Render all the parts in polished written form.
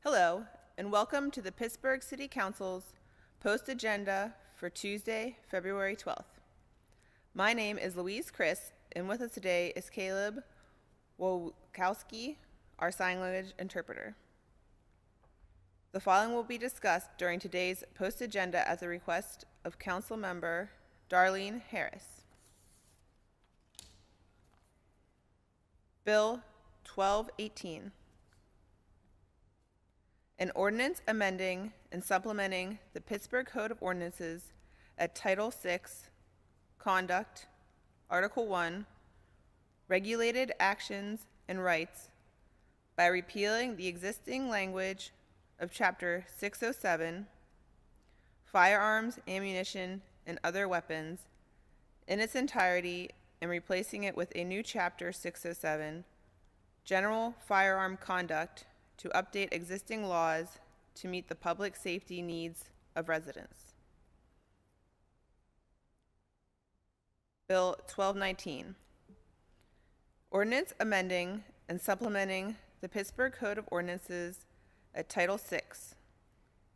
Hello, and welcome to the Pittsburgh City Council's post-agenda for Tuesday, February 12th. My name is Louise Chris, and with us today is Caleb Wojkowski, our sign language interpreter. The following will be discussed during today's post-agenda at the request of Council Member Darlene Harris. Bill 1218. An ordinance amending and supplementing the Pittsburgh Code of Ordinances at Title VI, Conduct, Article 1, Regulated Actions and Rights by repealing the existing language of Chapter 607, Firearms, Ammunition, and Other Weapons, in its entirety and replacing it with a new Chapter 607, General Firearm Conduct, to update existing laws to meet the public safety needs of residents. Bill 1219. Ordinance amending and supplementing the Pittsburgh Code of Ordinances at Title VI,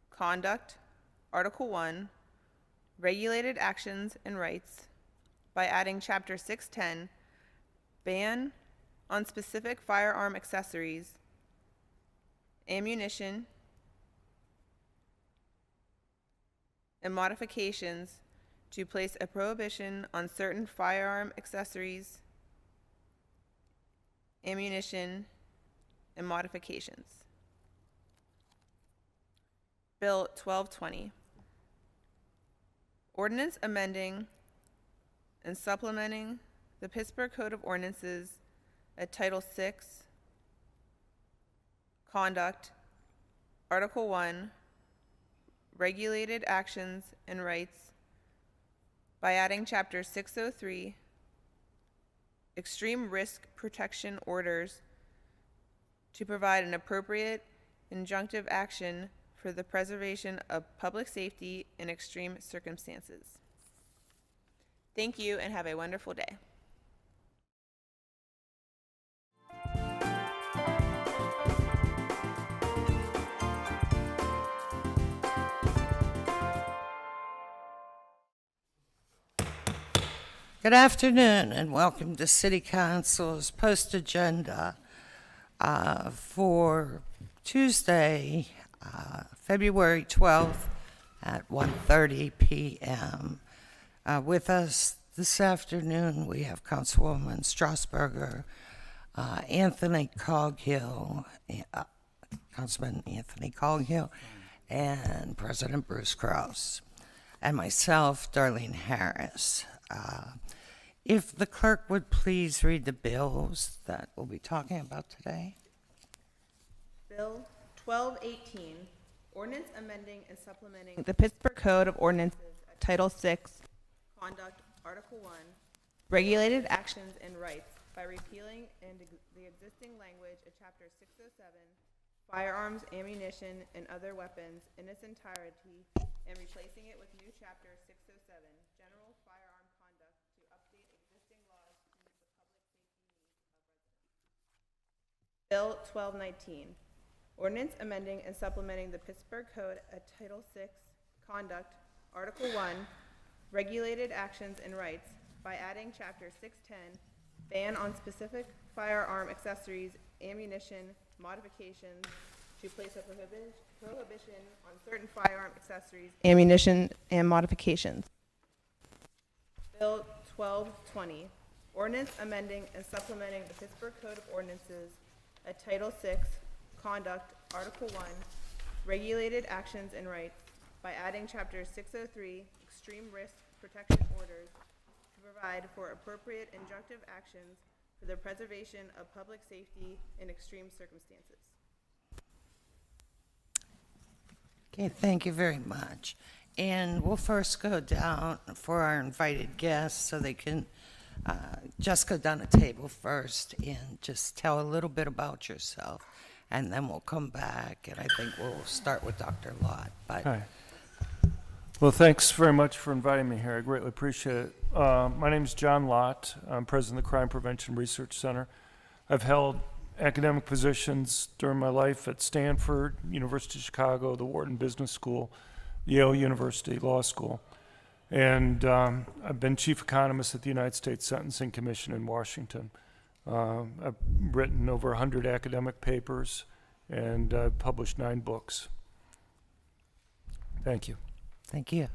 Conduct, Article 1, Regulated Actions and Rights, by adding Chapter 610, Ban on Specific Firearm Accessories, Ammunition, and modifications to place a prohibition on certain firearm accessories, ammunition, and modifications. Bill 1220. Ordinance amending and supplementing the Pittsburgh Code of Ordinances at Title VI, Conduct, Article 1, Regulated Actions and Rights, by adding Chapter 603, Extreme Risk Protection Orders, to provide an appropriate injunctive action for the preservation of public safety in extreme circumstances. Thank you and have a wonderful day. Good afternoon and welcome to City Council's post-agenda for Tuesday, February 12th at 1:30 p.m. With us this afternoon we have Councilwoman Strasburger, Anthony Coghill, Councilman Anthony Coghill, and President Bruce Krause, and myself, Darlene Harris. If the clerk would please read the bills that we'll be talking about today. Bill 1218, Ordinance amending and supplementing the Pittsburgh Code of Ordinances at Title VI, Conduct, Article 1, Regulated Actions and Rights, by repealing the existing language of Chapter 607, Firearms, Ammunition, and Other Weapons, in its entirety, and replacing it with new Chapter 607, General Firearm Conduct, to update existing laws to meet the public safety needs of residents. Bill 1219, Ordinance amending and supplementing the Pittsburgh Code at Title VI, Conduct, Article 1, Regulated Actions and Rights, by adding Chapter 610, Ban on Specific Firearm Accessories, Ammunition, Modifications, to place a prohibition on certain firearm accessories, ammunition, and modifications. Bill 1220, Ordinance amending and supplementing the Pittsburgh Code of Ordinances at Title VI, Conduct, Article 1, Regulated Actions and Rights, by adding Chapter 603, Extreme Risk Protection Orders, to provide for appropriate injunctive actions for the preservation of public safety in extreme circumstances. Okay, thank you very much. And we'll first go down for our invited guests so they can just go down the table first and just tell a little bit about yourself. And then we'll come back, and I think we'll start with Dr. Lott. But Hi. Well, thanks very much for inviting me here. I greatly appreciate it. My name is John Lott. I'm president of the Crime Prevention Research Center. I've held academic positions during my life at Stanford, University of Chicago, the Wharton Business School, Yale University Law School. And I've been chief economist at the United States Sentencing Commission in Washington. I've written over 100 academic papers, and I've published 9 books. Thank you. Thank you.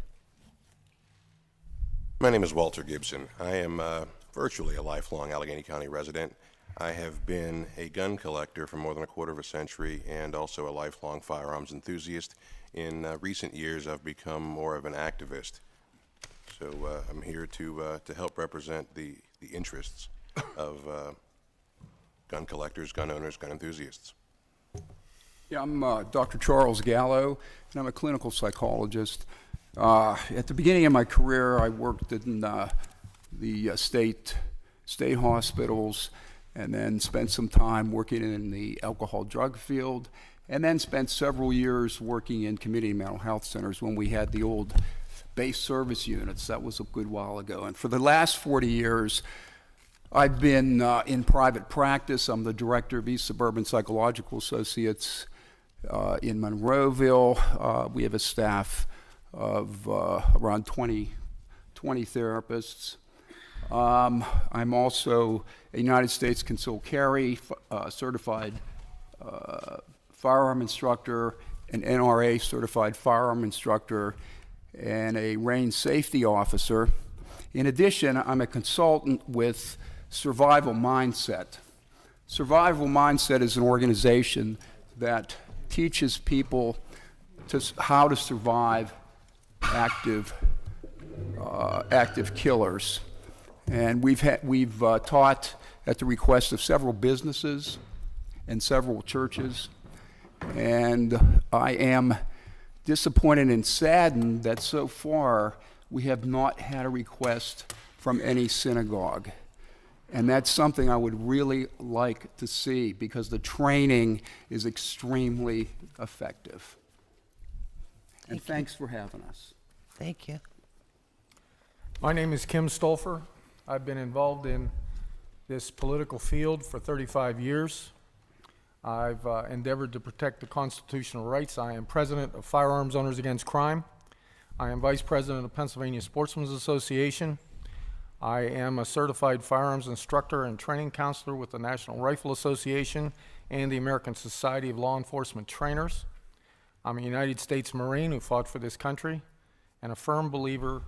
My name is Walter Gibson. I am virtually a lifelong Allegheny County resident. I have been a gun collector for more than a quarter of a century and also a lifelong firearms enthusiast. In recent years, I've become more of an activist. So I'm here to help represent the interests of gun collectors, gun owners, gun enthusiasts. Yeah, I'm Dr. Charles Gallo, and I'm a clinical psychologist. At the beginning of my career, I worked in the state hospitals, and then spent some time working in the alcohol drug field, and then spent several years working in community mental health centers when we had the old base service units. That was a good while ago. And for the last 40 years, I've been in private practice. I'm the director of East Suburban Psychological Associates in Monroeville. We have a staff of around 20 therapists. I'm also a United States Concealed Carry certified firearm instructor, an NRA certified firearm instructor, and a range safety officer. In addition, I'm a consultant with Survival Mindset. Survival Mindset is an organization that teaches people how to survive active killers. And we've taught at the request of several businesses and several churches. And I am disappointed and saddened that so far we have not had a request from any synagogue. And that's something I would really like to see, because the training is extremely effective. And thanks for having us. Thank you. My name is Kim Stolfer. I've been involved in this political field for 35 years. I've endeavored to protect the constitutional rights. I am president of Firearms Owners Against Crime. I am vice president of Pennsylvania Sportsmen's Association. I am a certified firearms instructor and training counselor with the National Rifle Association and the American Society of Law Enforcement Trainers. I'm a United States Marine who fought for this country, and a firm believer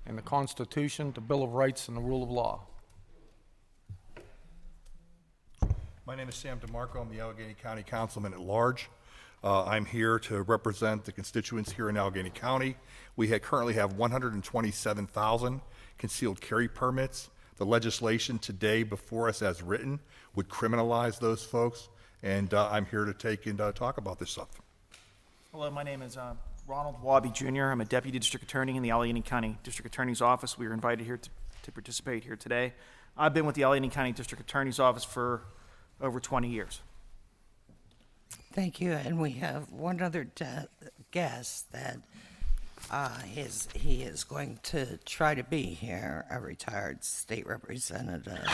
in the Constitution, the Bill of Rights, and the rule of law. My name is Sam DeMarco. I'm the Allegheny County Councilman at Large. I'm here to represent the constituents here in Allegheny County. We currently have 127,000 concealed carry permits. The legislation today before us as written would criminalize those folks, and I'm here to take and talk about this stuff. Hello, my name is Ronald Wabi Jr. I'm a Deputy District Attorney in the Allegheny County District Attorney's Office. We were invited here to participate here today. I've been with the Allegheny County District Attorney's Office for over 20 years. Thank you. And we have one other guest that he is going to try to be here, a retired state representative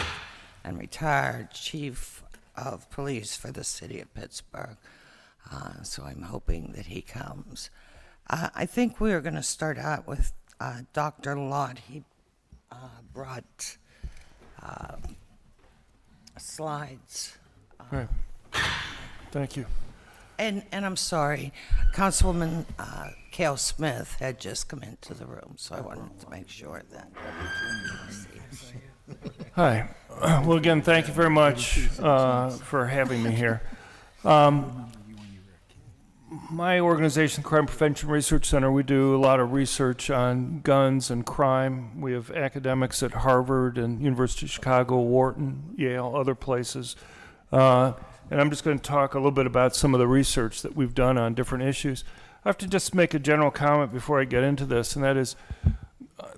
and retired chief of police for the city of Pittsburgh. So I'm hoping that he comes. I think we are going to start out with Dr. Lott. He brought slides. Right. Thank you. And I'm sorry, Councilwoman Cale Smith had just come into the room, so I wanted to make sure that. Hi. Well, again, thank you very much for having me here. My organization, Crime Prevention Research Center, we do a lot of research on guns and crime. We have academics at Harvard and University of Chicago, Wharton, Yale, other places. And I'm just going to talk a little bit about some of the research that we've done on different issues. I have to just make a general comment before I get into this, and that is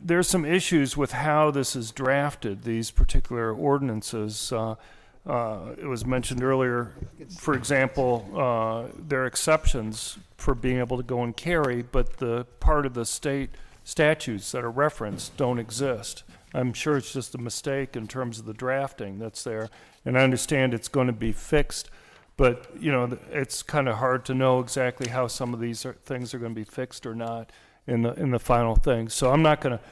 there's some issues with how this is drafted, these particular ordinances. It was mentioned earlier, for example, there are exceptions for being able to go and carry, but the part of the state statutes that are referenced don't exist. I'm sure it's just a mistake in terms of the drafting that's there, and I understand it's going to be fixed, but, you know, it's kind of hard to know exactly how some of these things are going to be fixed or not in the final thing. So I'm not going to,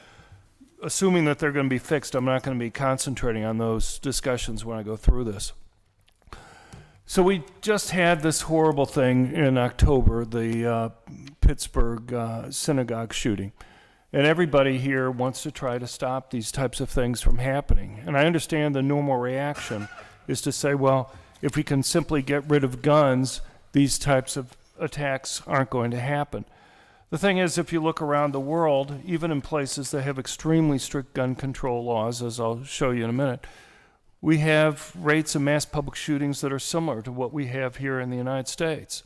assuming that they're going to be fixed, I'm not going to be concentrating on those discussions when I go through this. So we just had this horrible thing in October, the Pittsburgh synagogue shooting. And everybody here wants to try to stop these types of things from happening. And I understand the normal reaction is to say, well, if we can simply get rid of guns, these types of attacks aren't going to happen. The thing is, if you look around the world, even in places that have extremely strict gun control laws, as I'll show you in a minute, we have rates of mass public shootings that are similar to what we have here in the United States.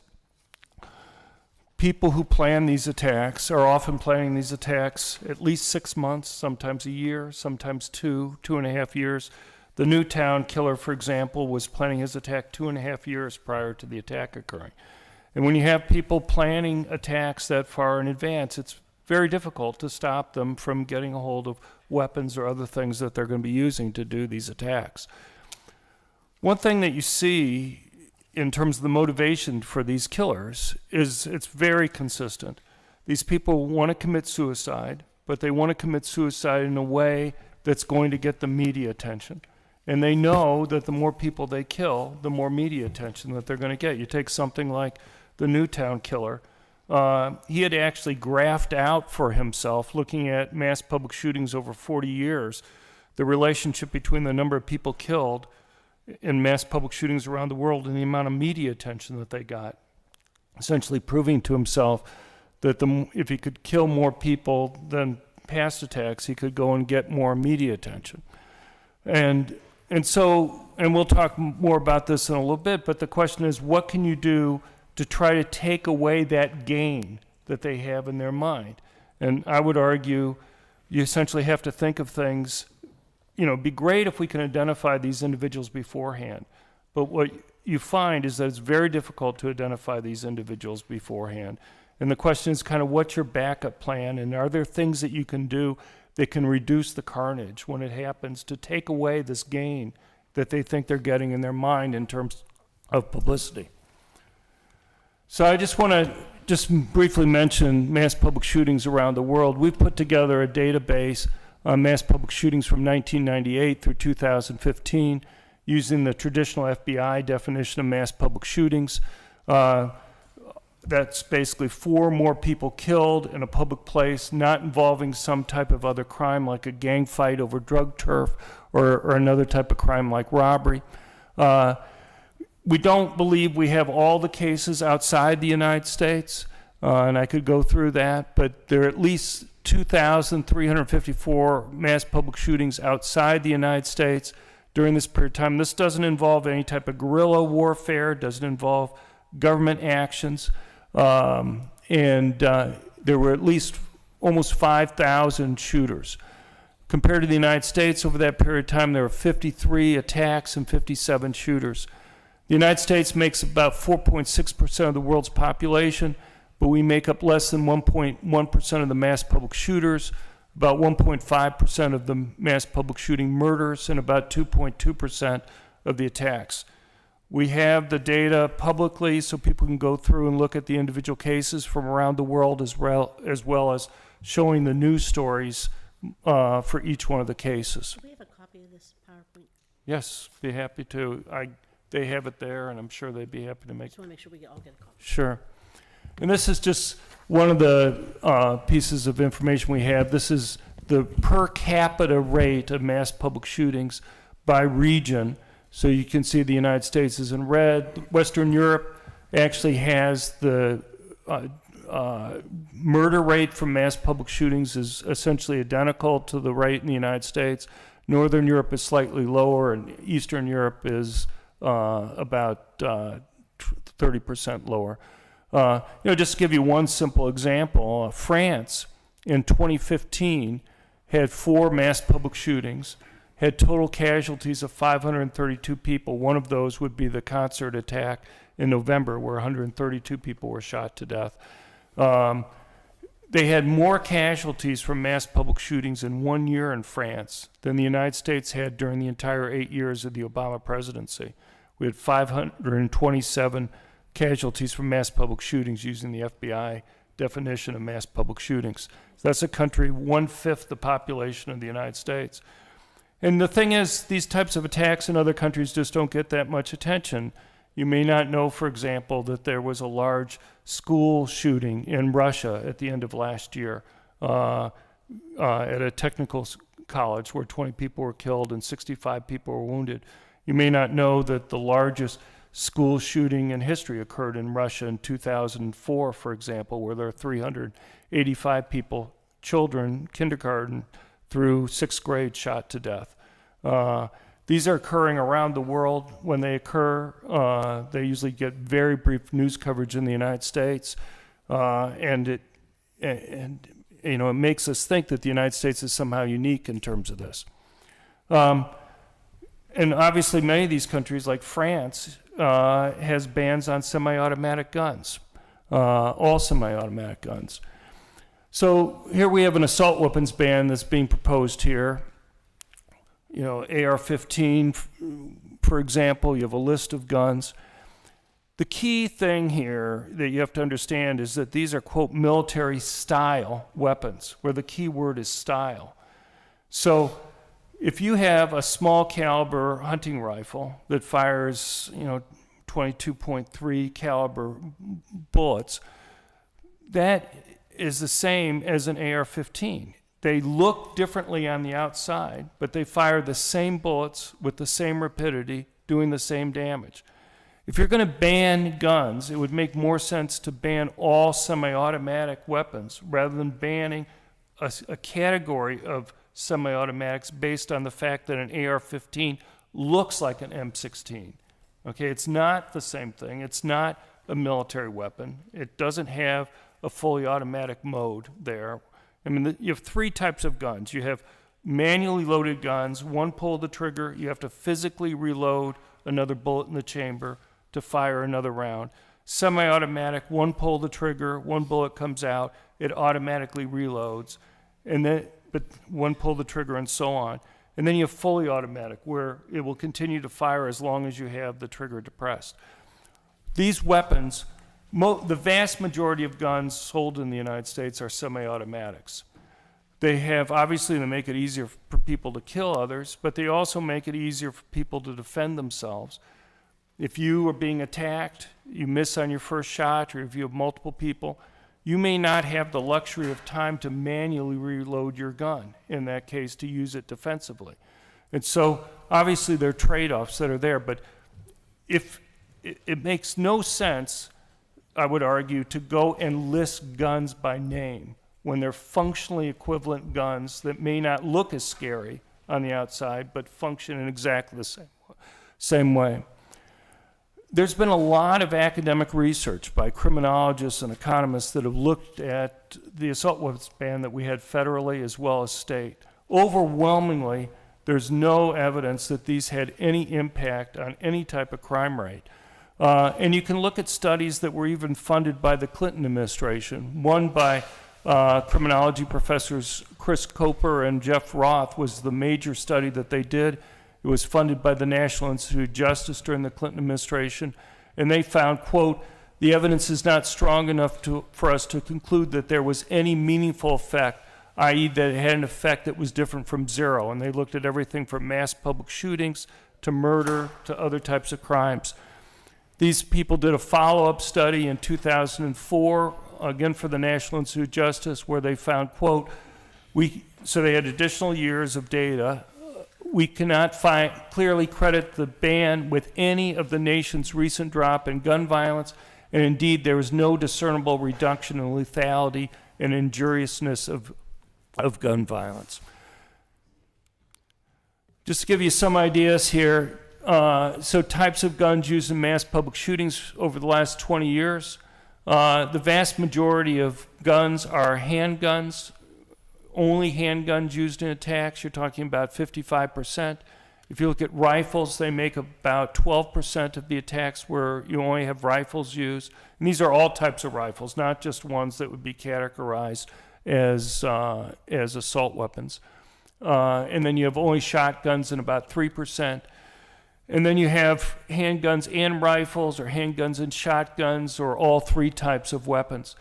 People who plan these attacks are often planning these attacks at least 6 months, sometimes a year, sometimes 2.5 years. The Newtown killer, for example, was planning his attack 2.5 years prior to the attack occurring. And when you have people planning attacks that far in advance, it's very difficult to stop them from getting a hold of weapons or other things that they're going to be using to do these attacks. One thing that you see in terms of the motivation for these killers is it's very consistent. These people want to commit suicide, but they want to commit suicide in a way that's going to get the media attention. And they know that the more people they kill, the more media attention that they're going to get. You take something like the Newtown killer. He had actually graphed out for himself, looking at mass public shootings over 40 years, the relationship between the number of people killed in mass public shootings around the world and the amount of media attention that they got, essentially proving to himself that if he could kill more people than past attacks, he could go and get more media attention. And we'll talk more about this in a little bit, but the question is, what can you do to try to take away that gain that they have in their mind? And I would argue you essentially have to think of things, you know, it'd be great if we can identify these individuals beforehand, but what you find is that it's very difficult to identify these individuals beforehand. And the question is kind of what's your backup plan, and are there things that you can do that can reduce the carnage when it happens to take away this gain that they think they're getting in their mind in terms of publicity. So I just want to briefly mention mass public shootings around the world. We've put together a database on mass public shootings from 1998 through 2015 using the traditional FBI definition of mass public shootings. That's basically 4 more people killed in a public place, not involving some type of other crime like a gang fight over drug turf or another type of crime like robbery. We don't believe we have all the cases outside the United States, and I could go through that, but there are at least 2,354 mass public shootings outside the United States during this period of time. This doesn't involve any type of guerrilla warfare, doesn't involve government actions. There were at least almost 5,000 shooters. Compared to the United States, over that period of time, there were 53 attacks and 57 shooters. The United States makes about 4.6% of the world's population, but we make up less than 1.1% of the mass public shooters, about 1.5% of the mass public shooting murders, and about 2.2% of the attacks. We have the data publicly so people can go through and look at the individual cases from around the world as well as showing the news stories for each one of the cases. Do we have a copy of this PowerPoint? Yes, be happy to. They have it there, and I'm sure they'd be happy to make. Just want to make sure we all get a copy. Sure. And this is just one of the pieces of information we have. This is the per capita rate of mass public shootings by region. So you can see the United States is in red. Western Europe actually has the murder rate from mass public shootings is essentially identical to the rate in the United States. Northern Europe is slightly lower, and Eastern Europe is about 30% lower. Just to give you one simple example, France in 2015 had 4 mass public shootings, had total casualties of 532 people. One of those would be the concert attack in November where 132 people were shot to death. they had more casualties from mass public shootings in 1 year in France than the United States had during the entire 8 years of the Obama presidency. We had 527 casualties from mass public shootings using the FBI definition of mass public shootings. So that's a country 1/5 the population of the United States. And the thing is, these types of attacks in other countries just don't get that much attention. You may not know, for example, that there was a large school shooting in Russia at the end of last year at a technical college where 20 people were killed and 65 people were wounded. You may not know that the largest school shooting in history occurred in Russia in 2004, for example, where there are 385 people, children, kindergarten through 6th grade, shot to death. These are occurring around the world. When they occur, they usually get very brief news coverage in the United States, and it makes us think that the United States is somehow unique in terms of this. And obviously, many of these countries, like France, has bans on semi-automatic guns, all semi-automatic guns. So here we have an assault weapons ban that's being proposed here. AR-15, for example, you have a list of guns. The key thing here that you have to understand is that these are, quote, military-style weapons, where the key word is style. So if you have a small caliber hunting rifle that fires, 22.3 caliber bullets, that is the same as an AR-15. They look differently on the outside, but they fire the same bullets with the same rapidity, doing the same damage. If you're going to ban guns, it would make more sense to ban all semi-automatic weapons rather than banning a category of semi-automatics based on the fact that an AR-15 looks like an M16. Okay, it's not the same thing. It's not a military weapon. It doesn't have a fully automatic mode there. I mean, you have 3 types of guns. You have manually loaded guns, one pull of the trigger, you have to physically reload another bullet in the chamber to fire another round. Semi-automatic, one pull of the trigger, one bullet comes out, it automatically reloads, but one pull of the trigger and so on. And then you have fully automatic, where it will continue to fire as long as you have the trigger depressed. These weapons, the vast majority of guns sold in the United States are semi-automatics. They make it easier for people to kill others, but they also make it easier for people to defend themselves. If you are being attacked, you miss on your first shot, or if you have multiple people, you may not have the luxury of time to manually reload your gun, in that case, to use it defensively. And so, obviously, there are trade-offs that are there, but if it makes no sense, I would argue, to go and list guns by name when they're functionally equivalent guns that may not look as scary on the outside, but function in exactly the same way. There's been a lot of academic research by criminologists and economists that have looked at the assault weapons ban that we had federally as well as state. Overwhelmingly, there's no evidence that these had any impact on any type of crime rate. And you can look at studies that were even funded by the Clinton administration. One by criminology professors Chris Koper and Jeff Roth was the major study that they did. It was funded by the National Institute of Justice during the Clinton administration. And they found, quote, the evidence is not strong enough for us to conclude that there was any meaningful effect, i.e. that it had an effect that was different from zero. And they looked at everything from mass public shootings to murder to other types of crimes. These people did a follow-up study in 2004, again for the National Institute of Justice, where they found, quote, so they had additional years of data. We cannot clearly credit the ban with any of the nation's recent drop in gun violence, and indeed there was no discernible reduction in lethality and injuriousness of gun violence. Just to give you some ideas here, so types of guns used in mass public shootings over the last 20 years. The vast majority of guns are handguns, only handguns used in attacks. You're talking about 55%. If you look at rifles, they make about 12% of the attacks where you only have rifles used. And these are all types of rifles, not just ones that would be categorized as assault weapons. And then you have only shotguns in about 3%. And then you have handguns and rifles, or handguns and shotguns, or all three types of weapons.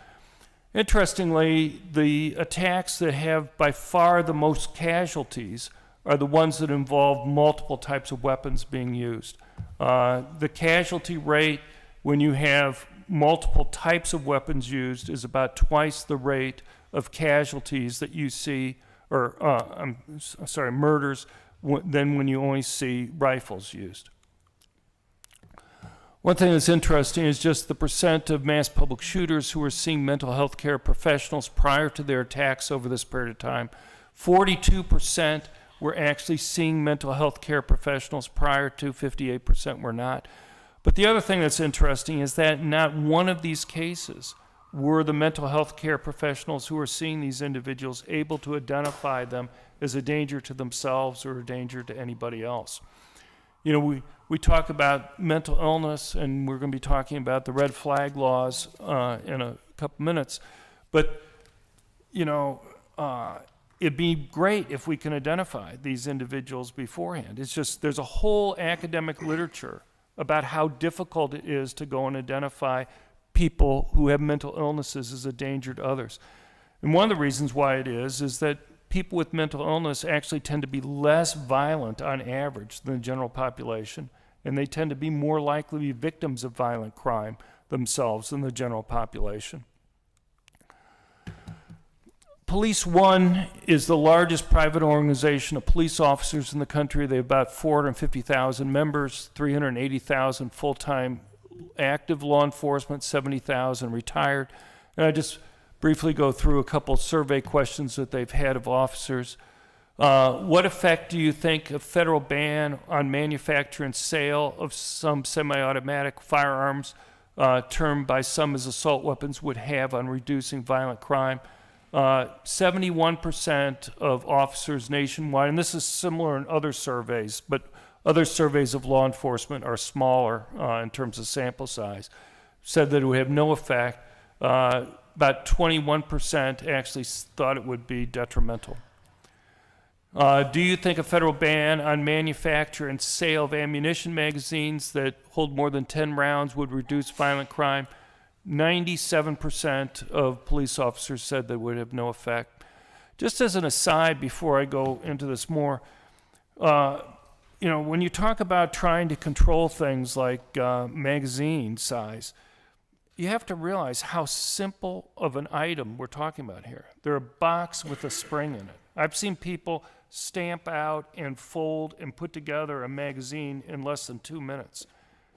Interestingly, the attacks that have by far the most casualties are the ones that involve multiple types of weapons being used. The casualty rate when you have multiple types of weapons used is about twice the rate of casualties that you see, or murders, than when you only see rifles used. One thing that's interesting is just the percent of mass public shooters who are seeing mental health care professionals prior to their attacks over this period of time. 42% were actually seeing mental health care professionals prior to, 58% were not. But the other thing that's interesting is that not one of these cases were the mental health care professionals who are seeing these individuals able to identify them as a danger to themselves or a danger to anybody else. You know, we talk about mental illness, and we're going to be talking about the red flag laws in a couple minutes. But, you know, it'd be great if we can identify these individuals beforehand. It's just there's a whole academic literature about how difficult it is to go and identify people who have mental illnesses as a danger to others. And one of the reasons why it is that people with mental illness actually tend to be less violent on average than the general population, and they tend to be more likely to be victims of violent crime themselves than the general population. Police One is the largest private organization of police officers in the country. They have about 450,000 members, 380,000 full-time active law enforcement, 70,000 retired. And I just briefly go through a couple survey questions that they've had of officers. What effect do you think a federal ban on manufacture and sale of some semi-automatic firearms, termed by some as assault weapons, would have on reducing violent crime? 71% of officers nationwide, and this is similar in other surveys, but other surveys of law enforcement are smaller in terms of sample size, said that it would have no effect. About 21% actually thought it would be detrimental. Do you think a federal ban on manufacture and sale of ammunition magazines that hold more than 10 rounds would reduce violent crime? 97% of police officers said that would have no effect. Just as an aside, before I go into this more, you know, when you talk about trying to control things like magazine size, you have to realize how simple of an item we're talking about here. They're a box with a spring in it. I've seen people stamp out and fold and put together a magazine in less than 2 minutes.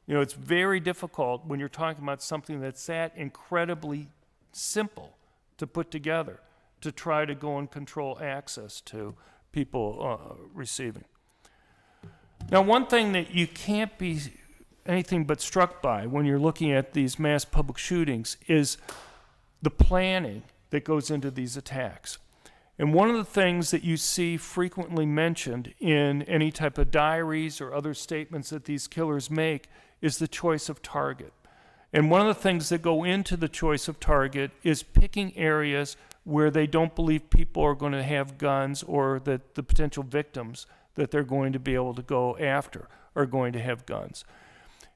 You know, it's very difficult when you're talking about something that's that incredibly simple to put together to try to go and control access to people receiving. Now, one thing that you can't be anything but struck by when you're looking at these mass public shootings is the planning that goes into these attacks. And one of the things that you see frequently mentioned in any type of diaries or other statements that these killers make is the choice of target. And one of the things that go into the choice of target is picking areas where they don't believe people are going to have guns, or that the potential victims that they're going to be able to go after are going to have guns.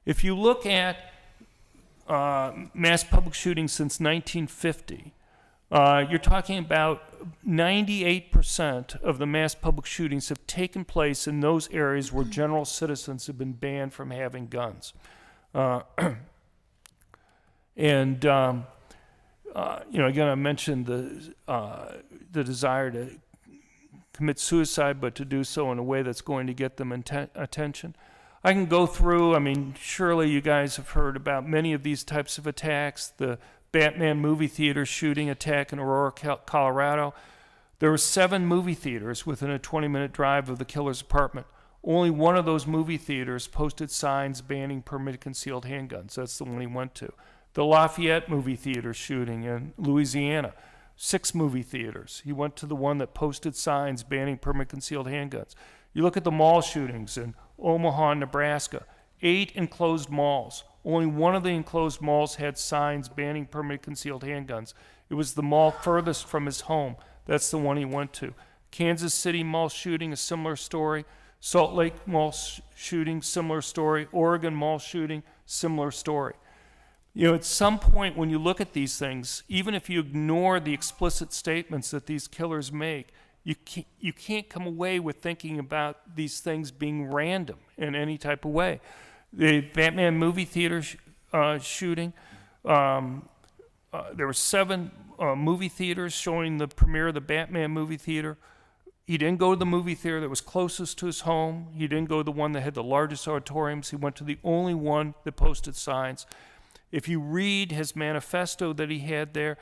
If you look at mass public shootings since 1950, you're talking about 98% of the mass public shootings have taken place in those areas where general citizens have been banned from having guns. And you know, again, I mentioned the desire to commit suicide, but to do so in a way that's going to get them attention. I can go through, I mean, surely you guys have heard about many of these types of attacks. The Batman movie theater shooting attack in Aurora, Colorado. There were 7 movie theaters within a 20-minute drive of the killer's apartment. Only one of those movie theaters posted signs banning permitted concealed handguns. That's the one he went to. The Lafayette movie theater shooting in Louisiana. 6 movie theaters. He went to the one that posted signs banning permitted concealed handguns. You look at the mall shootings in Omaha, Nebraska, 8 enclosed malls. Only one of the enclosed malls had signs banning permanent concealed handguns. It was the mall furthest from his home. That's the one he went to. Kansas City mall shooting, a similar story. Salt Lake mall shooting, similar story. Oregon mall shooting, similar story. You know, at some point when you look at these things, even if you ignore the explicit statements that these killers make, you can't come away with thinking about these things being random in any type of way. The Batman movie theater shooting, there were 7 movie theaters showing the premiere of the Batman movie theater. He didn't go to the movie theater that was closest to his home. He didn't go to the one that had the largest auditoriums. He went to the only one that posted signs. If you read his manifesto that he had there,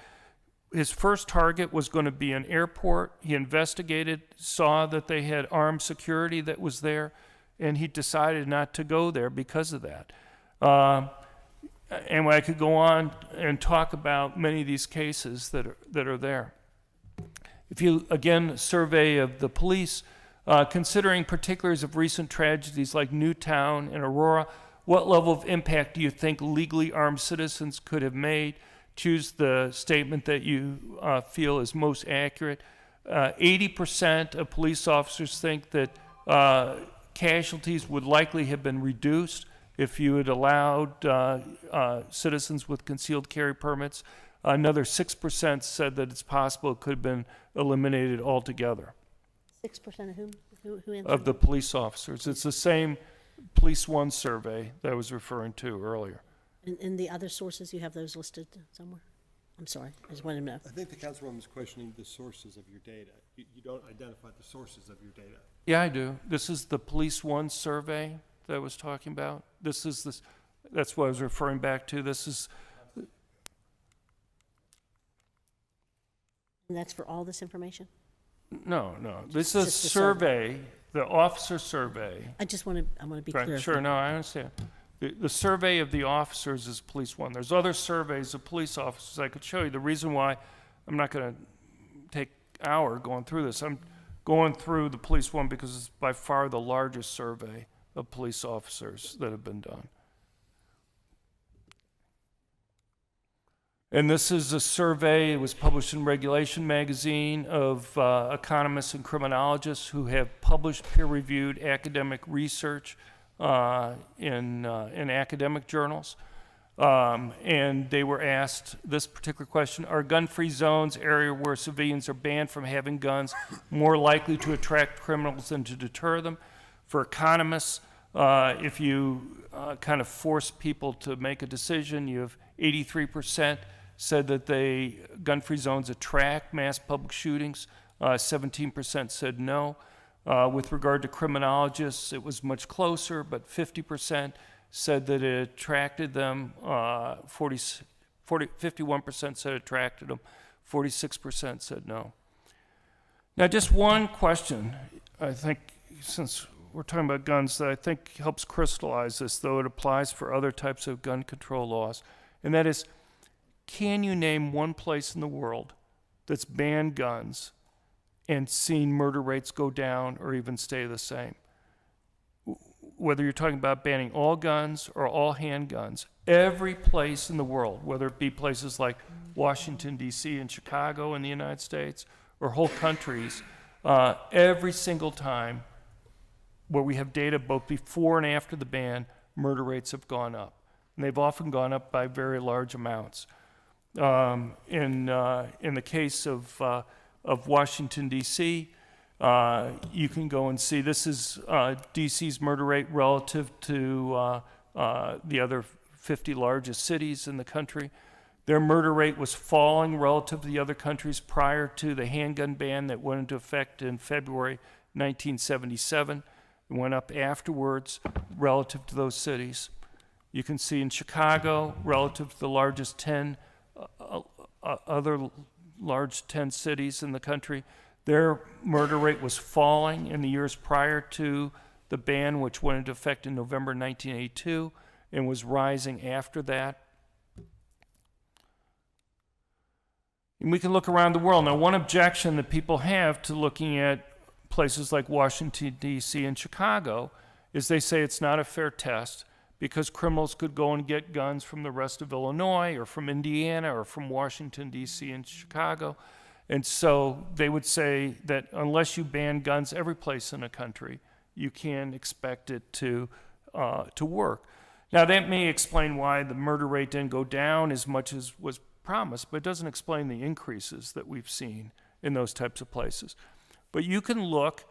his first target was going to be an airport. He investigated, saw that they had armed security that was there, and he decided not to go there because of that. And I could go on and talk about many of these cases that are there. If you, again, survey of the police, considering particulars of recent tragedies like Newtown and Aurora, what level of impact do you think legally armed citizens could have made? Choose the statement that you feel is most accurate. 80% of police officers think that casualties would likely have been reduced if you had allowed citizens with concealed carry permits. Another 6% said that it's possible it could have been eliminated altogether 6% of whom? Who answered? of the police officers. It's the same Police One survey that I was referring to earlier. In the other sources, you have those listed somewhere? I'm sorry, I just wanted to know. I think the councilwoman was questioning the sources of your data. You don't identify the sources of your data. Yeah, I do. This is the Police One survey that I was talking about. That's what I was referring back to. And that's for all this information? No. This is a Just the survey, the officer survey. I want to be Right, clear. sure, no, I understand. The survey of the officers is Police One. There's other surveys of police officers I could show you. The reason why I'm not going to take an hour going through this, I'm going through the Police One because it's by far the largest survey of police officers that have been done. And this is a survey, it was published in Regulation magazine, of economists and criminologists who have published peer-reviewed academic research in academic journals. And they were asked this particular question: are gun-free zones, area where civilians are banned from having guns, more likely to attract criminals than to deter them? For economists, if you kind of force people to make a decision, you have 83% said that gun-free zones attract mass public shootings. 17% said no. With regard to criminologists, it was much closer, but 50% said that it attracted them. 51% said it attracted them. 46% said no. Now, just one question, I think, since we're talking about guns, that I think helps crystallize this, though it applies for other types of gun control laws, and that is, can you name one place in the world that's banned guns and seen murder rates go down or even stay the same? Whether you're talking about banning all guns or all handguns, every place in the world, whether it be places like Washington, D.C. and Chicago in the United States, or whole countries, every single time where we have data both before and after the ban, murder rates have gone up. And they've often gone up by very large amounts. In the case of Washington, D.C., you can go and see this is D.C.'s murder rate relative to the other 50 largest cities in the country. Their murder rate was falling relative to the other countries prior to the handgun ban that went into effect in February 1977. It went up afterwards relative to those cities. You can see in Chicago, relative to the largest 10 other large 10 cities in the country, their murder rate was falling in the years prior to the ban, which went into effect in November 1982, and was rising after that. And we can look around the world. Now, one objection that people have to looking at places like Washington, D.C. and Chicago is they say it's not a fair test because criminals could go and get guns from the rest of Illinois or from Indiana or from Washington, D.C. and Chicago. And so they would say that unless you ban guns every place in the country, you can't expect it to work. Now, that may explain why the murder rate didn't go down as much as was promised, but it doesn't explain the increases that we've seen in those types of places. But you can look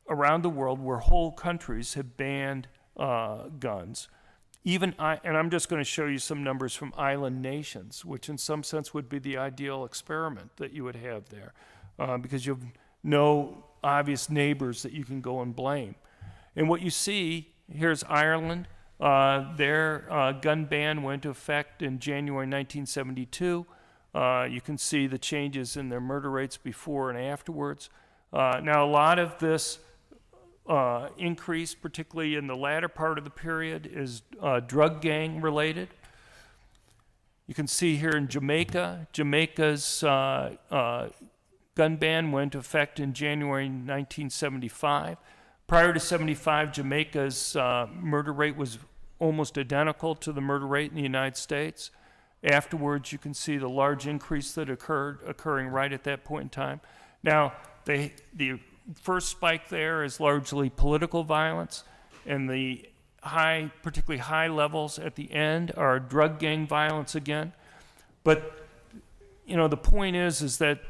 around the world where whole countries have banned guns. And I'm just going to show you some numbers from island nations, which in some sense would be the ideal experiment that you would have there, because you have no obvious neighbors that you can go and blame. And what you see, here's Ireland. Their gun ban went into effect in January 1972. You can see the changes in their murder rates before and afterwards. Now, a lot of this increase, particularly in the latter part of the period, is drug gang related. You can see here in Jamaica, Jamaica's gun ban went into effect in January 1975. Prior to 75, Jamaica's murder rate was almost identical to the murder rate in the United States. Afterwards, you can see the large increase that occurring right at that point in time. Now, the first spike there is largely political violence, and the particularly high levels at the end are drug gang violence again. But, the point is that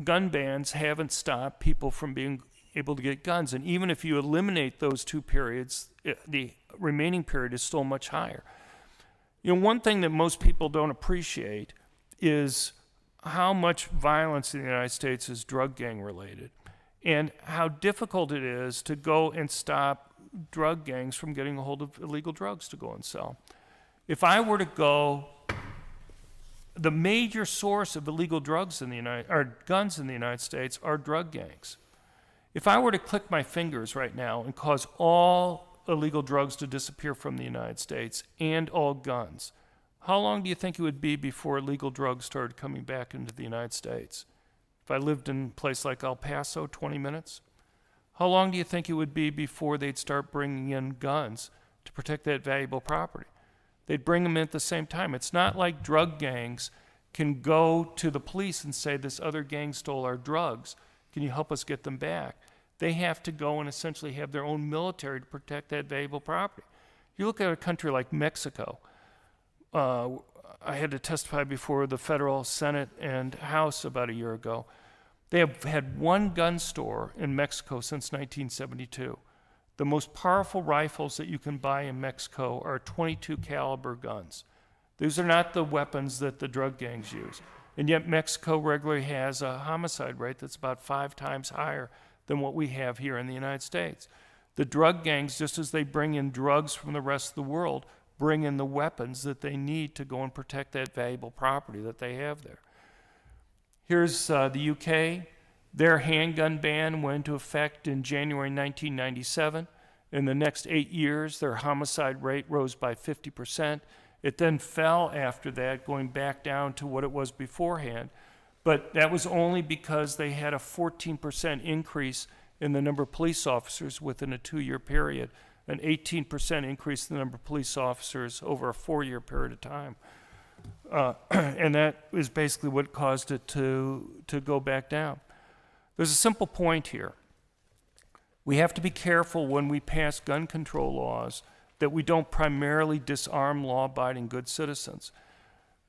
gun bans haven't stopped people from being able to get guns. And even if you eliminate those two periods, the remaining period is still much higher. One thing that most people don't appreciate is how much violence in the United States is drug gang related, and how difficult it is to go and stop drug gangs from getting a hold of illegal drugs to go and sell. If I were to go, the major source of illegal drugs in the guns in the United States are drug gangs. If I were to click my fingers right now and cause all illegal drugs to disappear from the United States and all guns, how long do you think it would be before illegal drugs started coming back into the United States? If I lived in a place like El Paso, 20 minutes? How long do you think it would be before they'd start bringing in guns to protect that valuable property? They'd bring them in at the same time. It's not like drug gangs can go to the police and say, this other gang stole our drugs. Can you help us get them back? They have to go and essentially have their own military to protect that valuable property. You look at a country like Mexico. I had to testify before the federal Senate and House about a year ago. They have had one gun store in Mexico since 1972. The most powerful rifles that you can buy in Mexico are 22 caliber guns. These are not the weapons that the drug gangs use. And yet Mexico regularly has a homicide rate that's about 5 times higher than what we have here in the United States. The drug gangs, just as they bring in drugs from the rest of the world, bring in the weapons that they need to go and protect that valuable property that they have there. Here's the UK. Their handgun ban went into effect in January 1997. In the next 8 years, their homicide rate rose by 50%. It then fell after that, going back down to what it was beforehand. But that was only because they had a 14% increase in the number of police officers within a 2-year period, an 18% increase in the number of police officers over a 4-year period of time. And that is basically what caused it to go back down. There's a simple point here. We have to be careful when we pass gun control laws that we don't primarily disarm law-abiding good citizens.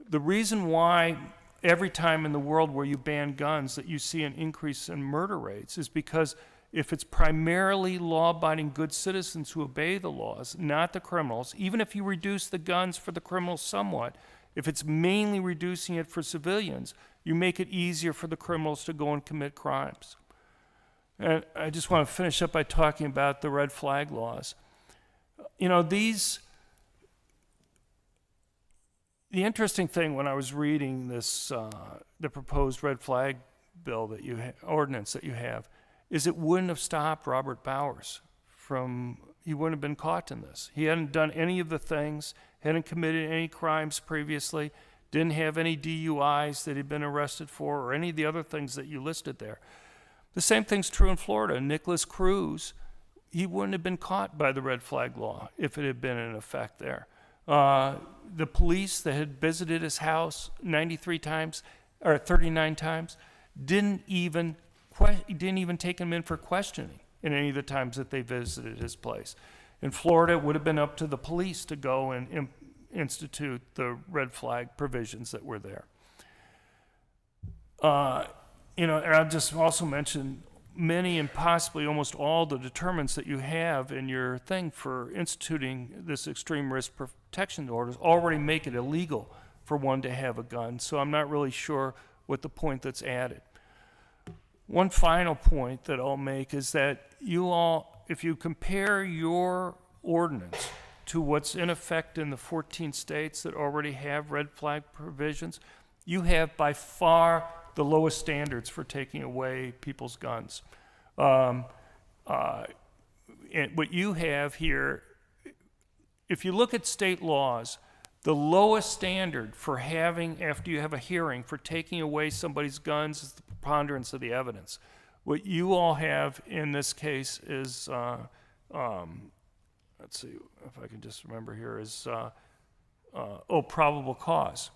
The reason why every time in the world where you ban guns that you see an increase in murder rates is because if it's primarily law-abiding good citizens who obey the laws, not the criminals, even if you reduce the guns for the criminals somewhat, if it's mainly reducing it for civilians, you make it easier for the criminals to go and commit crimes. And I just want to finish up by talking about the red flag laws. The interesting thing when I was reading this, the proposed red flag bill that ordinance that you have, is it wouldn't have stopped Robert Bowers he wouldn't have been caught in this. He hadn't done any of the things, hadn't committed any crimes previously, didn't have any DUIs that he'd been arrested for, or any of the other things that you listed there. The same thing's true in Florida. Nicholas Cruz, he wouldn't have been caught by the red flag law if it had been in effect there. The police that had visited his house 93 times or 39 times didn't even take him in for questioning in any of the times that they visited his place. In Florida, it would have been up to the police to go and institute the red flag provisions that were there. And I'll just also mention many and possibly almost all the determinants that you have in your thing for instituting this extreme risk protection orders already make it illegal for one to have a gun. So I'm not really sure what the point that's added. One final point that I'll make is that you all, if you compare your ordinance to what's in effect in the 14 states that already have red flag provisions, you have by far the lowest standards for taking away people's guns. And what you have here, if you look at state laws, the lowest standard for having, after you have a hearing, for taking away somebody's guns is the preponderance of the evidence. What you all have in this case is, let's see if I can just remember here, is probable cause.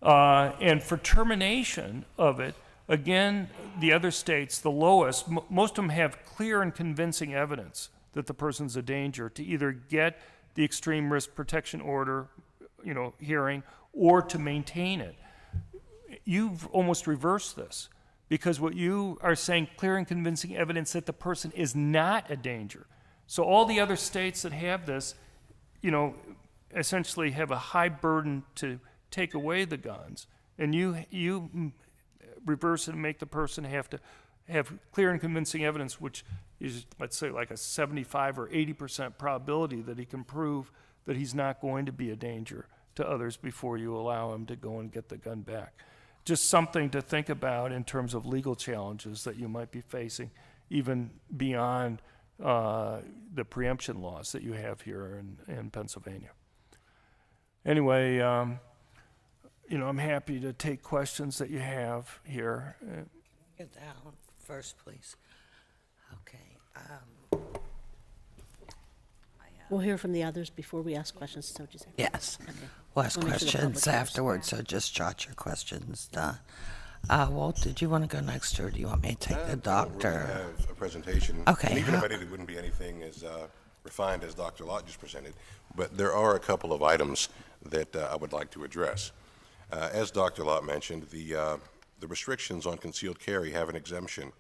And for termination of it, again, the other states, the lowest, most of them have clear and convincing evidence that the person's a danger to either get the extreme risk protection order, hearing, or to maintain it. You've almost reversed this, because what you are saying, clear and convincing evidence that the person is not a danger. So all the other states that have this, essentially have a high burden to take away the guns, and you reverse it and make the person have to have clear and convincing evidence, which is, let's say, like a 75 or 80% probability that he can prove that he's not going to be a danger to others before you allow him to go and get the gun back. Just something to think about in terms of legal challenges that you might be facing, even beyond the preemption laws that you have here in Pennsylvania. Anyway, I'm happy to take questions that you have here. Get down first, please. Okay. We'll hear from the others before we ask questions, is that what you said? Yes. Okay. We'll ask We'll make sure the questions public hears. afterwards, so just jot your questions down. Walt, did you want to go next, or do you want me to take the We're doctor? gonna have a presentation. Okay. And even if I did, it wouldn't be anything as refined as Dr. Lott just presented. But there are a couple of items that I would like to address. As Dr. Lott mentioned, the restrictions on concealed carry have an exemption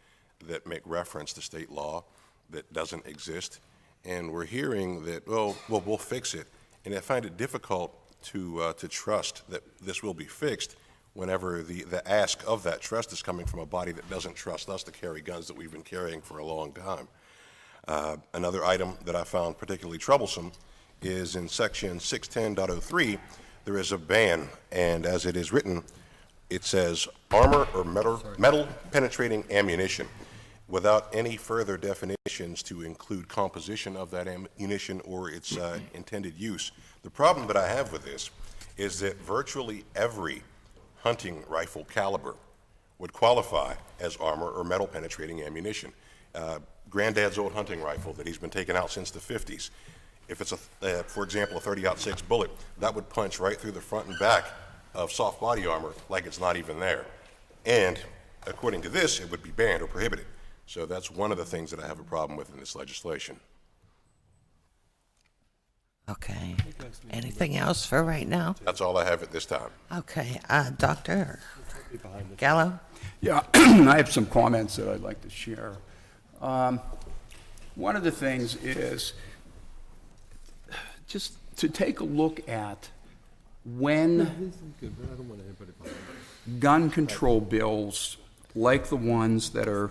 that make reference to state law that doesn't exist. And we're hearing that, we'll fix it. And I find it difficult to trust that this will be fixed whenever the ask of that trust is coming from a body that doesn't trust us to carry guns that we've been carrying for a long time. Another item that I found particularly troublesome is in section 610.03, there is a ban, and as it is written, it says armor or metal penetrating ammunition, without any further definitions to include composition of that ammunition or its intended use. The problem that I have with this is that virtually every hunting rifle caliber would qualify as armor or metal penetrating ammunition. Granddad's old hunting rifle that he's been taking out since the 50s, if it's, for example, a 30-06 bullet, that would punch right through the front and back of soft body armor like it's not even there. And according to this, it would be banned or prohibited. So that's one of the things that I have a problem with in this legislation. Okay. Anything else for right now? That's all I have at this time. Okay. Dr. Gallo? Yeah, I have some comments that I'd like to share. One of the things is just to take a look at when gun control bills like the ones that are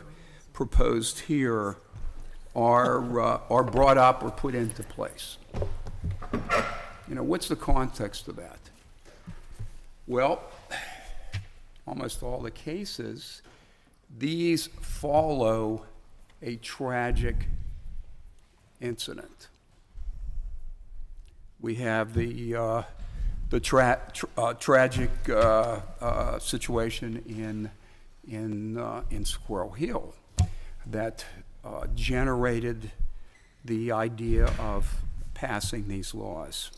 proposed here are brought up or put into place. What's the context of that? Well, almost all the cases, these follow a tragic incident. We have the tragic situation in Squirrel Hill. that generated the idea of passing these laws.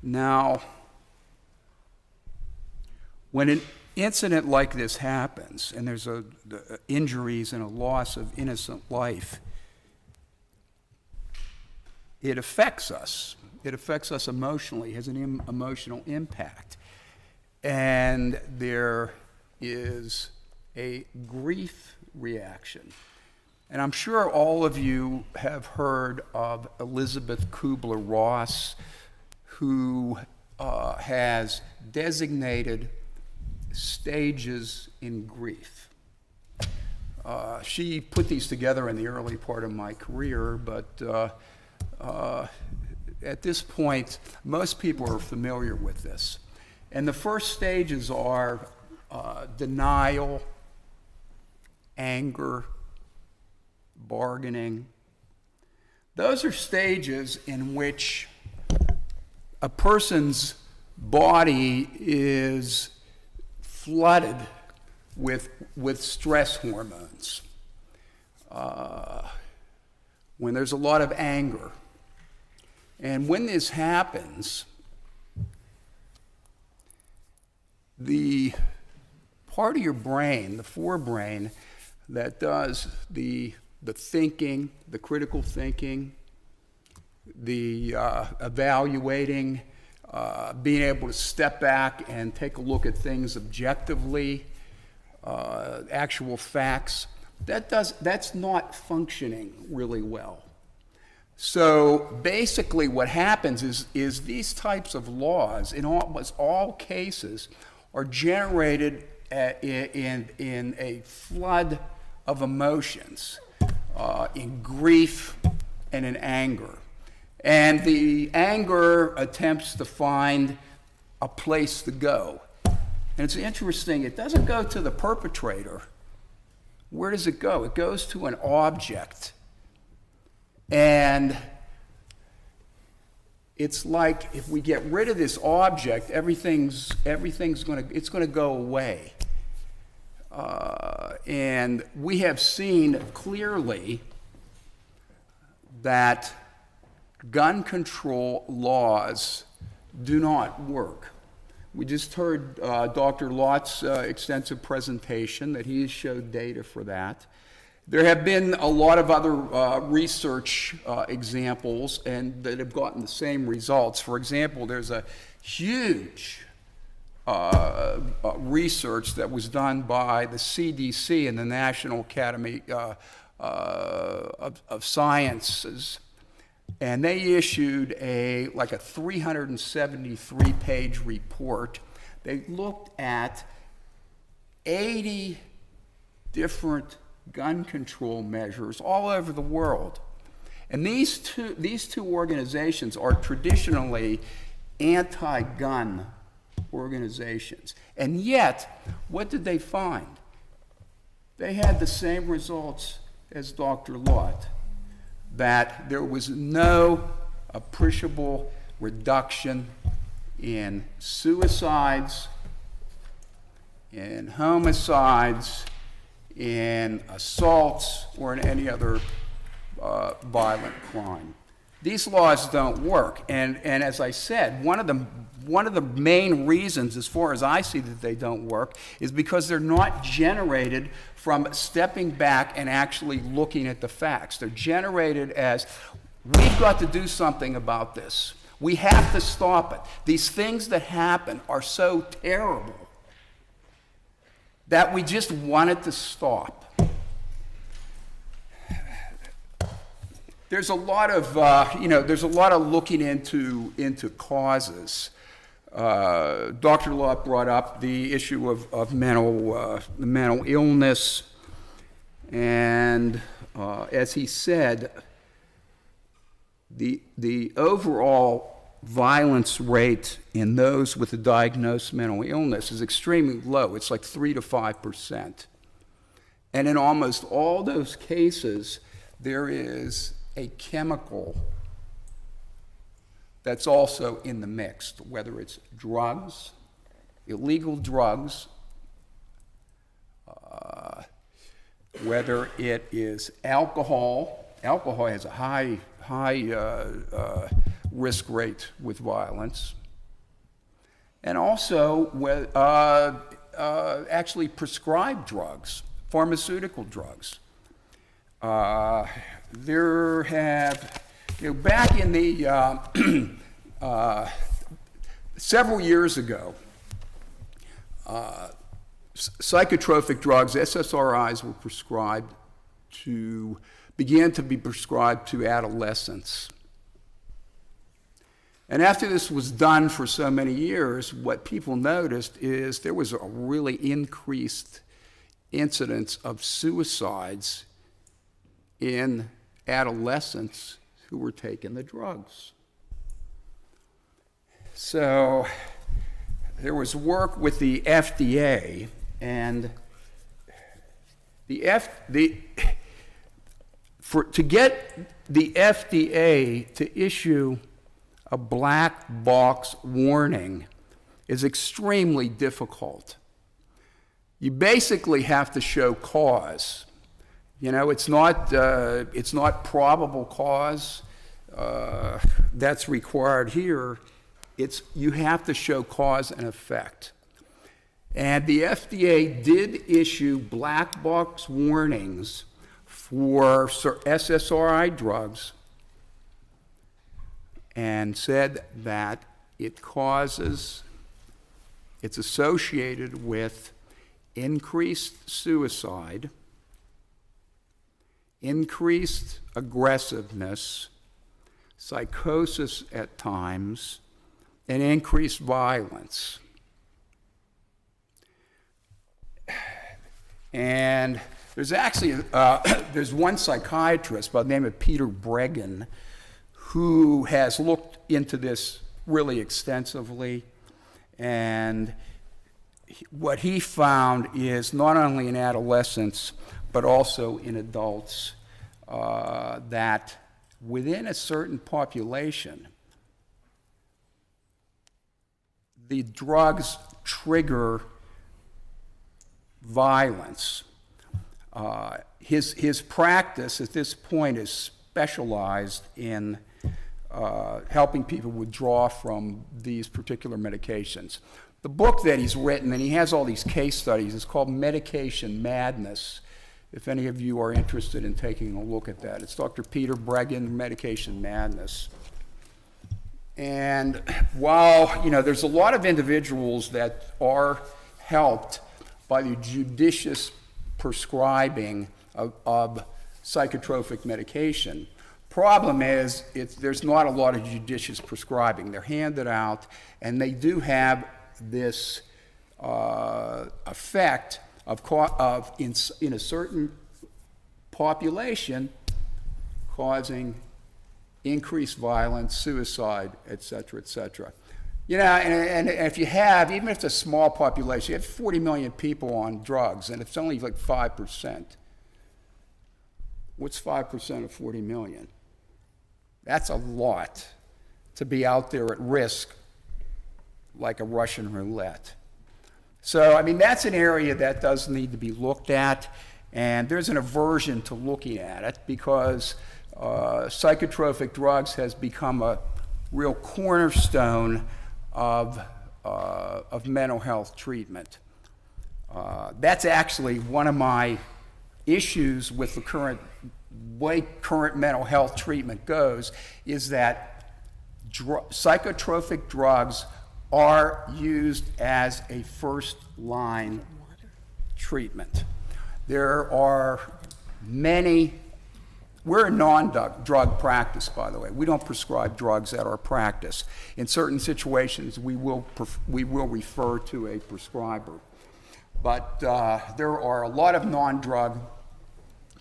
Now, when an incident like this happens, and there's injuries and a loss of innocent life, it affects us. It affects us emotionally, has an emotional impact. And there is a grief reaction. And I'm sure all of you have heard of Elizabeth Kubler-Ross, who has designated stages in grief. She put these together in the early part of my career, but at this point, most people are familiar with this. And the first stages are denial, anger, bargaining. Those are stages in which a person's body is flooded with stress hormones. When there's a lot of anger. And when this happens, the part of your brain, the forebrain, that does the thinking, the critical thinking, the evaluating, being able to step back and take a look at things objectively, actual facts, that's not functioning really well. So basically what happens is these types of laws, in almost all cases, are generated in a flood of emotions, in grief and in anger. And the anger attempts to find a place to go. And it's interesting, it doesn't go to the perpetrator. Where does it go? It goes to an object. And it's like if we get rid of this object, everything's gonna go away. And we have seen clearly that gun control laws do not work. We just heard Dr. Lott's extensive presentation that he showed data for that. There have been a lot of other research examples and that have gotten the same results. For example, there's a huge research that was done by the CDC and the National Academy of Sciences, and they issued a 373-page report. They looked at 80 different gun control measures all over the world. And these two organizations are traditionally anti-gun organizations. And yet, what did they find? They had the same results as Dr. Lott, that there was no appreciable reduction in suicides, in homicides, in assaults, or in any other violent crime. These laws don't work, and as I said, one of the main reasons, as far as I see, that they don't work is because they're not generated from stepping back and actually looking at the facts. They're generated as, we've got to do something about this. We have to stop it. These things that happen are so terrible that we just want it to stop. There's a lot of, looking into causes. Dr. Lott brought up the issue of mental illness, and as he said, the overall violence rate in those with a diagnosed mental illness is extremely low. It's like 3 to 5%. And in almost all those cases, there is a chemical that's also in the mix, whether it's drugs, illegal drugs, whether it is alcohol. Alcohol has a high risk rate with violence. And also actually prescribed drugs, pharmaceutical drugs. There have, back in the, several years ago, psychotropic drugs, SSRIs, were began to be prescribed to adolescents. And after this was done for so many years, what people noticed is there was a really increased incidence of suicides in adolescents who were taking the drugs. So there was work with the FDA, and to get the FDA to issue a black box warning is extremely difficult. You basically have to show cause. It's not probable cause that's required here. You have to show cause and effect. And the FDA did issue black box warnings for SSRI drugs and said that it's associated with increased suicide, increased aggressiveness, psychosis at times, and increased violence. And there's actually, there's one psychiatrist by the name of Peter Breggin who has looked into this really extensively, and what he found is not only in adolescents, but also in adults, that within a certain population, the drugs trigger violence. His practice at this point is specialized in helping people withdraw from these particular medications. The book that he's written, and he has all these case studies, is called Medication Madness, if any of you are interested in taking a look at that. It's Dr. Peter Breggin, Medication Madness. And while, there's a lot of individuals that are helped by the judicious prescribing of psychotropic medication, problem is there's not a lot of judicious prescribing. They're handed out, and they do have this effect of in a certain population causing increased violence, suicide, et cetera, et cetera. And if you have, even if it's a small population, you have 40 million people on drugs, and it's only like 5%. What's 5% of 40 million? That's a lot to be out there at risk like a Russian roulette. So, that's an area that does need to be looked at, and there's an aversion to looking at it because psychotropic drugs has become a real cornerstone of mental health treatment. That's actually one of my issues with the way current mental health treatment goes, is that psychotropic drugs are used as a first-line treatment. There are many. We're a non-drug practice, by the way. We don't prescribe drugs at our practice. In certain situations, we will refer to a prescriber. But there are a lot of non-drug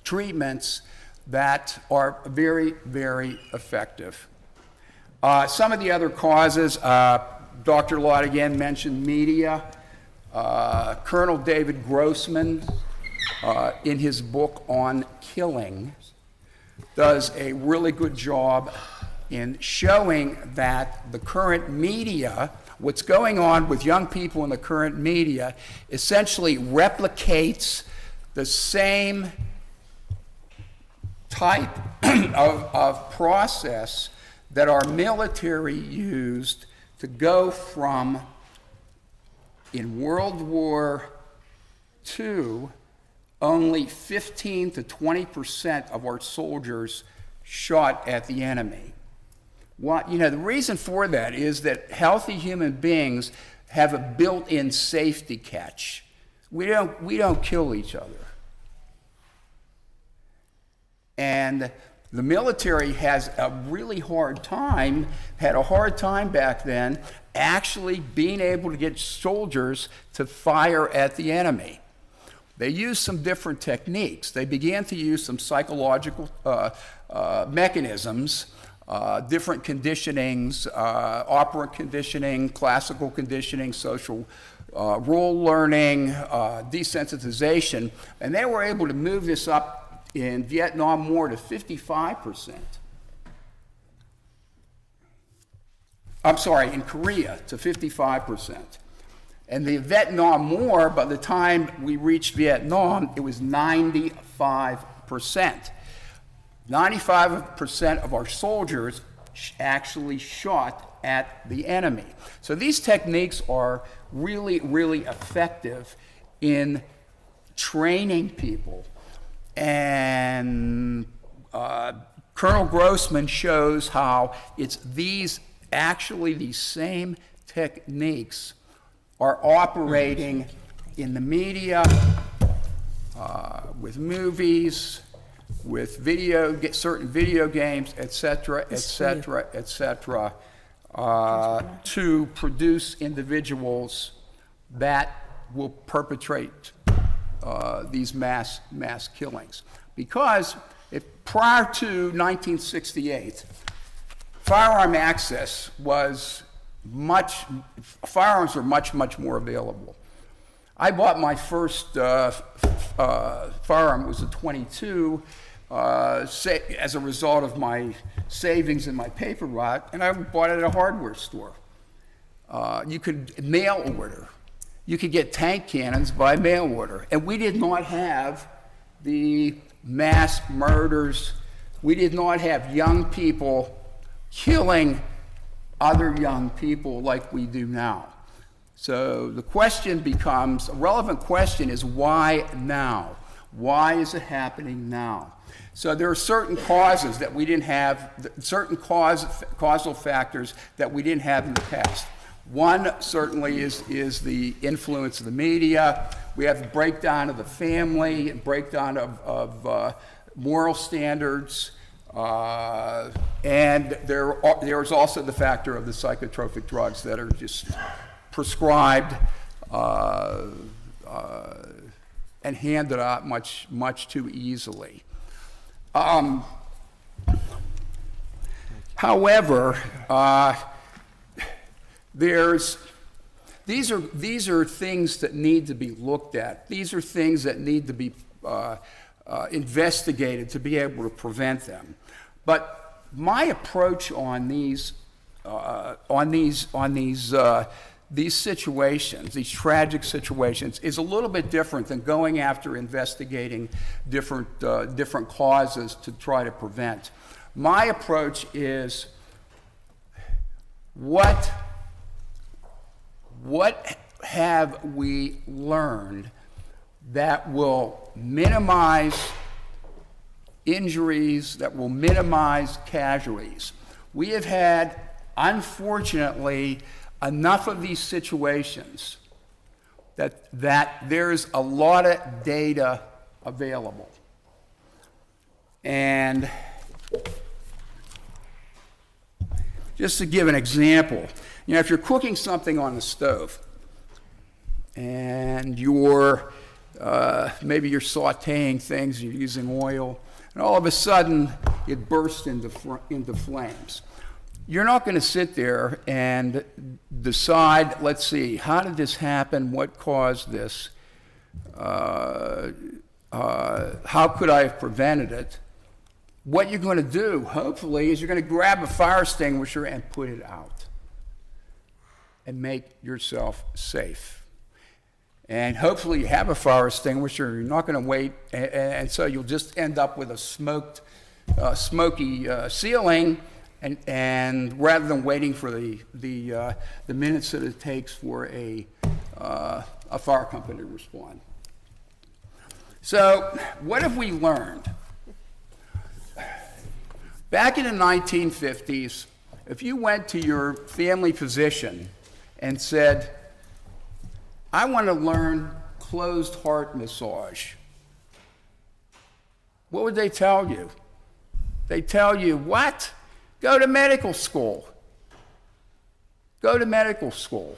treatments that are very, very effective. Some of the other causes, Dr. Lott again mentioned media. Colonel David Grossman, in his book on killing, does a really good job in showing that the current media, what's going on with young people in the current media, essentially replicates the same type of process that our military used to go from, in World War II, only 15 to 20% of our soldiers shot at the enemy. The reason for that is that healthy human beings have a built-in safety catch. We don't kill each other. And the military has a really hard time, had a hard time back then, actually being able to get soldiers to fire at the enemy. They used some different techniques. They began to use some psychological mechanisms, different conditionings, operant conditioning, classical conditioning, social role learning, desensitization, and they were able to move this up in Vietnam War to 55%. I'm sorry, in Korea to 55%. And the Vietnam War, by the time we reached Vietnam, it was 95%. 95% of our soldiers actually shot at the enemy. So these techniques are really, really effective in training people. And Colonel Grossman shows how it's these same techniques are operating in the media, with movies, with certain video games, et cetera, to produce individuals that will perpetrate these mass killings. Because prior to 1968, firearm access was firearms were much more available. I bought my first firearm, it was a .22, as a result of my savings in my paper route, and I bought it at a hardware store. You could mail order. You could get tank cannons by mail order. And we did not have the mass murders. We did not have young people killing other young people like we do now. So the question becomes, a relevant question is, why now? Why is it happening now? So there are certain causes that we didn't have, certain causal factors that we didn't have in the past. One certainly is the influence of the media. We have the breakdown of the family, and breakdown of moral standards, and there's also the factor of the psychotropic drugs that are just prescribed and handed out much too easily. However, these are things that need to be looked at. These are things that need to be investigated to be able to prevent them. But my approach on these situations, these tragic situations, is a little bit different than going after investigating different causes to try to prevent. My approach is what have we learned that will minimize injuries, that will minimize casualties? We have had, unfortunately, enough of these situations that there's a lot of data available. And just to give an example, if you're cooking something on the stove and maybe you're sauteing things, you're using oil, and all of a sudden it bursts into flames. You're not going to sit there and decide, let's see, how did this happen? What caused this? How could I have prevented it? What you're going to do, hopefully, is you're going to grab a fire extinguisher and put it out and make yourself safe. And hopefully you have a fire extinguisher. You're not going to wait, and so you'll just end up with a smoky ceiling. And rather than waiting for the minutes that it takes for a fire company to respond. So what have we learned? Back in the 1950s, if you went to your family physician and said, I want to learn closed heart massage, what would they tell you? They tell you, what? Go to medical school. Go to medical school.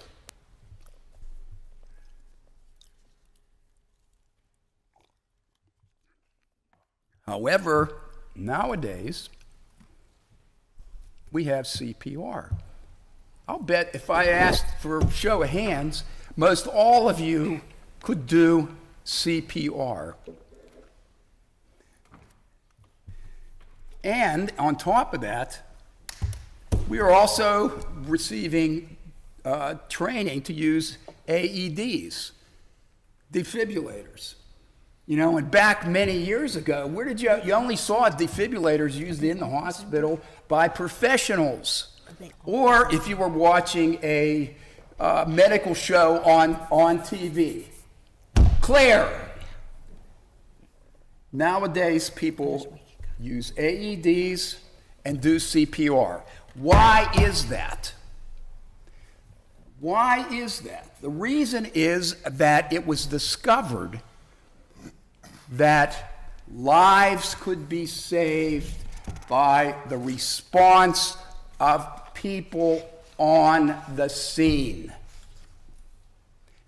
However, nowadays, we have CPR. I'll bet if I asked for a show of hands, most all of you could do CPR. And on top of that, we are also receiving training to use AEDs, defibrillators. You know, and back many years ago, where did you only saw defibrillators used in the hospital by professionals. Or if you were watching a medical show on TV. Claire. Nowadays, people use AEDs and do CPR. Why is that? Why is that? The reason is that it was discovered that lives could be saved by the response of people on the scene.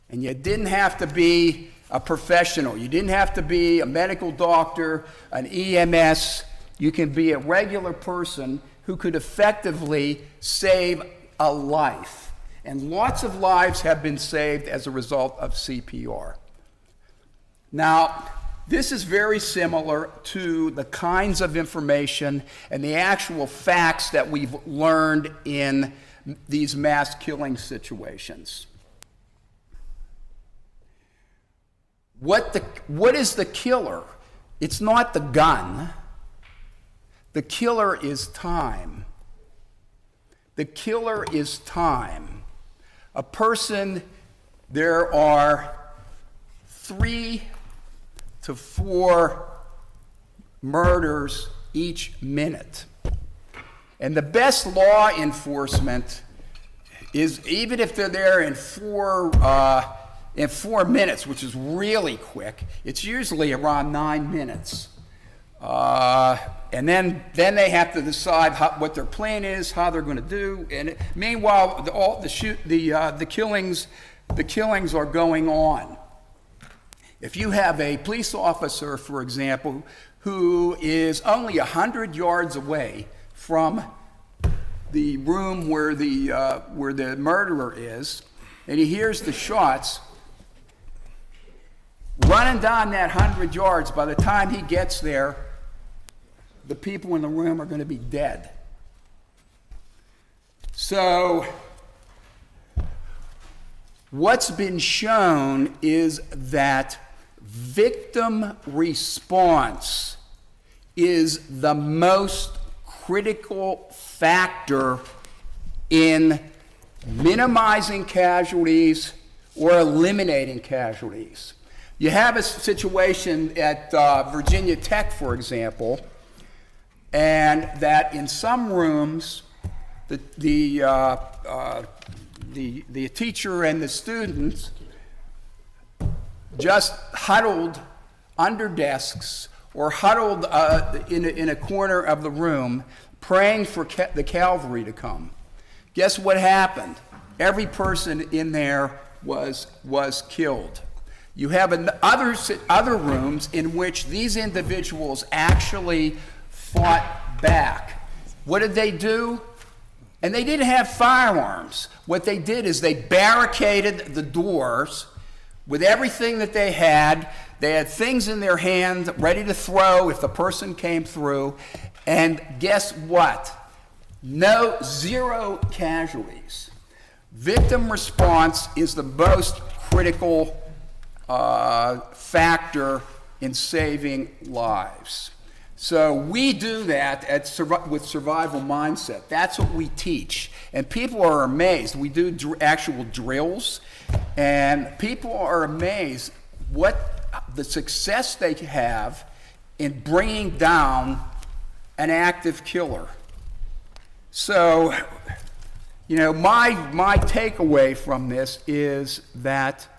And you didn't have to be a professional. You didn't have to be a medical doctor, an EMS. You can be a regular person who could effectively save a life. And lots of lives have been saved as a result of CPR. Now, this is very similar to the kinds of information and the actual facts that we've learned in these mass killing situations. What is the killer? It's not the gun. The killer is time. The killer is time. A person, there are 3 to 4 murders each minute. And the best law enforcement is, even if they're there in 4 minutes, which is really quick, it's usually around 9 minutes. And then they have to decide what their plan is, how they're going to do. And meanwhile, the killings are going on. If you have a police officer, for example, who is only 100 yards away from the room where the murderer is, and he hears the shots, running down that 100 yards, by the time he gets there, the people in the room are going to be dead. So, what's been shown is that victim response is the most critical factor in minimizing casualties or eliminating casualties. You have a situation at Virginia Tech, for example, and that in some rooms, the teacher and the students just huddled under desks or huddled in a corner of the room, praying for the cavalry to come. Guess what happened? Every person in there was killed. You have other rooms in which these individuals actually fought back. What did they do? And they didn't have firearms. What they did is they barricaded the doors with everything that they had. They had things in their hand ready to throw if the person came through. And guess what? Zero casualties. Victim response is the most critical factor in saving lives. So we do that with survival mindset. That's what we teach. And people are amazed. We do actual drills, and people are amazed what the success they have in bringing down an active killer. So, you know, my takeaway from this is that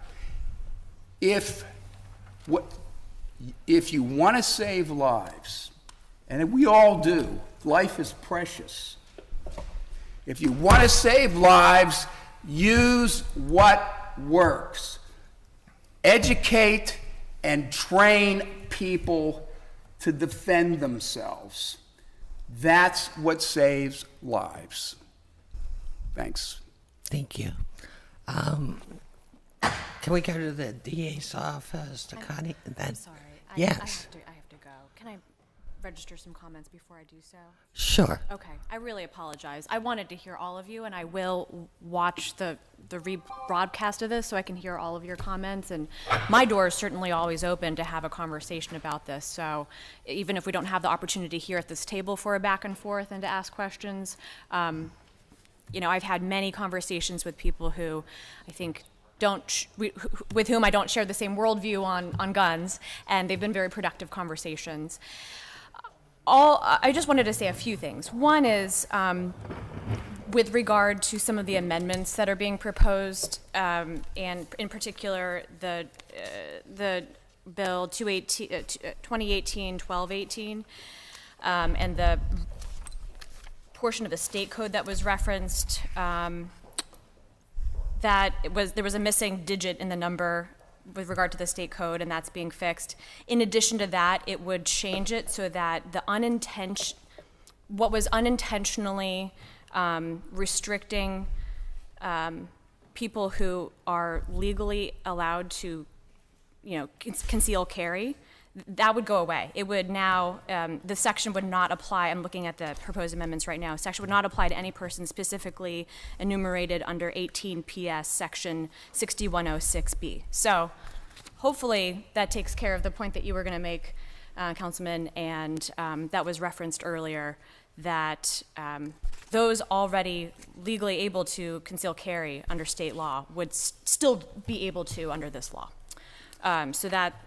if you want to save lives, and we all do, life is precious. If you want to save lives, use what works. Educate and train people to defend themselves. That's what saves lives. Thanks. Thank you. Can we go to the DA's office, to Connie? I'm sorry. Yes. I have to go. Can I register some comments before I do so? Sure. Okay. I really apologize. I wanted to hear all of you, and I will watch the rebroadcast of this so I can hear all of your comments. And my door is certainly always open to have a conversation about this. So even if we don't have the opportunity here at this table for a back and forth and to ask questions, you know, I've had many conversations with people who I think with whom I don't share the same worldview on guns, and they've been very productive conversations. I just wanted to say a few things. One is with regard to some of the amendments that are being proposed, and in particular the bill 2018-1218, and the portion of the state code that was referenced. There was a missing digit in the number with regard to the state code, and that's being fixed. In addition to that, it would change it so that what was unintentionally restricting people who are legally allowed to, you know, conceal carry, that would go away. It would now, the section would not apply, I'm looking at the proposed amendments right now, section would not apply to any person specifically enumerated under 18 PS section 6106B. So hopefully that takes care of the point that you were gonna make, Councilman, and that was referenced earlier, that those already legally able to conceal carry under state law would still be able to under this law. So that,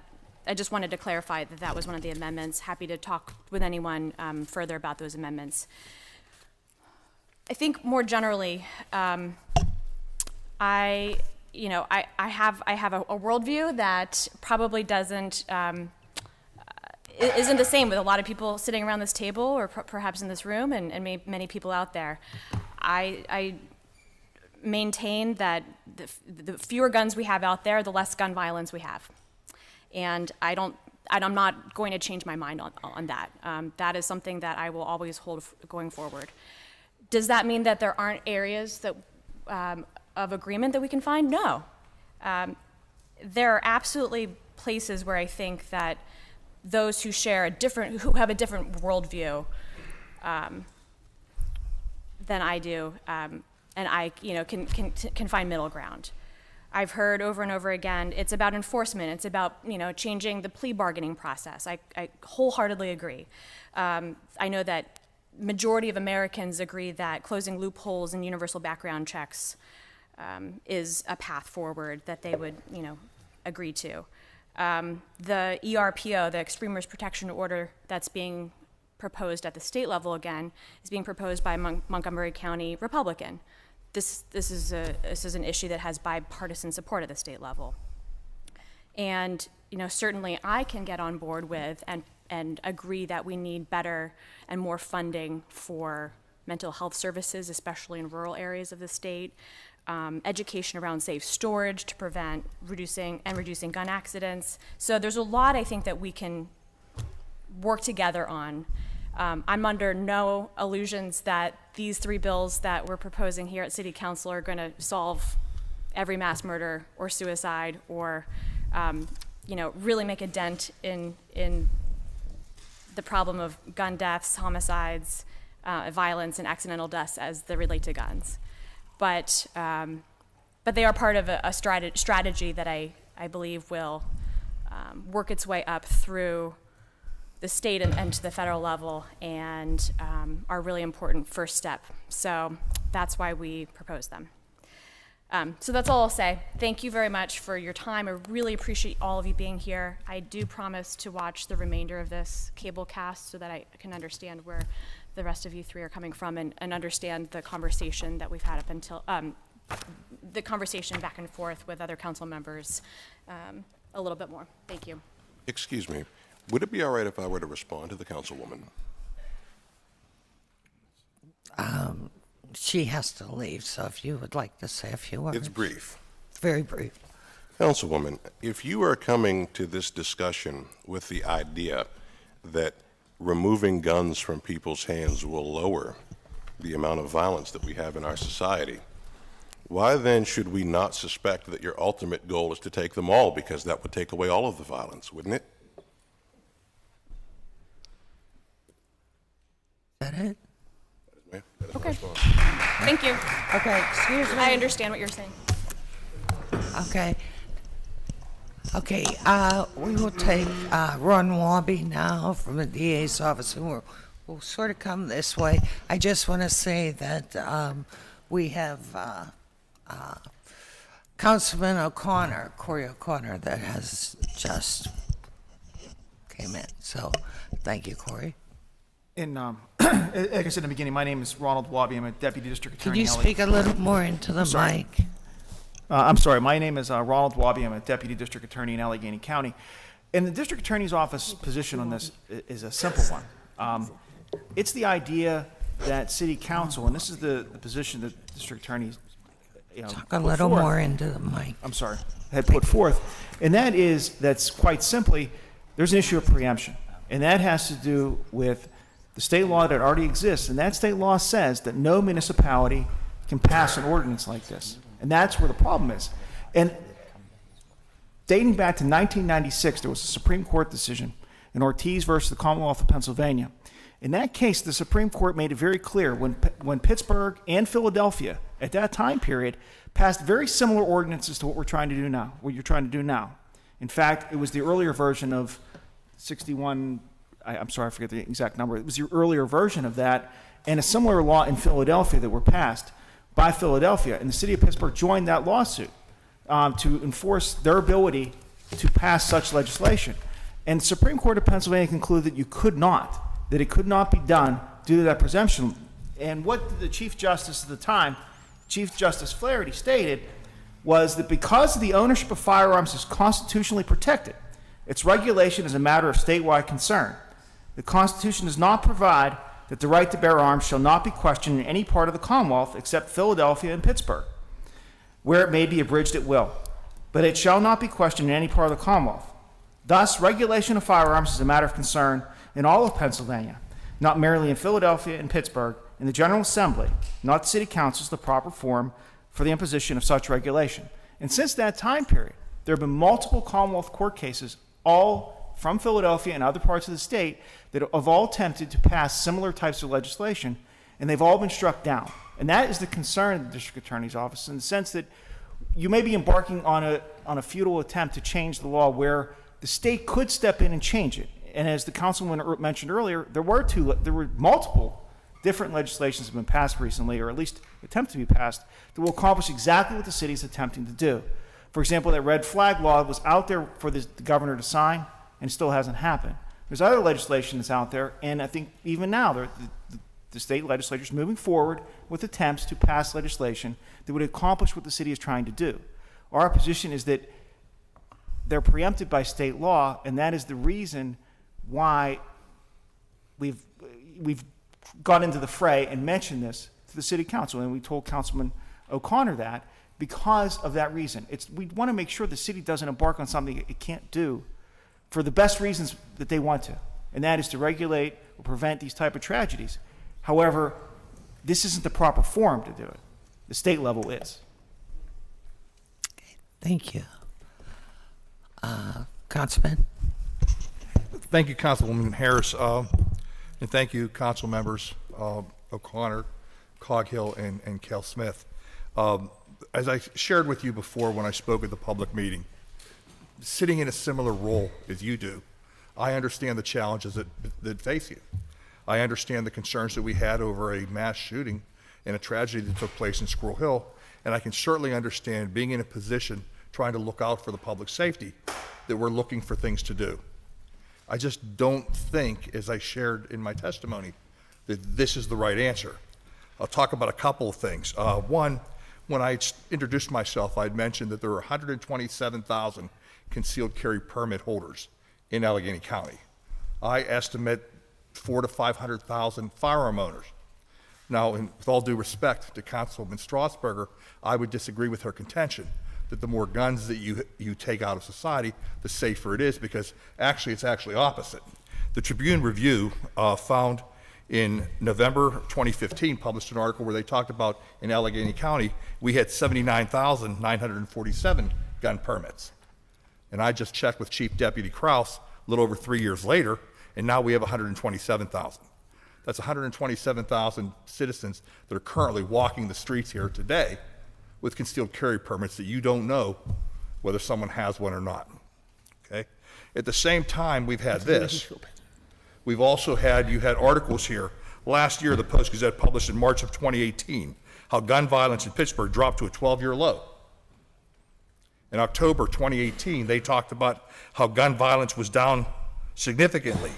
I just wanted to clarify that that was one of the amendments. Happy to talk with anyone further about those amendments. I think more generally, I have a worldview that probably isn't the same with a lot of people sitting around this table, or perhaps in this room, and many people out there. I maintain that the fewer guns we have out there, the less gun violence we have. And I'm not going to change my mind on that. That is something that I will always hold going forward. Does that mean that there aren't areas that of agreement that we can find? No. There are absolutely places where I think that those who have a different worldview than I do, and I, can find middle ground. I've heard over and over again, it's about enforcement. It's about, changing the plea bargaining process. I wholeheartedly agree. I know that majority of Americans agree that closing loopholes in universal background checks is a path forward that they would, agree to. The ERPO, the Extreme Risk Protection Order that's being proposed at the state level again, is being proposed by Montgomery County Republican. This is an issue that has bipartisan support at the state level. And, certainly I can get on board with and agree that we need better and more funding for mental health services, especially in rural areas of the state, education around safe storage to prevent reducing gun accidents. So there's a lot, I think, that we can work together on. I'm under no illusions that these three bills that we're proposing here at City Council are going to solve every mass murder or suicide, or really make a dent in the problem of gun deaths, homicides, violence, and accidental deaths as they relate to guns. But they are part of a strategy that I I believe will work its way up through the state and to the federal level, and are really important first step. So that's why we propose them. So that's all I'll say. Thank you very much for your time. I really appreciate all of you being here. I do promise to watch the remainder of this cable cast so that I can understand where the rest of you three are coming from, and understand the conversation that we've had up until, the conversation back and forth with other council members a little bit more. Thank you. Excuse me. Would it be all right if I were to respond to the councilwoman? She has to leave, so if you would like to say a few words. It's brief. Very brief. Councilwoman, if you are coming to this discussion with the idea that removing guns from people's hands will lower the amount of violence that we have in our society, why then should we not suspect that your ultimate goal is to take them all, because that would take away all of the violence, wouldn't it? Is that it? That is my Okay. response. Thank you. Okay, excuse me. I understand what you're saying. Okay. Okay, we will take Ron Wabi now from the DA's office, and we'll sort of come this way. I just want to say that we have Councilman O'Connor, Corey O'Connor, that has just came in. So thank you, Corey. And like I said in the beginning, my name is Ronald Wabi. I'm a deputy district Could attorney. you speak a little more into the mic? I'm sorry. My name is Ronald Wabi. I'm a deputy district attorney in Allegheny County. And the district attorney's office position on this is a simple one. It's the idea that city council, and this is the position that district attorneys, Talk a little more into the mic. I'm sorry, had put forth. And that is, that's quite simply, there's an issue of preemption. And that has to do with the state law that already exists. And that state law says that no municipality can pass an ordinance like this. And that's where the problem is. And dating back to 1996, there was a Supreme Court decision in Ortiz versus the Commonwealth of Pennsylvania. In that case, the Supreme Court made it very clear when Pittsburgh and Philadelphia at that time period passed very similar ordinances to what we're trying to do now, what you're trying to do now. In fact, it was the earlier version of 61, I'm sorry, I forget the exact number. It was the earlier version of that, and a similar law in Philadelphia that were passed by Philadelphia. And the city of Pittsburgh joined that lawsuit to enforce their ability to pass such legislation. And the Supreme Court of Pennsylvania concluded that that it could not be done due to that presumption. And what the Chief Justice at the time, Chief Justice Flaherty, stated was that because the ownership of firearms is constitutionally protected, its regulation is a matter of statewide concern. The Constitution does not provide that the right to bear arms shall not be questioned in any part of the Commonwealth except Philadelphia and Pittsburgh, where it may be abridged at will, but it shall not be questioned in any part of the Commonwealth. Thus, regulation of firearms is a matter of concern in all of Pennsylvania, not merely in Philadelphia and Pittsburgh. And the General Assembly, not the City Council, is the proper forum for the imposition of such regulation. And since that time period, there have been multiple Commonwealth court cases, all from Philadelphia and other parts of the state, that have all attempted to pass similar types of legislation, and they've all been struck down. And that is the concern of the District Attorney's Office, in the sense that you may be embarking on a futile attempt to change the law where the state could step in and change it. And as the councilman mentioned earlier, there were multiple different legislations that have been passed recently, or at least attempt to be passed, that will accomplish exactly what the city is attempting to do. For example, that red flag law was out there for the governor to sign, and still hasn't happened. There's other legislation that's out there, and I think even now the state legislature is moving forward with attempts to pass legislation that would accomplish what the city is trying to do. Our position is that they're preempted by state law, and that is the reason why we've got into the fray and mentioned this to the city council, and we told Councilman O'Connor that because of that reason. We want to make sure the city doesn't embark on something it can't do for the best reasons that they want to, and that is to regulate or prevent these type of tragedies. However, this isn't the proper forum to do it. The state level is. Thank you. Councilman? Thank you, Councilwoman Harris, and thank you, council members O'Connor, Coghill, and Cal Smith. As I shared with you before when I spoke at the public meeting, sitting in a similar role as you do, I understand the challenges that face you. I understand the concerns that we had over a mass shooting and a tragedy that took place in Squirrel Hill, and I can certainly understand being in a position trying to look out for the public safety that we're looking for things to do. I just don't think, as I shared in my testimony, that this is the right answer. I'll talk about a couple of things. One, when I introduced myself, I'd mentioned that there were 127,000 concealed carry permit holders in Allegheny County. I estimate 400,000 to 500,000 firearm owners. Now, with all due respect to Councilwoman Strasburger, I would disagree with her contention that the more guns that you take out of society, the safer it is, because it's actually opposite. The Tribune Review found in November 2015, published an article where they talked about in Allegheny County, we had 79,947 gun permits. And I just checked with Chief Deputy Kraus a little over 3 years later, and now we have 127,000. That's 127,000 citizens that are currently walking the streets here today with concealed carry permits that you don't know whether someone has one or not, okay? At the same time, we've had this. We've also had, you had articles here. Last year, the Post-Gazette published in March of 2018 how gun violence in Pittsburgh dropped to a 12-year low. In October 2018, they talked about how gun violence was down significantly.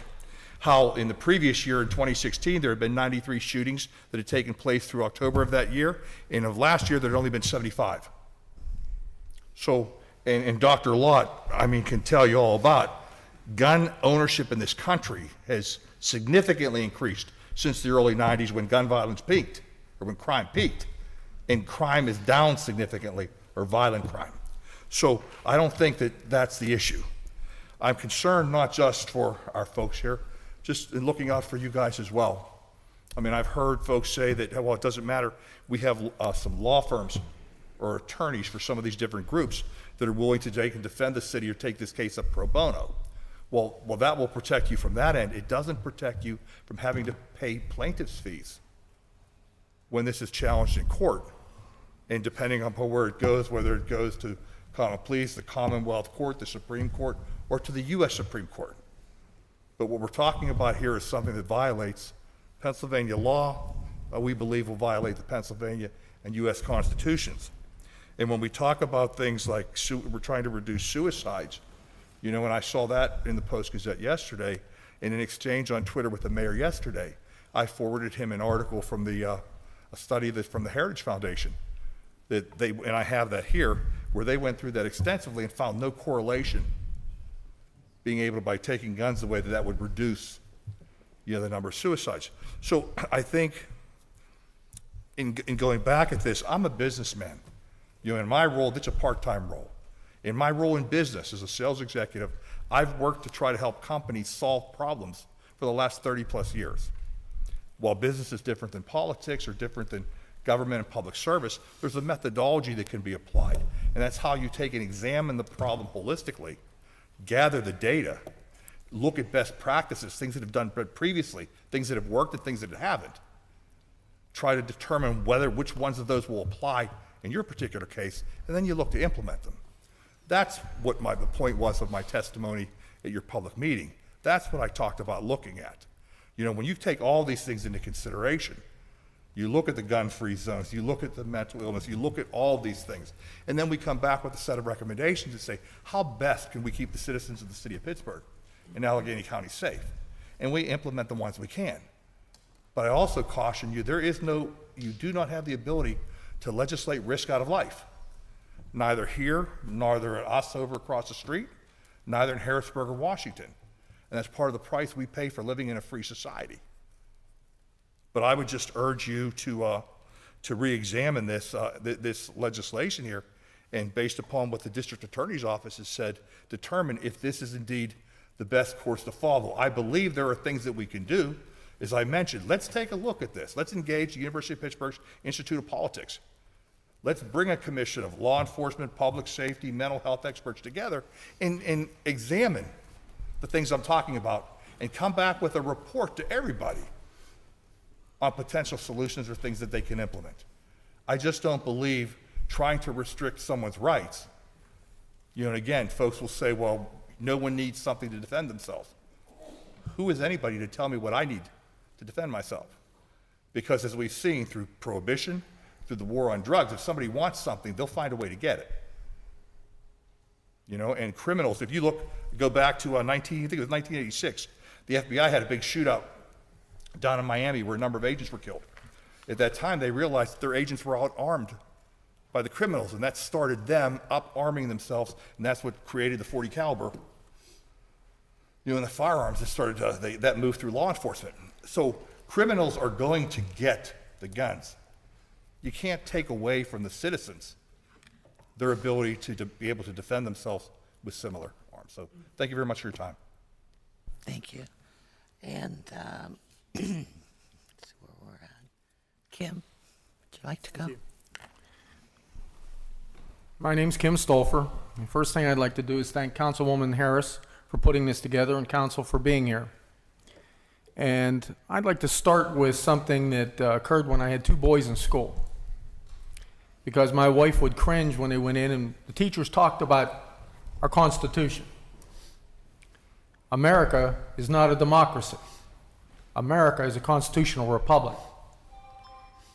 How in the previous year, in 2016, there had been 93 shootings that had taken place through October of that year, and of last year, there had only been 75. So, and Dr. Lott, can tell you all about gun ownership in this country has significantly increased since the early 90s when gun violence peaked, or when crime peaked, and crime is down significantly, or violent crime. So I don't think that that's the issue. I'm concerned not just for our folks here, just in looking out for you guys as well. I've heard folks say that, well, it doesn't matter. We have some law firms or attorneys for some of these different groups that are willing to take and defend the city or take this case up pro bono. Well, that will protect you from that end. It doesn't protect you from having to pay plaintiff's fees when this is challenged in court. And depending on where it goes, whether it goes to common pleas, the Commonwealth Court, the Supreme Court, or to the U.S. Supreme Court. But what we're talking about here is something that violates Pennsylvania law, we believe will violate the Pennsylvania and U.S. constitutions. And when we talk about things like we're trying to reduce suicides, and I saw that in the Post-Gazette yesterday, in an exchange on Twitter with the mayor yesterday, I forwarded him an article from a study from the Heritage Foundation, and I have that here, where they went through that extensively and found no correlation being able to, by taking guns away, that would reduce the number of suicides. So I think in going back at this, I'm a businessman. In my role, it's a part-time role. In my role in business as a sales executive, I've worked to try to help companies solve problems for the last 30 plus years. While business is different than politics or different than government and public service, there's a methodology that can be applied. And that's how you take and examine the problem holistically, gather the data, look at best practices, things that have done previously, things that have worked and things that haven't. Try to determine which ones of those will apply in your particular case, and then you look to implement them. That's what the point was of my testimony at your public meeting. That's what I talked about looking at. When you take all these things into consideration, you look at the gun-free zones, you look at the mental illness, you look at all these things, and then we come back with a set of recommendations and say, how best can we keep the citizens of the city of Pittsburgh and Allegheny County safe? And we implement the ones we can. But I also caution you, you do not have the ability to legislate risk out of life. Neither here, neither at us over across the street, neither in Harrisburg or Washington. And that's part of the price we pay for living in a free society. But I would just urge you to re-examine this legislation here, and based upon what the district attorney's office has said, determine if this is indeed the best course to follow. I believe there are things that we can do. As I mentioned, let's take a look at this. Let's engage the University of Pittsburgh's Institute of Politics. Let's bring a commission of law enforcement, public safety, mental health experts together and examine the things I'm talking about and come back with a report to everybody on potential solutions or things that they can implement. I just don't believe trying to restrict someone's rights You know, and again, folks will say, well, no one needs something to defend themselves. Who is anybody to tell me what I need to defend myself? Because as we've seen through prohibition, through the war on drugs, if somebody wants something, they'll find a way to get it. You know, and criminals, if you go back to I think it was 1986, the FBI had a big shootout down in Miami where a number of agents were killed. At that time, they realized that their agents were out-armed by the criminals, and that started them up-arming themselves, and that's what created the .40 caliber. You know, and the firearms that started that moved through law enforcement. So criminals are going to get the guns. You can't take away from the citizens their ability to be able to defend themselves with similar arms. So thank you very much for your time. Thank you. And let's see where we're at. Kim, would you like to go? My name's Kim Stolfer. The first thing I'd like to do is thank Councilwoman Harris for putting this together and council for being here. And I'd like to start with something that occurred when I had 2 boys in school. Because my wife would cringe when they went in and the teachers talked about our Constitution. America is not a democracy. America is a constitutional republic.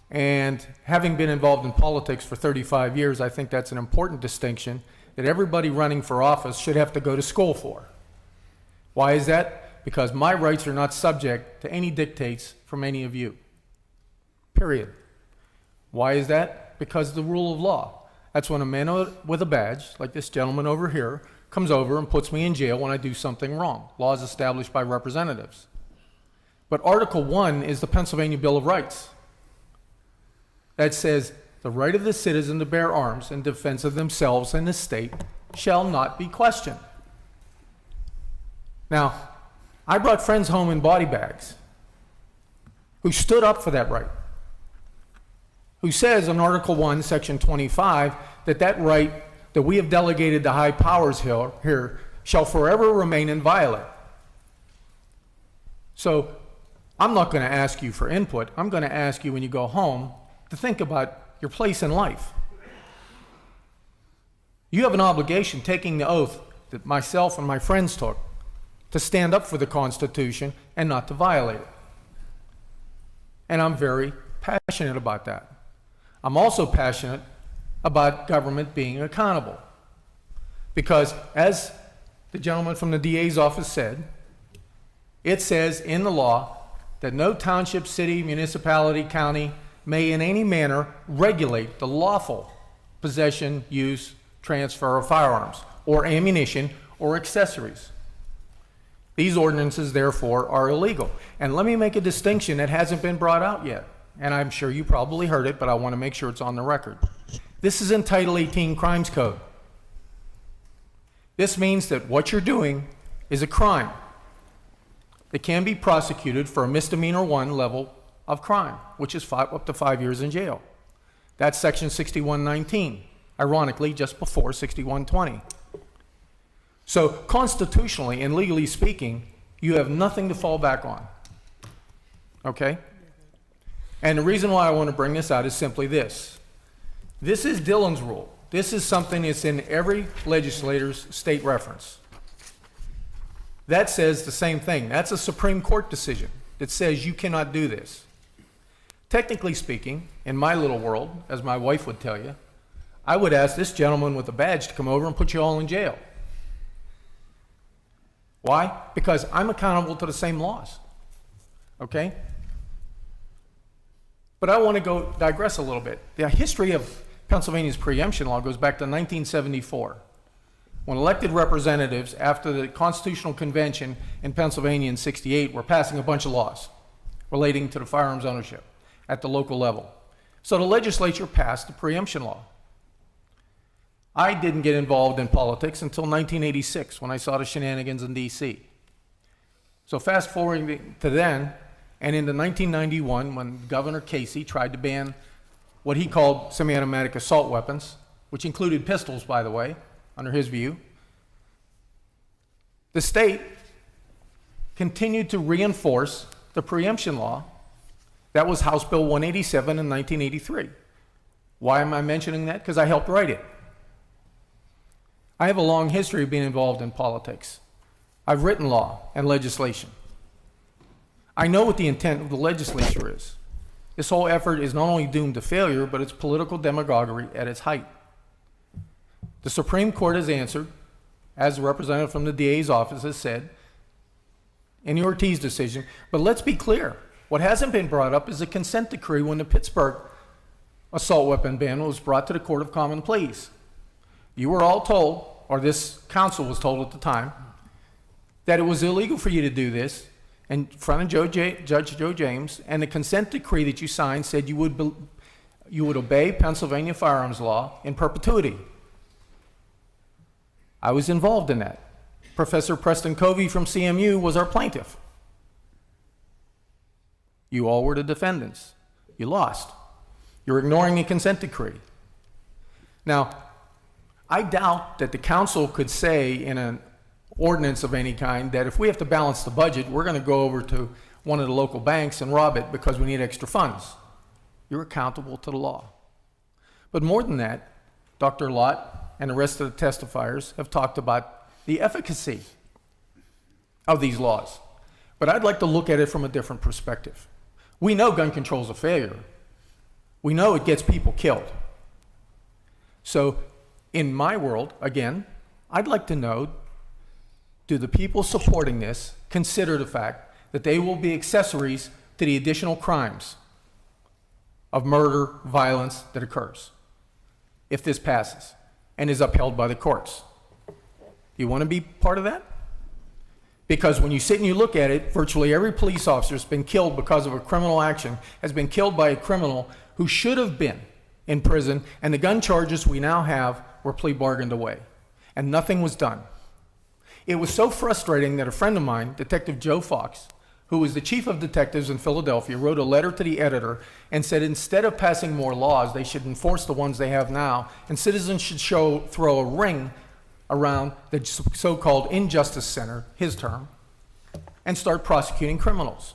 And having been involved in politics for 35 years, I think that's an important distinction that everybody running for office should have to go to school for. Why is that? Because my rights are not subject to any dictates from any of you. Period. Why is that? Because of the rule of law. That's when a man with a badge, like this gentleman over here, comes over and puts me in jail when I do something wrong. Laws established by representatives. But Article 1 is the Pennsylvania Bill of Rights. That says, the right of the citizen to bear arms in defense of themselves and the state shall not be questioned. Now, I brought friends home in body bags who stood up for that right, who says in Article 1, Section 25, that right that we have delegated to high powers here shall forever remain inviolate. So I'm not going to ask you for input. I'm going to ask you when you go home to think about your place in life. You have an obligation, taking the oath that myself and my friends took, to stand up for the Constitution and not to violate it. And I'm very passionate about that. I'm also passionate about government being accountable. Because as the gentleman from the DA's office said, it says in the law that no township, city, municipality, county may in any manner regulate the lawful possession, use, transfer of firearms or ammunition or accessories. These ordinances, therefore, are illegal. And let me make a distinction that hasn't been brought out yet. And I'm sure you probably heard it, but I want to make sure it's on the record. This is in Title 18 Crimes Code. This means that what you're doing is a crime that can be prosecuted for a misdemeanor 1 level of crime, which is up to 5 years in jail. That's Section 6119, ironically, just before 6120. So constitutionally and legally speaking, you have nothing to fall back on. Okay? And the reason why I want to bring this out is simply this. This is Dillon's rule. This is something that's in every legislator's state reference. That says the same thing. That's a Supreme Court decision that says you cannot do this. Technically speaking, in my little world, as my wife would tell you, I would ask this gentleman with a badge to come over and put you all in jail. Why? Because I'm accountable to the same laws. Okay? But I want to digress a little bit. The history of Pennsylvania's preemption law goes back to 1974, when elected representatives, after the Constitutional Convention in Pennsylvania in '68, were passing a bunch of laws relating to the firearms ownership at the local level. So the legislature passed the preemption law. I didn't get involved in politics until 1986 when I saw the shenanigans in DC. So fast forwarding to then, and into 1991 when Governor Casey tried to ban what he called semi-automatic assault weapons, which included pistols, by the way, under his view, the state continued to reinforce the preemption law that was House Bill 187 in 1983. Why am I mentioning that? Because I helped write it. I have a long history of being involved in politics. I've written law and legislation. I know what the intent of the legislature is. This whole effort is not only doomed to failure, but it's political demagoguery at its height. The Supreme Court has answered, as the representative from the DA's office has said, in the Ortiz decision, but let's be clear. What hasn't been brought up is a consent decree when the Pittsburgh assault weapon ban was brought to the Court of Common Pleas. You were all told, or this council was told at the time, that it was illegal for you to do this in front of Judge Joe James, and the consent decree that you signed said you would obey Pennsylvania firearms law in perpetuity. I was involved in that. Professor Preston Covey from CMU was our plaintiff. You all were the defendants. You lost. You're ignoring the consent decree. Now, I doubt that the council could say in an ordinance of any kind that if we have to balance the budget, we're going to go over to one of the local banks and rob it because we need extra funds. You're accountable to the law. But more than that, Dr. Lott and the rest of the testifiers have talked about the efficacy of these laws. But I'd like to look at it from a different perspective. We know gun control is a failure. We know it gets people killed. So in my world, again, I'd like to know, do the people supporting this consider the fact that they will be accessories to the additional crimes of murder, violence that occurs if this passes and is upheld by the courts? You want to be part of that? Because when you sit and you look at it, virtually every police officer that's been killed because of a criminal action has been killed by a criminal who should have been in prison, and the gun charges we now have were plea bargained away, and nothing was done. It was so frustrating that a friend of mine, Detective Joe Fox, who was the chief of detectives in Philadelphia, wrote a letter to the editor and said instead of passing more laws, they should enforce the ones they have now, and citizens should throw a ring around the so-called Injustice Center, his term, and start prosecuting criminals.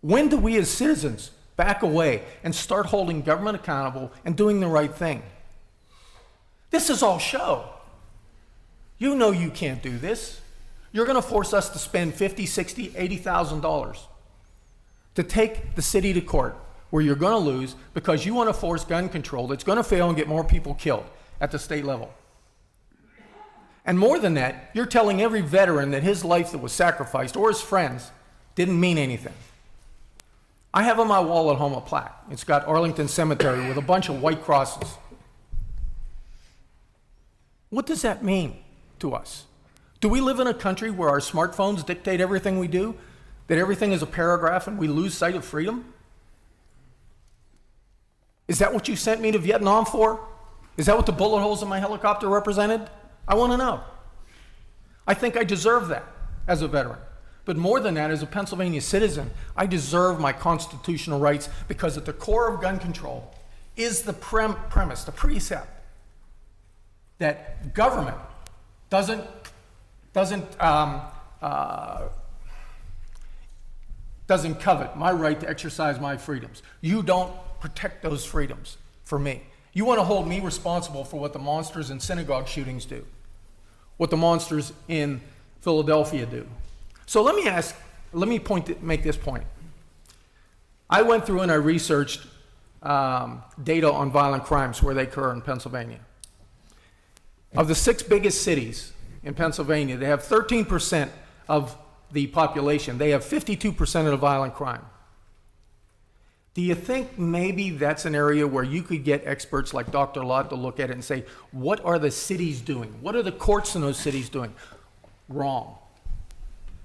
When do we as citizens back away and start holding government accountable and doing the right thing? This is all show. You know you can't do this. You're going to force us to spend $50,000, $60,000, $80,000 to take the city to court where you're going to lose because you want to force gun control that's going to fail and get more people killed at the state level. And more than that, you're telling every veteran that his life that was sacrificed or his friends didn't mean anything. I have on my wall at home a plaque. It's got Arlington Cemetery with a bunch of white crosses. What does that mean to us? Do we live in a country where our smartphones dictate everything we do? That everything is a paragraph and we lose sight of freedom? Is that what you sent me to Vietnam for? Is that what the bullet holes in my helicopter represented? I want to know. I think I deserve that as a veteran. But more than that, as a Pennsylvania citizen, I deserve my constitutional rights because at the core of gun control is the premise, the precept, that government doesn't covet my right to exercise my freedoms. You don't protect those freedoms for me. You want to hold me responsible for what the monsters in synagogue shootings do, what the monsters in Philadelphia do. So let me make this point. I went through and I researched data on violent crimes where they occur in Pennsylvania. Of the 6 biggest cities in Pennsylvania, they have 13% of the population. They have 52% of the violent crime. Do you think maybe that's an area where you could get experts like Dr. Lott to look at it and say, what are the cities doing? What are the courts in those cities doing? Wrong.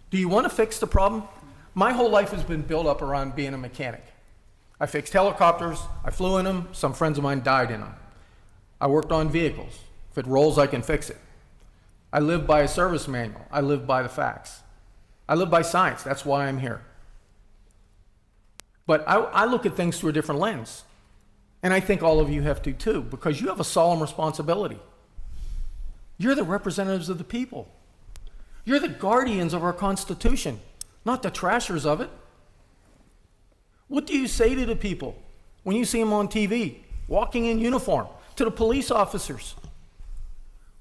Do you want to fix the problem? My whole life has been built up around being a mechanic. I fixed helicopters, I flew in them, some friends of mine died in them. I worked on vehicles. If it rolls, I can fix it. I live by a service manual. I live by the facts. I live by science. That's why I'm here. But I look at things through a different lens. And I think all of you have to too, because you have a solemn responsibility. You're the representatives of the people. You're the guardians of our Constitution, not the trashers of it. What do you say to the people when you see them on TV, walking in uniform, to the police officers?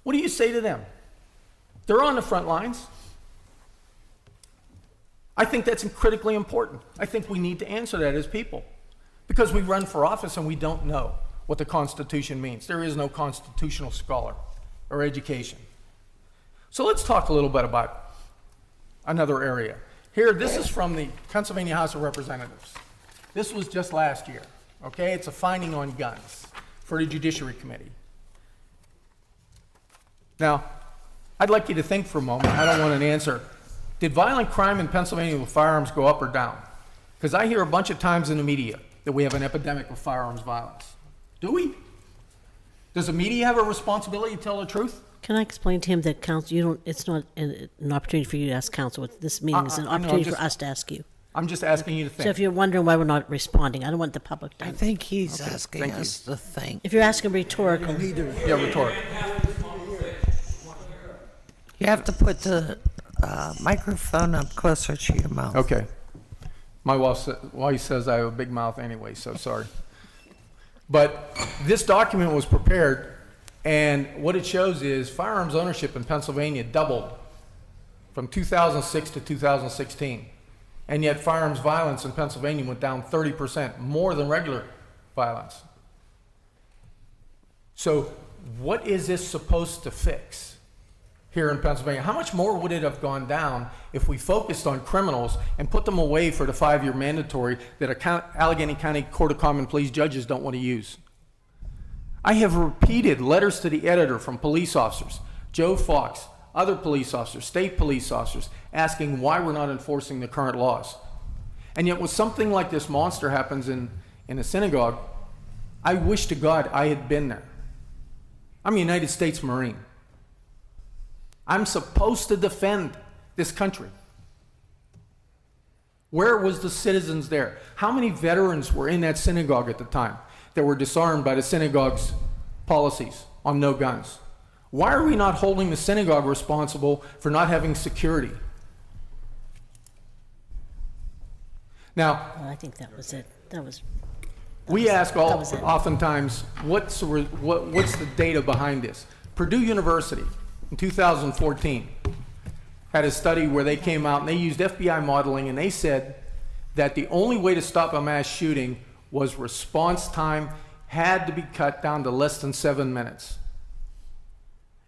What do you say to them? They're on the front lines. I think that's critically important. I think we need to answer that as people, because we run for office and we don't know what the Constitution means. There is no constitutional scholar or education. So let's talk a little bit about another area. Here, this is from the Pennsylvania House of Representatives. This was just last year, okay? It's a finding on guns for the Judiciary Committee. Now, I'd like you to think for a moment. I don't want an answer. Did violent crime in Pennsylvania with firearms go up or down? Because I hear a bunch of times in the media that we have an epidemic of firearms violence. Do we? Does the media have a responsibility to tell the truth? Can I explain to him that council, you don't, it's not an opportunity for you to ask council. This meeting is an I know, opportunity for us to ask you. I'm just asking you to think. So if you're wondering why we're not responding, I don't want the public to. I think he's asking us to think. If you're asking rhetorical, Yeah, rhetorical. You have to put the microphone up closer to your mouth. Okay. My wife says I have a big mouth anyway, so sorry. But this document was prepared, and what it shows is firearms ownership in Pennsylvania doubled from 2006 to 2016. And yet firearms violence in Pennsylvania went down 30%, more than regular violence. So what is this supposed to fix here in Pennsylvania? How much more would it have gone down if we focused on criminals and put them away for the 5-year mandatory that Allegheny County Court of Common Pleas judges don't want to use? I have repeated letters to the editor from police officers, Joe Fox, other police officers, state police officers, asking why we're not enforcing the current laws. And yet when something like this monster happens in a synagogue, I wish to God I had been there. I'm a United States Marine. I'm supposed to defend this country. Where was the citizens there? How many veterans were in that synagogue at the time that were disarmed by the synagogue's policies on no guns? Why are we not holding the synagogue responsible for not having security? Now, I think that was it. we ask that was it. oftentimes, what's the data behind this? Purdue University in 2014 had a study where they came out and they used FBI modeling, and they said that the only way to stop a mass shooting was response time had to be cut down to less than 7 minutes.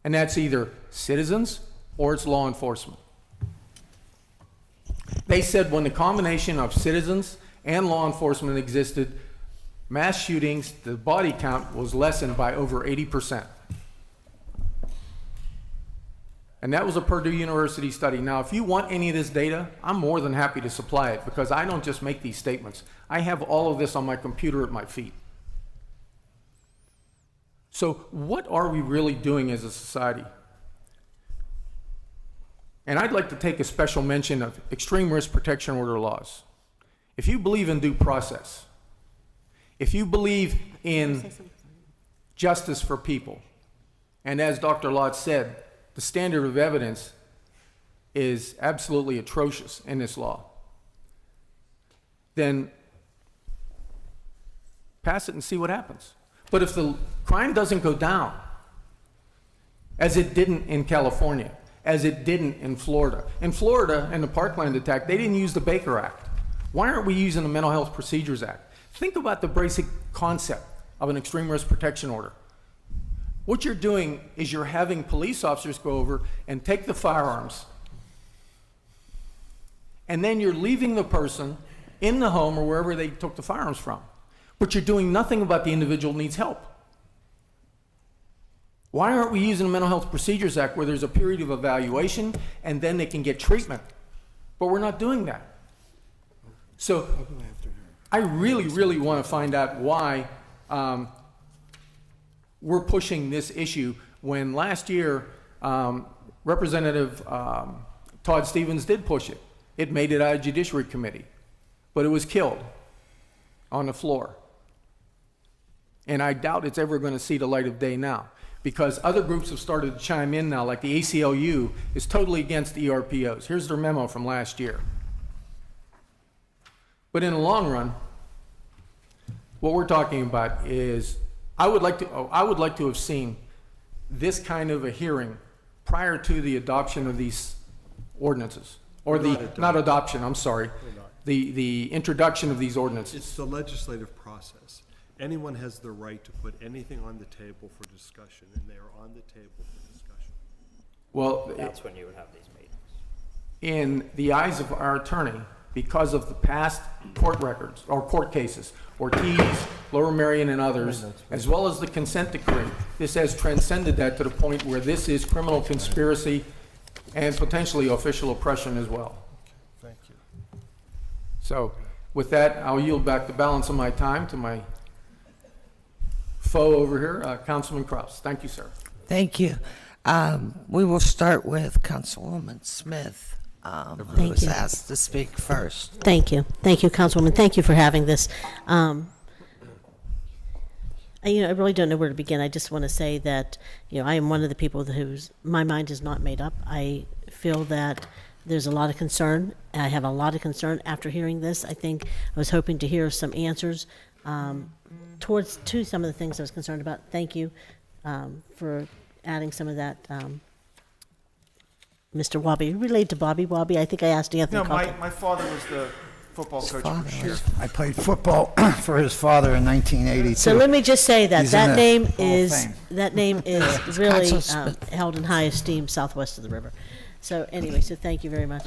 And that's either citizens or it's law enforcement. They said when the combination of citizens and law enforcement existed, mass shootings, the body count was lessened by over 80%. And that was a Purdue University study. Now, if you want any of this data, I'm more than happy to supply it, because I don't just make these statements. I have all of this on my computer at my feet. So what are we really doing as a society? And I'd like to take a special mention of extreme risk protection order laws. If you believe in due process, if you believe in justice for people, and as Dr. Lott said, the standard of evidence is absolutely atrocious in this law, then pass it and see what happens. But if the crime doesn't go down, as it didn't in California, as it didn't in Florida. In Florida, in the Parkland attack, they didn't use the Baker Act. Why aren't we using the Mental Health Procedures Act? Think about the basic concept of an extreme risk protection order. What you're doing is you're having police officers go over and take the firearms, and then you're leaving the person in the home or wherever they took the firearms from. But you're doing nothing about the individual who needs help. Why aren't we using the Mental Health Procedures Act, where there's a period of evaluation and then they can get treatment? But we're not doing that. So I really, really want to find out why we're pushing this issue when last year Representative Todd Stevens did push it. It made it out of Judiciary Committee, but it was killed on the floor. And I doubt it's ever going to see the light of day now, because other groups have started to chime in now, like the ACLU is totally against ERPOs. Here's their memo from last year. But in the long run, what we're talking about is, I would like to have seen this kind of a hearing prior to the adoption of these ordinances? Or not adoption, I'm sorry, the introduction of these ordinances? It's the legislative process. Anyone has the right to put anything on the table for discussion, and they are on the table for discussion. Well, That's when you would have these meetings. in the eyes of our attorney, because of the past court records, or court cases, Ortiz, Lower Merion, and others, as well as the consent decree, this has transcended that to the point where this is criminal conspiracy and potentially official oppression as well. Thank you. So, with that, I'll yield back the balance of my time to my foe over here, Councilman Kraus. Thank you, sir. Thank you. We will start with Councilwoman Smith, who Thank was you. asked to speak first. Thank you. Thank you, Councilwoman. Thank you for having this. I really don't know where to begin. I just want to say that, I am one of the people whose my mind is not made up. I feel that there's a lot of concern. I have a lot of concern after hearing this. I think I was hoping to hear some answers to some of the things I was concerned about. Thank you for adding some of that. Mr. Wabi, related to Bobby Wabi. I think I asked Anthony. No, my father was the football coach for sure. I played football for his father in 1982. So let me just say that He's in that the name Hall of is Fame. that name is really Council Smith. held in high esteem southwest of the river. So anyway, so thank you very much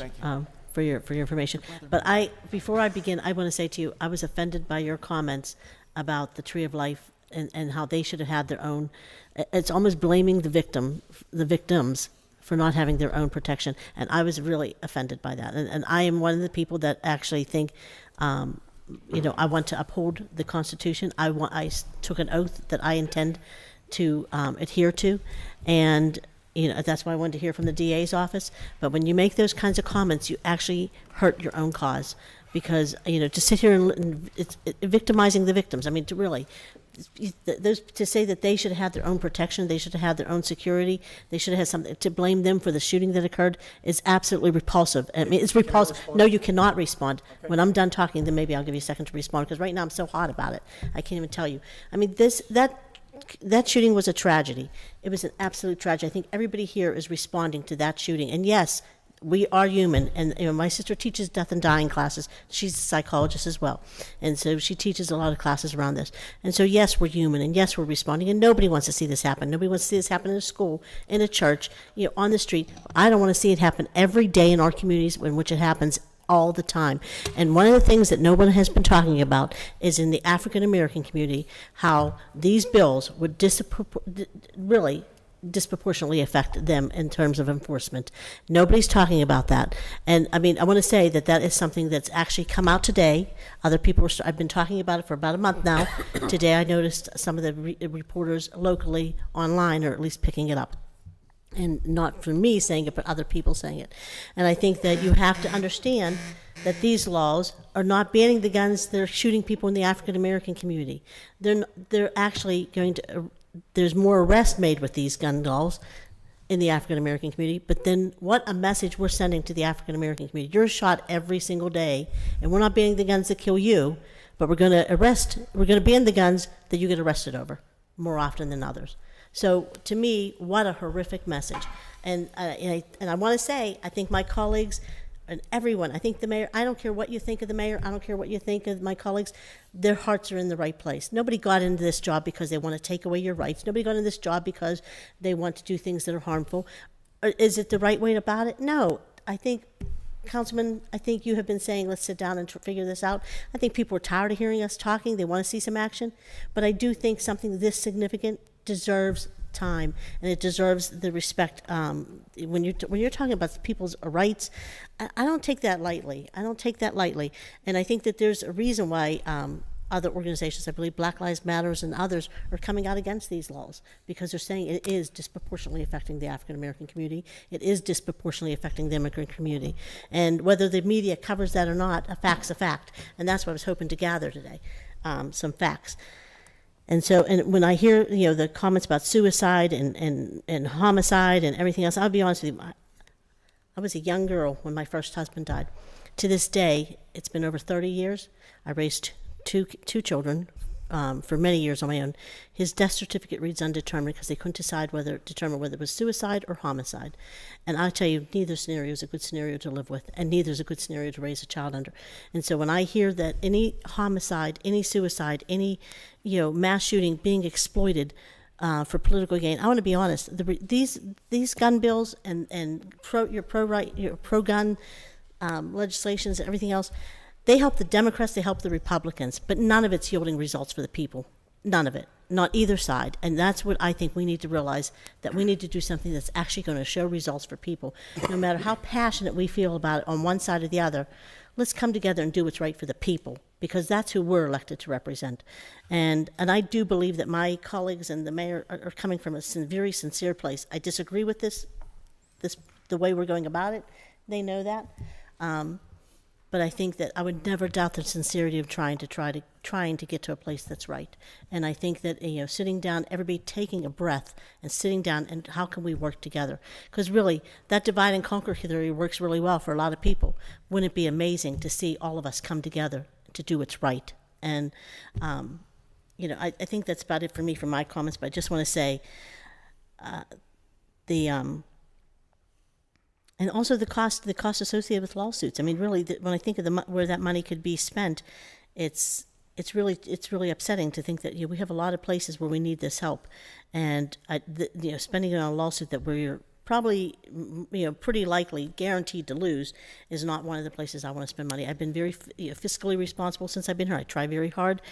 for your information. But before I begin, I want to say to you, I was offended by your comments about the Tree of Life and how they should have had their own. It's almost blaming the victims for not having their own protection, and I was really offended by that. And I am one of the people that actually think, I want to uphold the Constitution. I took an oath that I intend to adhere to, and that's why I wanted to hear from the DA's office. But when you make those kinds of comments, you actually hurt your own cause, because to sit here and it's victimizing the victims. I mean, to really. To say that they should have had their own protection, they should have had their own security, they should have had something to blame them for the shooting that occurred is absolutely repulsive. I mean, it's repulsive. No, you cannot respond. Okay. When I'm done talking, then maybe I'll give you a second to respond, because right now I'm so hot about it. I can't even tell you. I mean, that shooting was a tragedy. It was an absolute tragedy. I think everybody here is responding to that shooting. And yes, we are human, and my sister teaches death and dying classes. She's a psychologist as well, and so she teaches a lot of classes around this. And so yes, we're human, and yes, we're responding, and nobody wants to see this happen. Nobody wants to see this happen in a school, in a church, on the street. I don't want to see it happen every day in our communities, in which it happens all the time. And one of the things that no one has been talking about is in the African American community, how these bills would really disproportionately affect them in terms of enforcement. Nobody's talking about that. And I mean, I want to say that is something that's actually come out today. Other people I've been talking about it for about a month now. Today I noticed some of the reporters locally online are at least picking it up. And not from me saying it, but other people saying it. And I think that you have to understand that these laws are not banning the guns that are shooting people in the African American community. They're actually going to there's more arrests made with these gun laws in the African American community, but then what a message we're sending to the African American community. You're shot every single day, and we're not banning the guns that kill you, but we're going to ban the guns that you get arrested over more often than others. So to me, what a horrific message. And I want to say, I think my colleagues and everyone, I think the mayor, I don't care what you think of the mayor, I don't care what you think of my colleagues, their hearts are in the right place. Nobody got into this job because they want to take away your rights. Nobody got into this job because they want to do things that are harmful. Is it the right way about it? No. I think, Councilman, you have been saying, let's sit down and figure this out. I think people are tired of hearing us talking. They want to see some action. But I do think something this significant deserves time, and it deserves the respect. When you're talking about people's rights, I don't take that lightly. And I think that there's a reason why other organizations, I believe Black Lives Matters and others, are coming out against these laws, because they're saying it is disproportionately affecting the African American community. It is disproportionately affecting the immigrant community. And whether the media covers that or not, a fact's a fact. And that's what I was hoping to gather today, some facts. And so, and when I hear, the comments about suicide and homicide and everything else, I'll be honest with you, I was a young girl when my first husband died. To this day, it's been over 30 years. I raised two children, for many years on my own. His death certificate reads undetermined because they couldn't determine whether it was suicide or homicide. And I tell you, neither scenario is a good scenario to live with, and neither is a good scenario to raise a child under. And so when I hear that any homicide, any suicide, any mass shooting being exploited for political gain, I want to be honest. These gun bills and pro-gun legislations and everything else, they help the Democrats, they help the Republicans, but none of it's yielding results for the people. None of it. Not either side. And that's what I think we need to realize, that we need to do something that's actually going to show results for people. No matter how passionate we feel about it on one side or the other, let's come together and do what's right for the people, because that's who we're elected to represent. And I do believe that my colleagues and the mayor are coming from a very sincere place. I disagree with the way we're going about it. They know that. But I think that I would never doubt the sincerity of trying to get to a place that's right. And I think that sitting down, everybody taking a breath and sitting down, and how can we work together? Because really, that divide and conquer theory works really well for a lot of people. Wouldn't it be amazing to see all of us come together to do what's right? And I think that's about it for me, for my comments. But I just want to say and also the cost associated with lawsuits. I mean, really, when I think of where that money could be spent, it's really upsetting to think that we have a lot of places where we need this help, and spending it on a lawsuit that we're probably pretty likely guaranteed to lose is not one of the places I want to spend money. I've been very fiscally responsible since I've been here. I try very hard.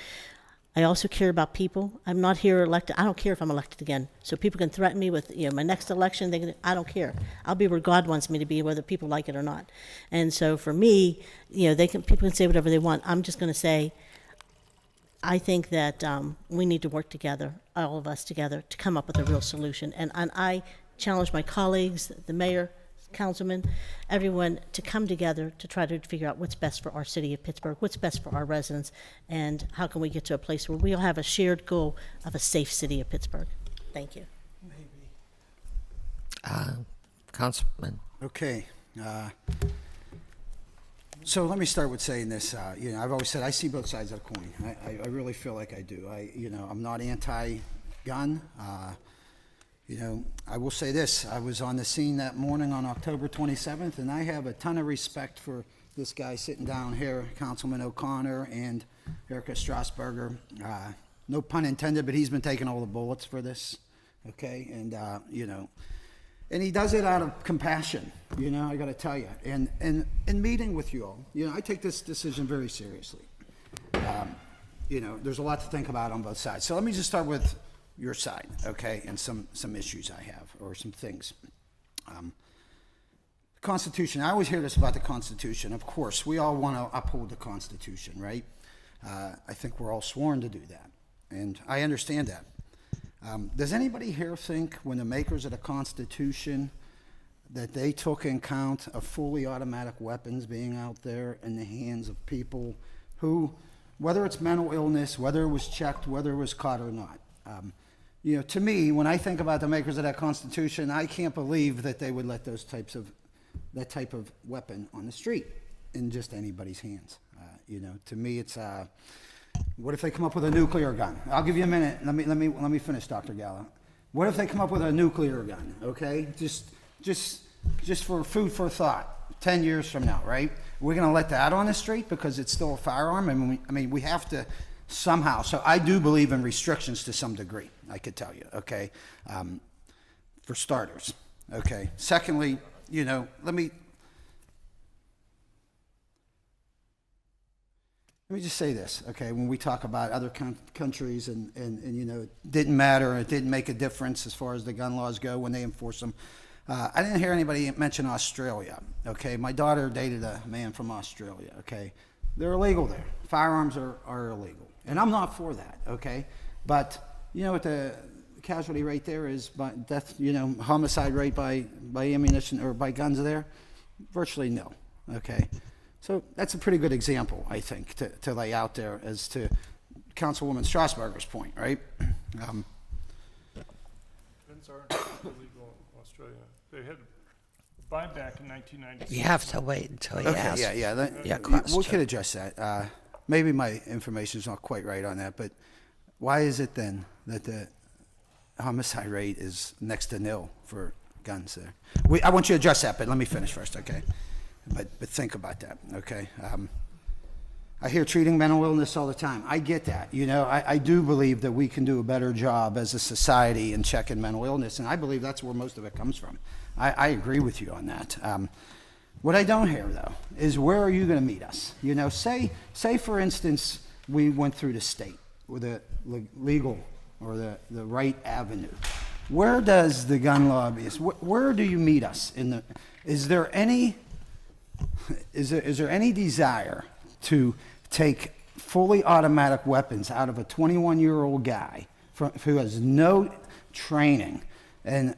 I also care about people. I'm not here elected. I don't care if I'm elected again. So people can threaten me with, my next election. I don't care. I'll be where God wants me to be, whether people like it or not. And so for me, people can say whatever they want. I'm just going to say, I think that we need to work together, all of us together, to come up with a real solution. And I challenge my colleagues, the mayor, councilmen, everyone, to come together to try to figure out what's best for our city of Pittsburgh, what's best for our residents, and how can we get to a place where we all have a shared goal of a safe city of Pittsburgh. Thank you. Councilman. Okay. So let me start with saying this. I've always said I see both sides of the coin. I really feel like I do. I'm not anti-gun. I will say this. I was on the scene that morning on October 27th, and I have a ton of respect for this guy sitting down here, Councilman O'Connor and Erica Strasburger. No pun intended, but he's been taking all the bullets for this, okay? And, and he does it out of compassion, I got to tell you. And in meeting with you all, I take this decision very seriously. There's a lot to think about on both sides. So let me just start with your side, okay, and some issues I have, or some things. Constitution, I always hear this about the Constitution. Of course, we all want to uphold the Constitution, right? I think we're all sworn to do that, and I understand that. Does anybody here think, when the makers of the Constitution, that they took in count of fully automatic weapons being out there in the hands of people who, whether it's mental illness, whether it was checked, whether it was caught or not? To me, when I think about the makers of that Constitution, I can't believe that they would let that type of weapon on the street in just anybody's hands. To me, it's what if they come up with a nuclear gun? I'll give you a minute. Let me finish, Dr. Gallo. What if they come up with a nuclear gun? Okay, just for food for thought. 10 years from now, right? We're going to let that on the street because it's still a firearm. I mean, we have to. Somehow, so I do believe in restrictions to some degree, I could tell you, okay, for starters, okay. Secondly, let me just say this, okay, when we talk about other countries and it didn't matter, it didn't make a difference as far as the gun laws go when they enforce them. I didn't hear anybody mention Australia, okay. My daughter dated a man from Australia, okay. They're illegal there. Firearms are illegal. And I'm not for that, okay? But what the casualty rate there is by death, homicide rate by ammunition or by guns there? Virtually no, okay? So that's a pretty good example, I think, to lay out there as to Councilwoman Strasburger's point, right? Guns aren't illegal in Australia. They had buyback in 1996. You have to wait until you ask. We could address that. Maybe my information is not quite right on that, but why is it then that the homicide rate is next to nil for guns there? I want you to address that, but let me finish first, okay? But think about that, okay? I hear treating mental illness all the time. I get that. You know, I do believe that we can do a better job as a society in checking mental illness, and I believe that's where most of it comes from. I agree with you on that. What I don't hear, though, is where are you going to meet us? You know, say for instance, we went through the state with the legal or the right avenue. Where does the gun lobbyist, where do you meet us? Is there any desire to take fully automatic weapons out of a 21-year-old guy who has no training, and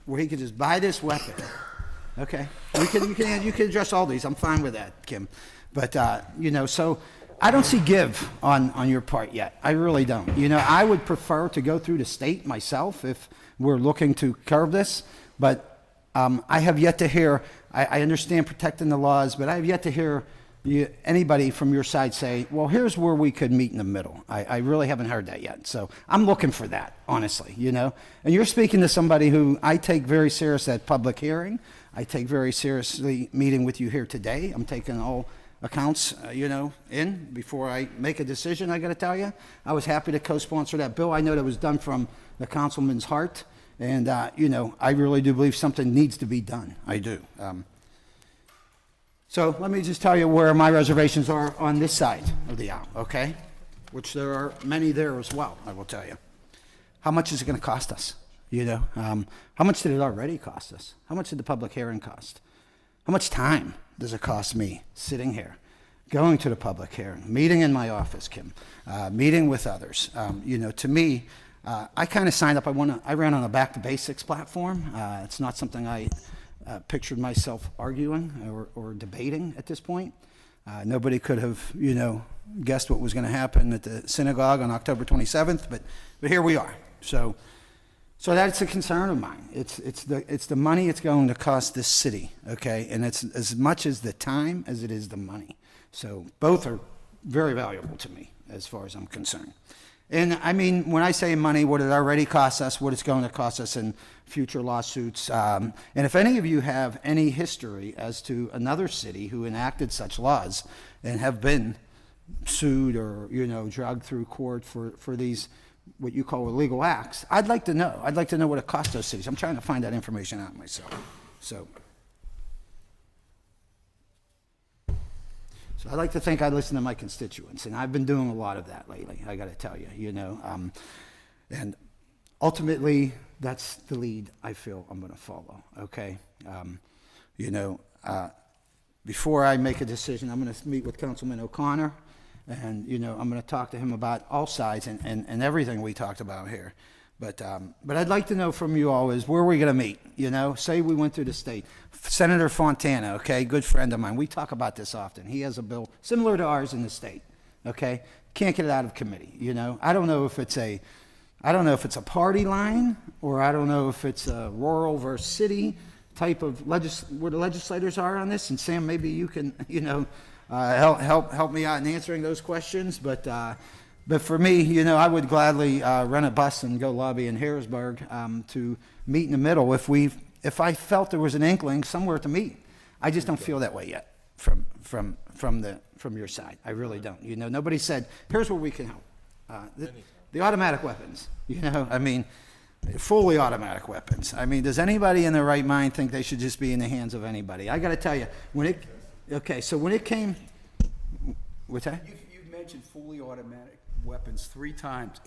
where he could just buy this weapon? Okay, you can address all these. I'm fine with that, Kim. But you know, so I don't see give on your part yet. I really don't. You know, I would prefer to go through the state myself if we're looking to curb this. But I have yet to hear. I understand protecting the laws, but I have yet to hear anybody from your side say, well, here's where we could meet in the middle. I really haven't heard that yet. So I'm looking for that, honestly, you know. And you're speaking to somebody who I take very serious at public hearing. I take very seriously meeting with you here today. I'm taking all accounts, you know, in before I make a decision, I got to tell you. I was happy to co-sponsor that bill. I know that was done from the councilman's heart. And, you know, I really do believe something needs to be done. I do. So let me just tell you where my reservations are on this side of the aisle, okay? Which there are many there as well, I will tell you. How much is it going to cost us? You know, how much did it already cost us? How much did the public hearing cost? How much time does it cost me sitting here, going to the public hearing, meeting in my office, Kim, meeting with others? You know, to me, I kind of signed up. I ran on a Back to Basics platform. It's not something I pictured myself arguing or debating at this point. Nobody could have, you know, guessed what was going to happen at the synagogue on October 27th, but here we are. So that's a concern of mine. It's the money it's going to cost this city, okay? And it's as much as the time as it is the money. So both are very valuable to me as far as I'm concerned. And I mean, when I say money, what it already costs us, what it's going to cost us in future lawsuits. And if any of you have any history as to another city who enacted such laws and have been sued or, you know, dragged through court for these, what you call illegal acts, I'd like to know. I'd like to know what it cost those cities. I'm trying to find that information out myself. So I like to think I listen to my constituents, and I've been doing a lot of that lately, I got to tell you, you know. And ultimately, that's the lead I feel I'm going to follow, okay? You know, before I make a decision, I'm going to meet with Councilman O'Connor, and, you know, I'm going to talk to him about all sides and everything we talked about here. But I'd like to know from you all is where are we going to meet? You know, say we went through the state. Senator Fontana, okay, good friend of mine. We talk about this often. He has a bill similar to ours in the state, okay? Can't get it out of committee, you know? I don't know if it's a party line, or I don't know if it's a rural versus city type of where the legislators are on this. And Sam, maybe you can, you know, help me out in answering those questions. But for me, you know, I would gladly rent a bus and go lobby in Harrisburg to meet in the middle if I felt there was an inkling somewhere to meet. I just don't feel that way yet from your side. I really don't. You know, nobody said, here's where we can help. The automatic weapons, you know, I mean, fully automatic weapons. I mean, does anybody in their right mind think they should just be in the hands of anybody? I got to tell you, when it came, what's that? You've mentioned fully automatic weapons 3 times.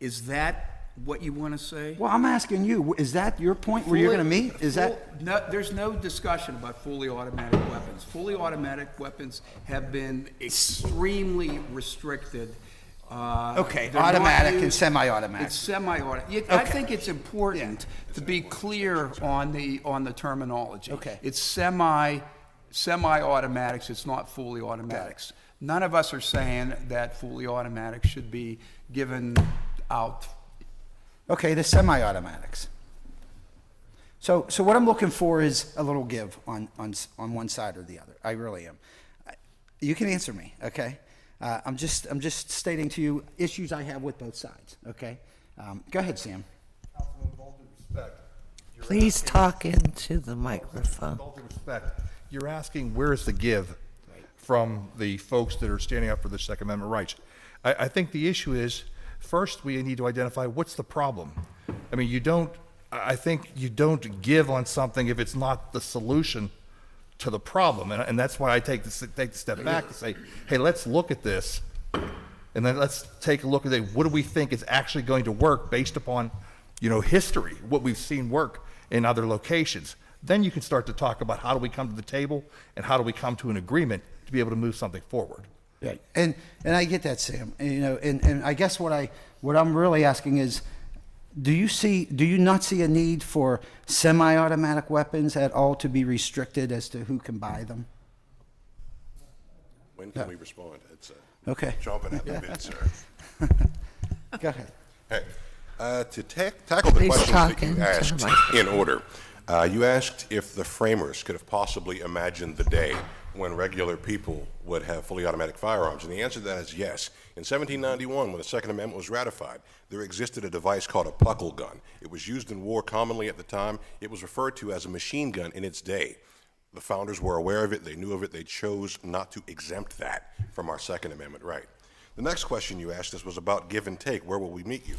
Is that what you want to say? Well, I'm asking you, is that your point where you're going to meet? No, there's no discussion about fully automatic weapons. Fully automatic weapons have been extremely restricted. Okay, automatic and semi-automatic. It's semi-automatic. I think it's important to be clear on the terminology. Okay. It's semi-automatics. It's not fully automatics. None of us are saying that fully automatic should be given out. Okay, the semi-automatics. So what I'm looking for is a little give on one side or the other. I really am. You can answer me, okay? I'm just stating to you issues I have with both sides, okay? Go ahead, Sam. Councilman, with all due respect, you're Please asking- talk into the With microphone. all due respect, you're asking where's the give from the folks that are standing up for the Second Amendment rights. I think the issue is, first, we need to identify what's the problem. I mean, I think you don't give on something if it's not the solution to the problem. And that's why I take the step back to say, hey, let's look at this, and then let's take a look at it. What do we think is actually going to work based upon, history, what we've seen work in other locations. Then you can start to talk about how do we come to the table and how do we come to an agreement to be able to move something forward. Right. And I get that, Sam. And I guess what I'm really asking is, do you not see a need for semi-automatic weapons at all to be restricted as to who can buy them? When can we respond? It's Okay. jumping at the bit, sir. Go ahead. Hey, to tackle the Please questions talk that you into the asked mic. in order, you asked if the framers could have possibly imagined the day when regular people would have fully automatic firearms, and the answer to that is yes. In 1791, when the Second Amendment was ratified, there existed a device called a puckle gun. It was used in war commonly at the time. It was referred to as a machine gun in its day. The founders were aware of it, they knew of it, they chose not to exempt that from our Second Amendment right. The next question you asked us was about give and take. Where will we meet you?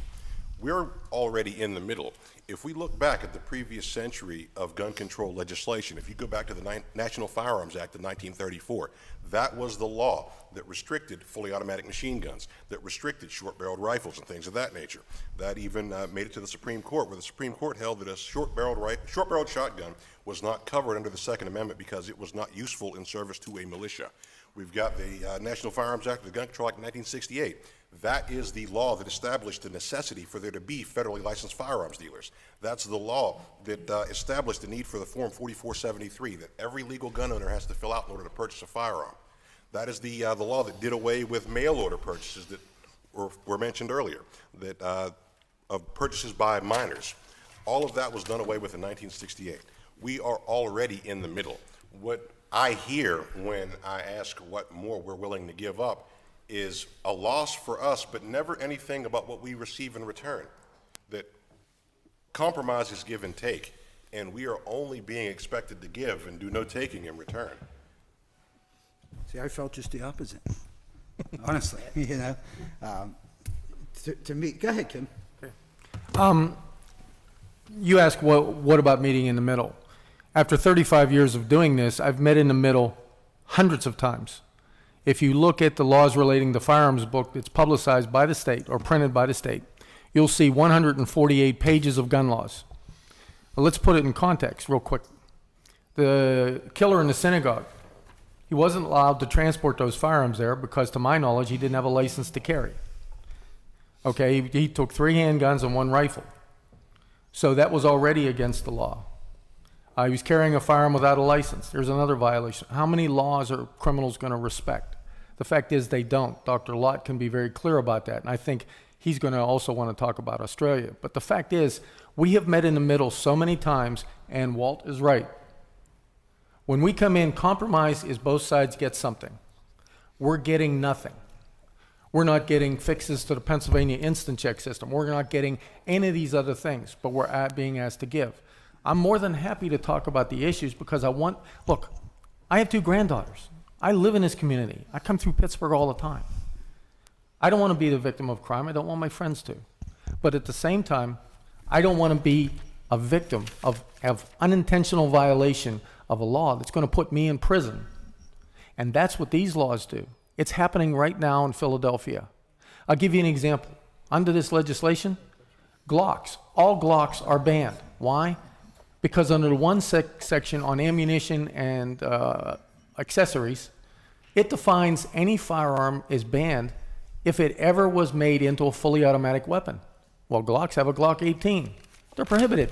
We're already in the middle. If we look back at the previous century of gun control legislation, if you go back to the National Firearms Act of 1934, that was the law that restricted fully automatic machine guns, that restricted short-barreled rifles and things of that nature. That even made it to the Supreme Court, where the Supreme Court held that a short-barreled shotgun was not covered under the Second Amendment because it was not useful in service to a militia. We've got the National Firearms Act, the Gun Control Act of 1968. That is the law that established the necessity for there to be federally licensed firearms dealers. That's the law that established the need for the Form 4473 that every legal gun owner has to fill out in order to purchase a firearm. That is the law that did away with mail order purchases that were mentioned earlier, that of purchases by minors. All of that was done away with in 1968. We are already in the middle. What I hear when I ask what more we're willing to give up is a loss for us, but never anything about what we receive in return. That compromise is give and take, and we are only being expected to give and do no taking in return. See, I felt just the opposite, honestly, to me, go ahead, Kim. You ask what about meeting in the middle? After 35 years of doing this, I've met in the middle hundreds of times. If you look at the laws relating to the firearms book that's publicized by the state or printed by the state, you'll see 148 pages of gun laws. Well, let's put it in context real quick. The killer in the synagogue, he wasn't allowed to transport those firearms there because, to my knowledge, he didn't have a license to carry. Okay, he took 3 handguns and 1 rifle. So that was already against the law. He was carrying a firearm without a license. There's another violation. How many laws are criminals going to respect? The fact is they don't. Dr. Lott can be very clear about that, and I think he's going to also want to talk about Australia. But the fact is, we have met in the middle so many times, and Walt is right. When we come in, compromise is both sides get something. We're getting nothing. We're not getting fixes to the Pennsylvania instant check system. We're not getting any of these other things, but we're being asked to give. I'm more than happy to talk about the issues because look, I have 2 granddaughters. I live in this community. I come through Pittsburgh all the time. I don't want to be the victim of crime. I don't want my friends to. But at the same time, I don't want to be a victim of unintentional violation of a law that's going to put me in prison. And that's what these laws do. It's happening right now in Philadelphia. I'll give you an example. Under this legislation, Glocks, all Glocks are banned. Why? Because under the one section on ammunition and accessories, it defines any firearm is banned if it ever was made into a fully automatic weapon. Well, Glocks have a Glock 18. They're prohibited.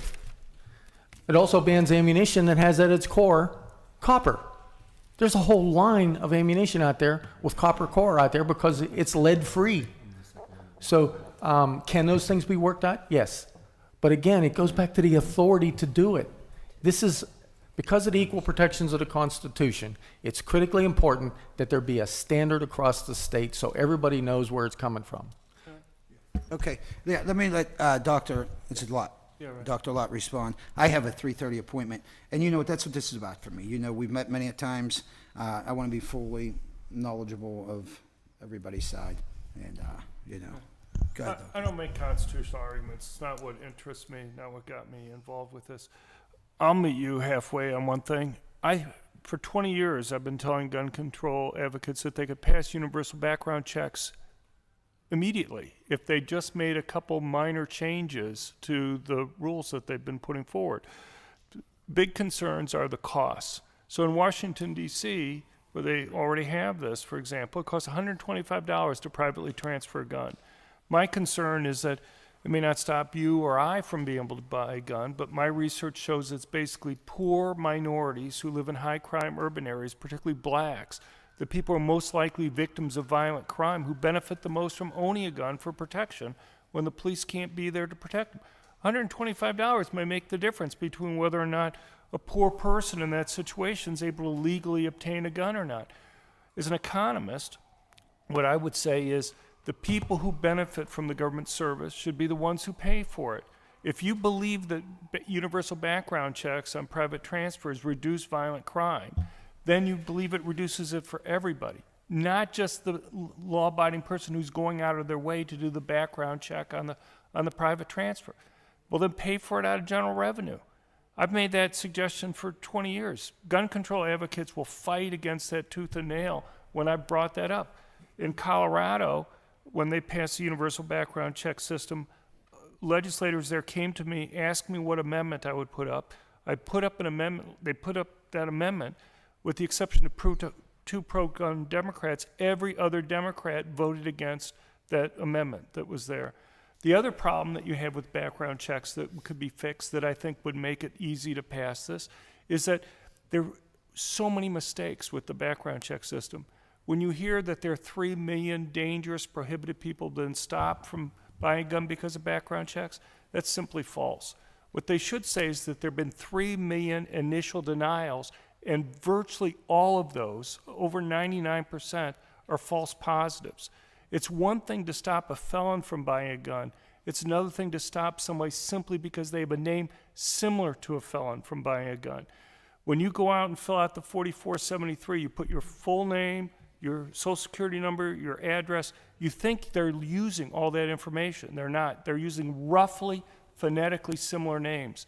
It also bans ammunition that has at its core copper. There's a whole line of ammunition out there with copper core out there because it's lead-free. So can those things be worked out? Yes. But again, it goes back to the authority to do it. This is Because of the equal protections of the Constitution, it's critically important that there be a standard across the state so everybody knows where it's coming from. Okay, yeah, let me let Dr. Dr. Lott respond. I have a 3:30 appointment, and you know, that's what this is about for me. You know, we've met many a times. I want to be fully knowledgeable of everybody's side, and, you know, go ahead, I don't make constitutional arguments. It's not what interests me, not what got me involved with this. I'll meet you halfway on one thing. For 20 years, I've been telling gun control advocates that they could pass universal background checks immediately if they just made a couple minor changes to the rules that they've been putting forward. Big concerns are the costs. So in Washington, D.C., where they already have this, for example, it costs $125 to privately transfer a gun. My concern is that it may not stop you or I from being able to buy a gun, but my research shows it's basically poor minorities who live in high crime urban areas, particularly blacks, the people who are most likely victims of violent crime who benefit the most from owning a gun for protection when the police can't be there to protect them. $125 may make the difference between whether or not a poor person in that situation is able to legally obtain a gun or not. As an economist, what I would say is the people who benefit from the government service should be the ones who pay for it. If you believe that universal background checks on private transfers reduce violent crime, then you believe it reduces it for everybody, not just the law-abiding person who's going out of their way to do the background check on the private transfer. Well, then pay for it out of general revenue. I've made that suggestion for 20 years. Gun control advocates will fight against that tooth and nail when I brought that up. In Colorado, when they passed the universal background check system, legislators there came to me, asked me what amendment I would put up. I put up an amendment. They put up that amendment. With the exception of two pro-gun Democrats, every other Democrat voted against that amendment that was there. The other problem that you have with background checks that could be fixed that I think would make it easy to pass this is that there are so many mistakes with the background check system. When you hear that there are 3 million dangerous, prohibited people been stopped from buying a gun because of background checks, that's simply false. What they should say is that there have been 3 million initial denials, and virtually all of those, over 99%, are false positives. It's one thing to stop a felon from buying a gun. It's another thing to stop somebody simply because they have a name similar to a felon from buying a gun. When you go out and fill out the 4473, you put your full name, your social security number, your address. You think they're using all that information. They're not. They're using roughly, phonetically similar names.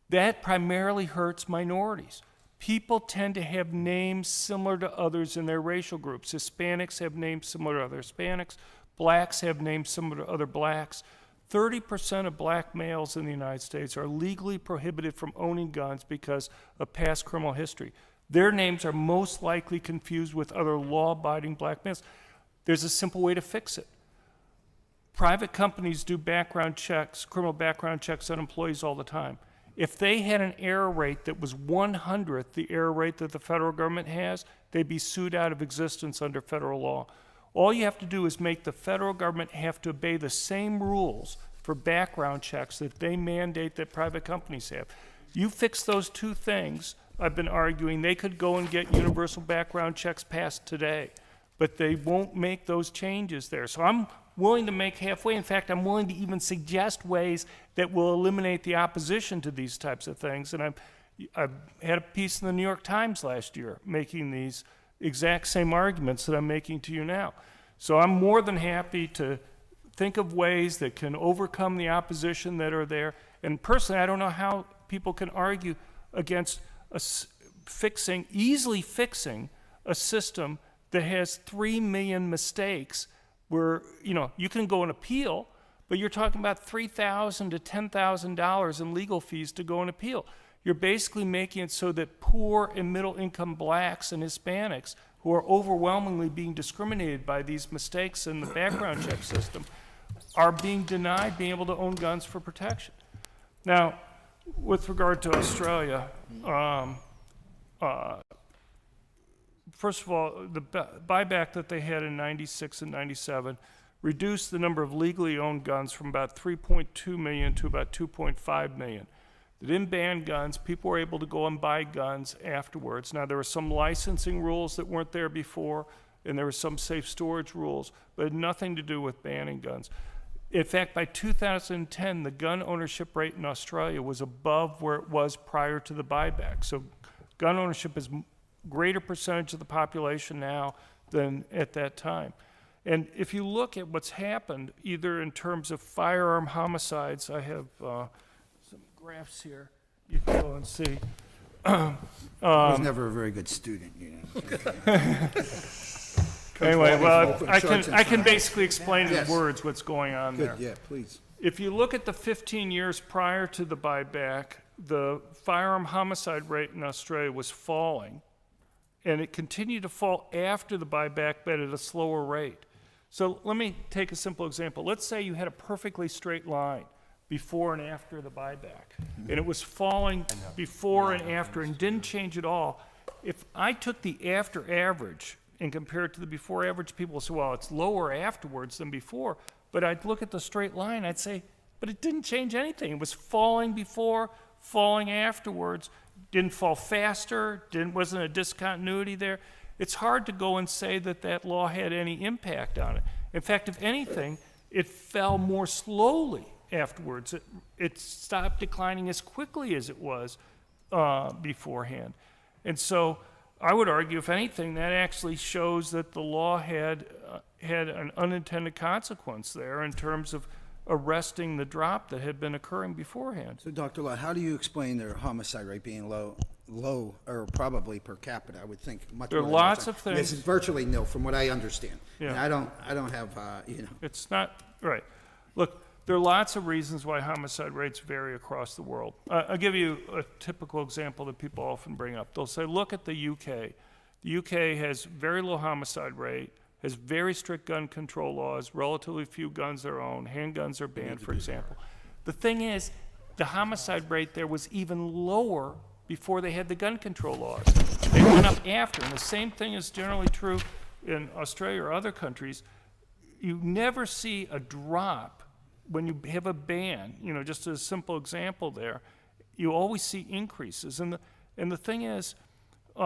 That primarily hurts minorities. People tend to have names similar to others in their racial groups. Hispanics have names similar to other Hispanics. Blacks have names similar to other blacks. 30% of black males in the United States are legally prohibited from owning guns because of past criminal history. Their names are most likely confused with other law-abiding black males. There's a simple way to fix it. Private companies do background checks, criminal background checks on employees all the time. If they had an error rate that was 1/100th the error rate that the federal government has, they'd be sued out of existence under federal law. All you have to do is make the federal government have to obey the same rules for background checks that they mandate that private companies have. You fix those two things, I've been arguing, they could go and get universal background checks passed today, but they won't make those changes there. So I'm willing to make halfway. In fact, I'm willing to even suggest ways that will eliminate the opposition to these types of things. And I've had a piece in the New York Times last year making these exact same arguments that I'm making to you now. So I'm more than happy to think of ways that can overcome the opposition that are there. And personally, I don't know how people can argue against easily fixing a system that has 3 million mistakes where, you can go and appeal, but you're talking about $3,000 to $10,000 in legal fees to go and appeal. You're basically making it so that poor and middle-income blacks and Hispanics who are overwhelmingly being discriminated by these mistakes in the background check system are being denied being able to own guns for protection. Now, with regard to Australia, first of all, the buyback that they had in 96 and 97 reduced the number of legally owned guns from about 3.2 million to about 2.5 million. They didn't ban guns. People were able to go and buy guns afterwards. Now, there were some licensing rules that weren't there before, and there were some safe storage rules, but it had nothing to do with banning guns. In fact, by 2010, the gun ownership rate in Australia was above where it was prior to the buyback. So gun ownership is greater percentage of the population now than at that time. And if you look at what's happened, either in terms of firearm homicides, I have some graphs here. You can go and see. I was never a very good student, you know. Anyway, well, Open I shorts can, and I can fine. basically explain in Yes. words what's going on there. Good, yeah, please. If you look at the 15 years prior to the buyback, the firearm homicide rate in Australia was falling, and it continued to fall after the buyback, but at a slower rate. So let me take a simple example. Let's say you had a perfectly straight line before and after the buyback, and it was falling before and after and didn't change at all. If I took the after average and compare it to the before average, people will say, well, it's lower afterwards than before. But I'd look at the straight line, I'd say, but it didn't change anything. It was falling before, falling afterwards, didn't fall faster, wasn't a discontinuity there. It's hard to go and say that that law had any impact on it. In fact, if anything, it fell more slowly afterwards. It stopped declining as quickly as it was beforehand. And so I would argue, if anything, that actually shows that the law had an unintended consequence there in terms of arresting the drop that had been occurring beforehand. So, Dr. Lott, how do you explain their homicide rate being low, or probably per capita? I would think much. There are more than lots that. of things. It's virtually nil, from what I understand. Yeah. And I don't have, you know. It's not, right. Look, there are lots of reasons why homicide rates vary across the world. I'll give you a typical example that people often bring up. They'll say, look at the UK. The UK has very low homicide rate, has very strict gun control laws, relatively few guns are owned, handguns are banned, for example. The thing is, the homicide rate there was even lower before they had the gun control laws. They went up after, and the same thing is generally true in Australia or other countries. You never see a drop when you have a ban, you know, just a simple example there. You always see increases. And the thing is, you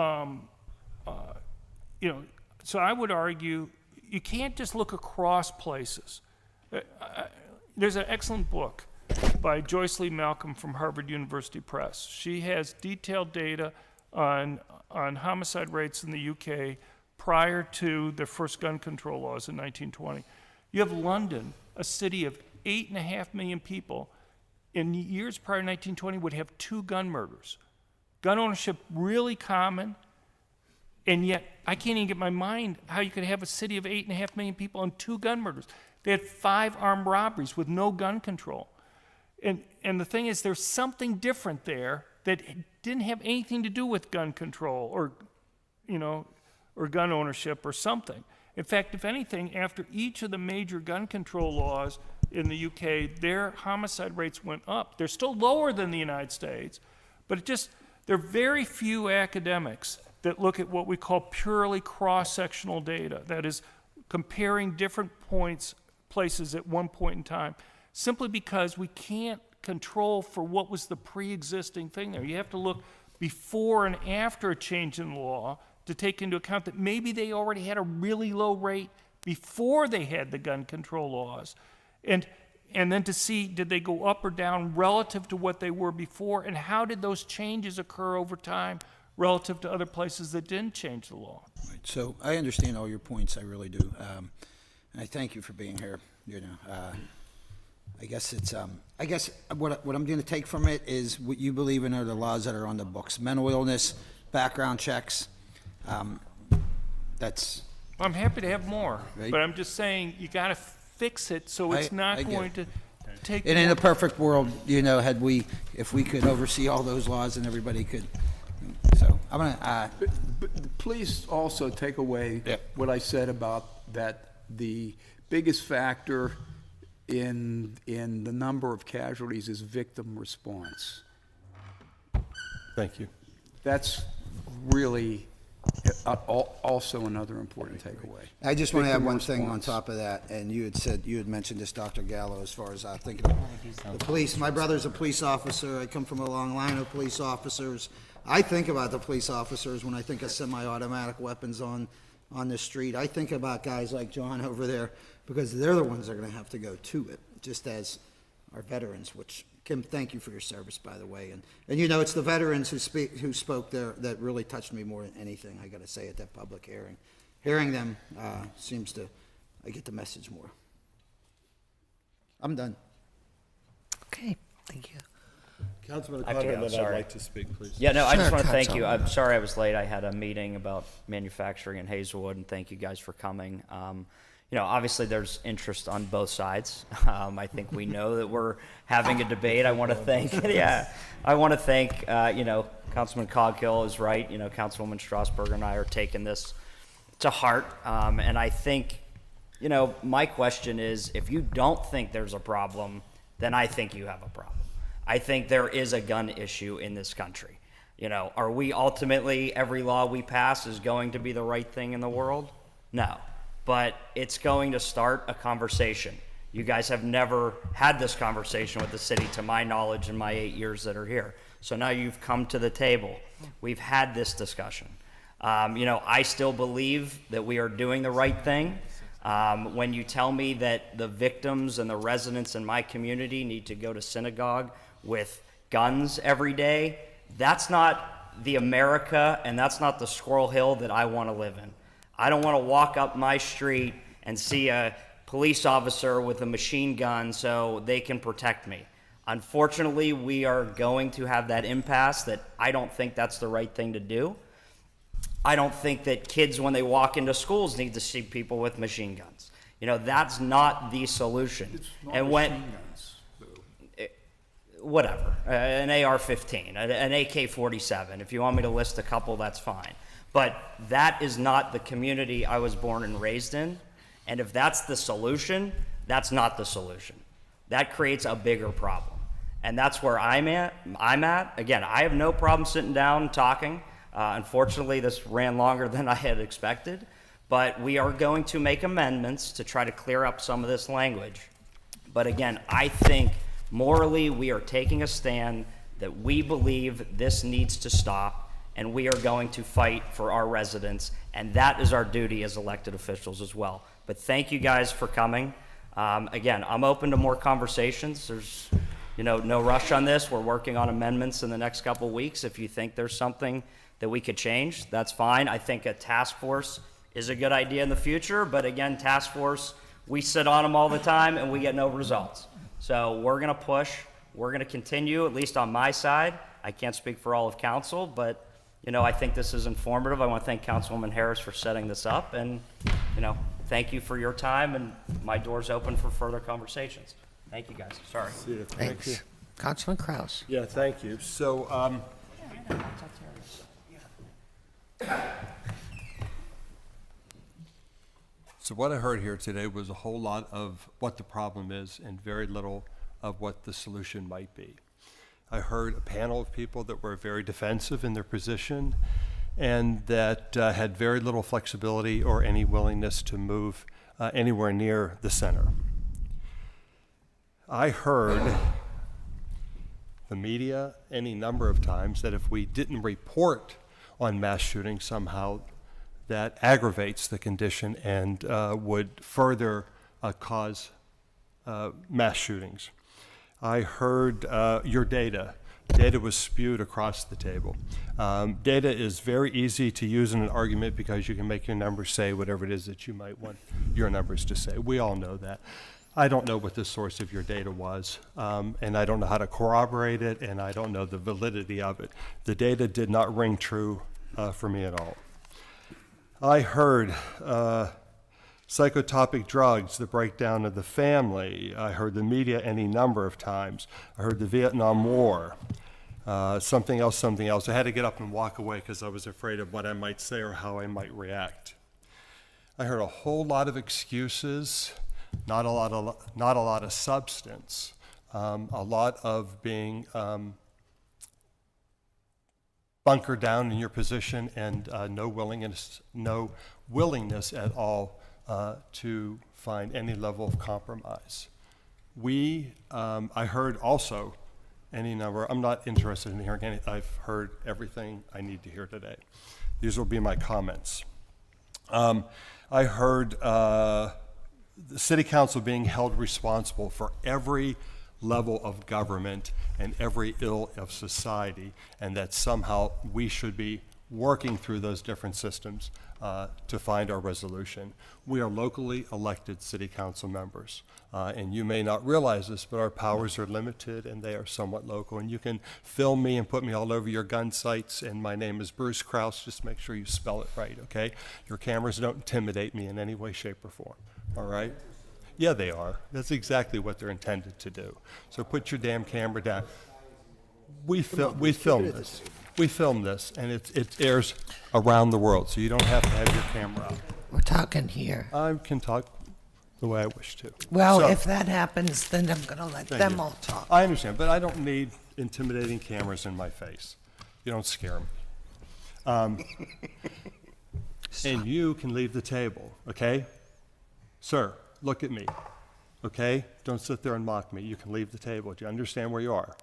know, so I would argue you can't just look across places. There's an excellent book by Joyce Lee Malcolm from Harvard University Press. She has detailed data on homicide rates in the UK prior to the first gun control laws in 1920. You have London, a city of 8.5 million people, in years prior to 1920 would have 2 gun murders. Gun ownership really common, and yet I can't even get my mind how you could have a city of 8.5 million people and 2 gun murders. They had 5 armed robberies with no gun control. And the thing is, there's something different there that didn't have anything to do with gun control or, you know, or gun ownership or something. In fact, if anything, after each of the major gun control laws in the UK, their homicide rates went up. They're still lower than the United States, but there are very few academics that look at what we call purely cross-sectional data, that is, comparing different places at one point in time, simply because we can't control for what was the pre-existing thing there. You have to look before and after a change in the law to take into account that maybe they already had a really low rate before they had the gun control laws. And then to see, did they go up or down relative to what they were before, and how did those changes occur over time relative to other places that didn't change the law? Right. So I understand all your points, I really do. And I thank you for being here, you know. I guess it's, I guess what I'm going to take from it is what you believe in are the laws that are on the books. Mental illness, background checks, that's... I'm happy to have more, Right. but I'm just saying you got to fix it so it's not I get going it. to take... And in more- a perfect world, you know, if we could oversee all those laws and everybody could, so I'm gonna, But please also take away Yeah. what I said about that the biggest factor in the number of casualties is victim response. Thank you. That's really Also another important takeaway. I just want to Victim add one thing on response. top of that, and you had mentioned this, Dr. Gallo, as far as I think of the police. My brother's a police officer. I come from a long line of police officers. I think about the police officers when I think of semi-automatic weapons on the street. I think about guys like John over there, because they're the ones that are going to have to go to it, just as our veterans, which, Kim, thank you for your service, by the way. And you know, it's the veterans who spoke there that really touched me more than anything, I got to say, at that public hearing. Hearing them I get the message more. I'm done. Okay, thank you. Councilman Okay, Conrad, I'm then I'd sorry. like to speak, please. Yeah, no, I just Sure, want to thank you. Councilman. I'm sorry I was late. I had a meeting about manufacturing in Hazelwood, and thank you guys for coming. You know, obviously there's interest on both sides. I think we know that we're having a debate. I want to thank, you know, Councilman Coghill is right. You know, Councilwoman Strasburger and I are taking this to heart. And I think, you know, my question is, if you don't think there's a problem, then I think you have a problem. I think there is a gun issue in this country. You know, are we ultimately, every law we pass is going to be the right thing in the world? No. But it's going to start a conversation. You guys have never had this conversation with the city, to my knowledge, in my 8 years that are here. So now you've come to the table. We've had this discussion. You know, I still believe that we are doing the right thing. When you tell me that the victims and the residents in my community need to go to synagogue with guns every day, that's not the America and that's not the Squirrel Hill that I want to live in. I don't want to walk up my street and see a police officer with a machine gun so they can protect me. Unfortunately, we are going to have that impasse that I don't think that's the right thing to do. I don't think that kids, when they walk into schools, need to see people with machine guns. You know, that's not the solution. It's not And machine guns, though. whatever, an AR-15, an AK-47. If you want me to list a couple, that's fine. But that is not the community I was born and raised in. And if that's the solution, that's not the solution. That creates a bigger problem. And that's where I'm at. Again, I have no problem sitting down and talking. Unfortunately, this ran longer than I had expected. But we are going to make amendments to try to clear up some of this language. But again, I think morally we are taking a stand that we believe this needs to stop, and we are going to fight for our residents, and that is our duty as elected officials as well. But thank you guys for coming. Again, I'm open to more conversations. There's, you know, no rush on this. We're working on amendments in the next couple of weeks. If you think there's something that we could change, that's fine. I think a task force is a good idea in the future, but again, task force, we sit on them all the time and we get no results. So we're gonna push, we're gonna continue, at least on my side. I can't speak for all of council, but you know, I think this is informative. I want to thank Councilwoman Harris for setting this up, and you know, thank you for your time, and my door's open for further conversations. Thank you guys. Sorry. Thanks. Councilman Kraus. Yeah, thank you. So, so what I heard here today was a whole lot of what the problem is and very little of what the solution might be. I heard a panel of people that were very defensive in their position and that had very little flexibility or any willingness to move anywhere near the center. I heard the media any number of times that if we didn't report on mass shootings somehow, that aggravates the condition and would further cause mass shootings. I heard your data. Data was spewed across the table. Data is very easy to use in an argument because you can make your numbers say whatever it is that you might want your numbers to say. We all know that. I don't know what the source of your data was, and I don't know how to corroborate it, and I don't know the validity of it. The data did not ring true for me at all. I heard psychotropic drugs, the breakdown of the family. I heard the media any number of times. I heard the Vietnam War, something else. I had to get up and walk away because I was afraid of what I might say or how I might react. I heard a whole lot of excuses, not a lot of substance, a lot of being bunker down in your position and no willingness at all to find any level of compromise. I heard also any number, I'm not interested in hearing any, I've heard everything I need to hear today. These will be my comments. I heard the city council being held responsible for every level of government and every ill of society, and that somehow we should be working through those different systems to find our resolution. We are locally elected city council members, and you may not realize this, but our powers are limited and they are somewhat local. And you can film me and put me all over your gun sites, and my name is Bruce Krause. Just make sure you spell it right, okay? Your cameras don't intimidate me in any way, shape, or form, all right? Yeah, they are. That's exactly what they're intended to do. So put your damn camera down. We film this. We film this, and it airs around the world, so you don't have to have your camera out. We're talking here. I can talk the way I wish to. Well, So- if that happens, then I'm going to let Thank them you. all talk. I understand, but I don't need intimidating cameras in my face. You don't scare me. And you can leave the table, okay? Sir, look at me, okay? Don't sit there and mock me. You can leave the table. Do you understand where you are?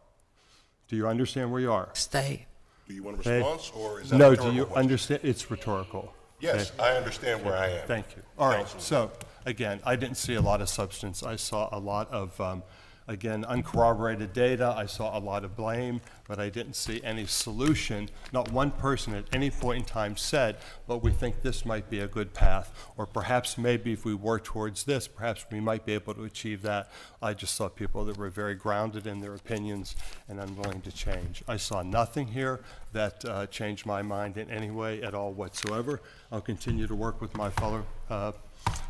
Do you understand where you are? Stay. Do you want a Okay? response, or is that a No, rhetorical do you question? understand? It's rhetorical. Yes, okay? I understand where I am. Thank you. All right, Councilman. so, again, I didn't see a lot of substance. I saw a lot of, again, uncorroborated data. I saw a lot of blame, but I didn't see any solution. Not one person at any point in time said, but we think this might be a good path, or perhaps maybe if we work towards this, perhaps we might be able to achieve that. I just saw people that were very grounded in their opinions and unwilling to change. I saw nothing here that changed my mind in any way at all whatsoever. I'll continue to work with my fellow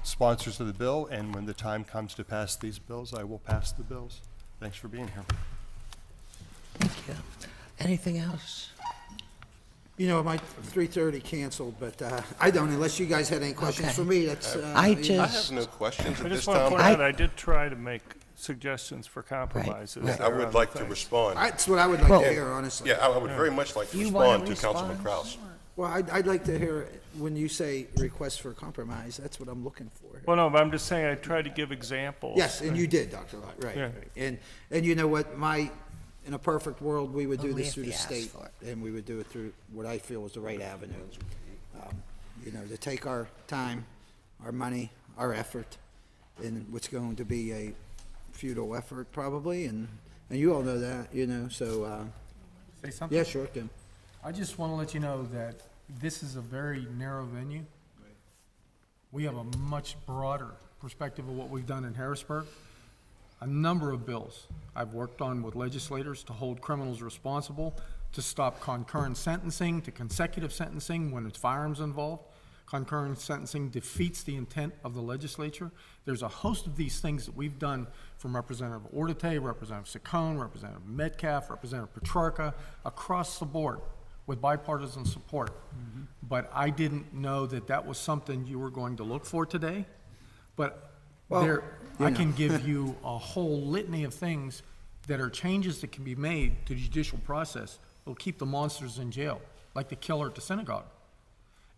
sponsors of the bill, and when the time comes to pass these bills, I will pass the bills. Thanks for being here. Thank you. Anything else? You know, my 3:30 canceled, but I don't, unless you guys had any questions Okay. for me, that's... I I just, have no questions I at just this want to time. point out, I did try to make suggestions for compromises. right. I would like to respond. That's what I would like Well- to hear, honestly. Yeah, I would very much like to You wanna respond to Councilman respond? Kraus. Well, I'd like to hear, when you say request for compromise, that's what I'm looking for. Well, no, but I'm just saying I tried to give examples. Yes, and you did, Dr. Lott, right. Yeah. right. And you know what, in a perfect world, we would do Only this if through the he asked state, for it. and we would do it through what I feel is the right avenue. You know, to take our time, our money, our effort, in what's going to be a futile effort probably, and you all know that, you know, so, Say something? yeah, sure, Kim. I just want to let you know that this is a very narrow venue. We have a much broader perspective of what we've done in Harrisburg. A number of bills I've worked on with legislators to hold criminals responsible, to stop concurrent sentencing, to consecutive sentencing when it's firearms involved. Concurrent sentencing defeats the intent of the legislature. There's a host of these things that we've done from Representative Ordate, Representative Saccone, Representative Metcalf, Representative Petrarca, across the board with bipartisan support. But I didn't know that that was something you were going to look for today. But Well, there, you I know. can give you a whole litany of things that are changes that can be made to the judicial process. It'll keep the monsters in jail, like the killer at the synagogue.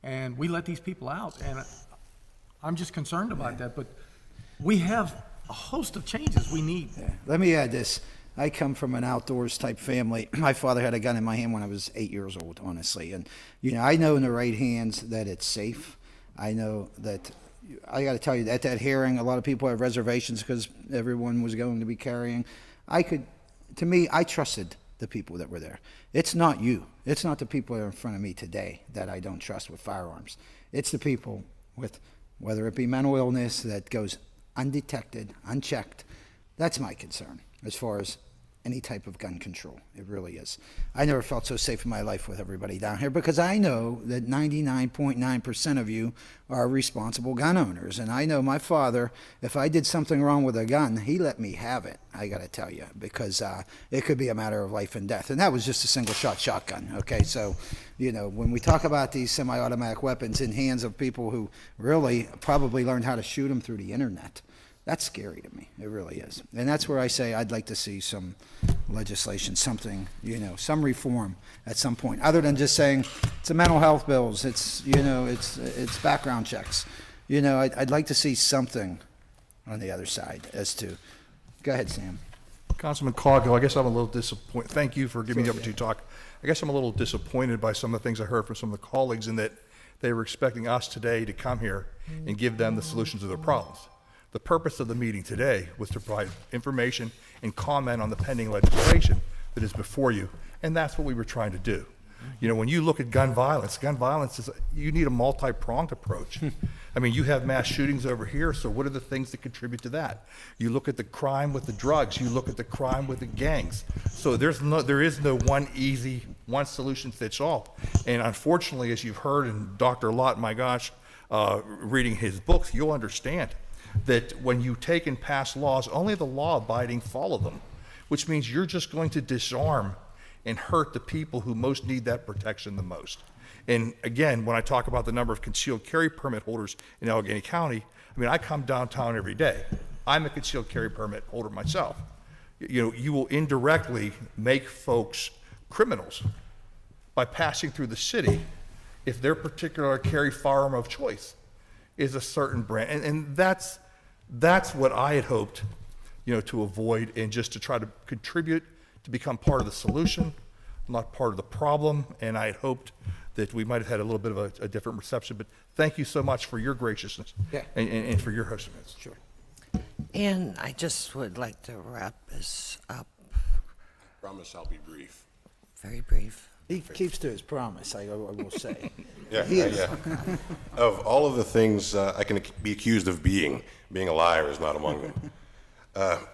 And we let these people out, and I'm just concerned about that. But we have a host of changes we need. Let me add this. I come from an outdoors type family. My father had a gun in my hand when I was 8 years old, honestly. And, you know, I know in the right hands that it's safe. I know that, I got to tell you, at that hearing, a lot of people have reservations because everyone was going to be carrying. To me, I trusted the people that were there. It's not you. It's not the people that are in front of me today that I don't trust with firearms. It's the people with, whether it be mental illness that goes undetected, unchecked. That's my concern as far as any type of gun control. It really is. I never felt so safe in my life with everybody down here because I know that 99.9% of you are responsible gun owners. And I know my father, if I did something wrong with a gun, he let me have it, I got to tell you, because it could be a matter of life and death. And that was just a single shot shotgun, okay? So, you know, when we talk about these semi-automatic weapons in hands of people who really probably learned how to shoot them through the internet, That's scary to me. It really is. And that's where I say I'd like to see some legislation, something, some reform at some point, other than just saying it's a mental health bills, it's background checks. I'd like to see something on the other side as to, go ahead, Sam. Councilman Coghill, I guess I'm a little disappointed. Thank you for giving me the opportunity to talk. I guess I'm a little disappointed by some of the things I heard from some of the colleagues in that they were expecting us today to come here and give them the solutions to their problems. The purpose of the meeting today was to provide information and comment on the pending legislation that is before you, and that's what we were trying to do. When you look at gun violence is, you need a multi-pronged approach. I mean, you have mass shootings over here, so what are the things that contribute to that? You look at the crime with the drugs, you look at the crime with the gangs. So there is no one solution fits all. And unfortunately, as you've heard, and Dr. Lott, my gosh, reading his books, you'll understand that when you take and pass laws, only the law-abiding follow them, which means you're just going to disarm and hurt the people who most need that protection the most. And again, when I talk about the number of concealed carry permit holders in Allegheny County, I mean, I come downtown every day. I'm a concealed carry permit holder myself. You will indirectly make folks criminals by passing through the city if their particular carry firearm of choice is a certain brand. And that's what I had hoped, to avoid, and just to try to contribute to become part of the solution, not part of the problem. And I had hoped that we might have had a little bit of a different reception. But thank you so much for your graciousness and for your hosting this. Sure. And I just would like to wrap this up. Promise I'll be brief. Very brief. He keeps to his promise, I will say. Yeah. Of all of the things I can be accused of being a liar is not among them.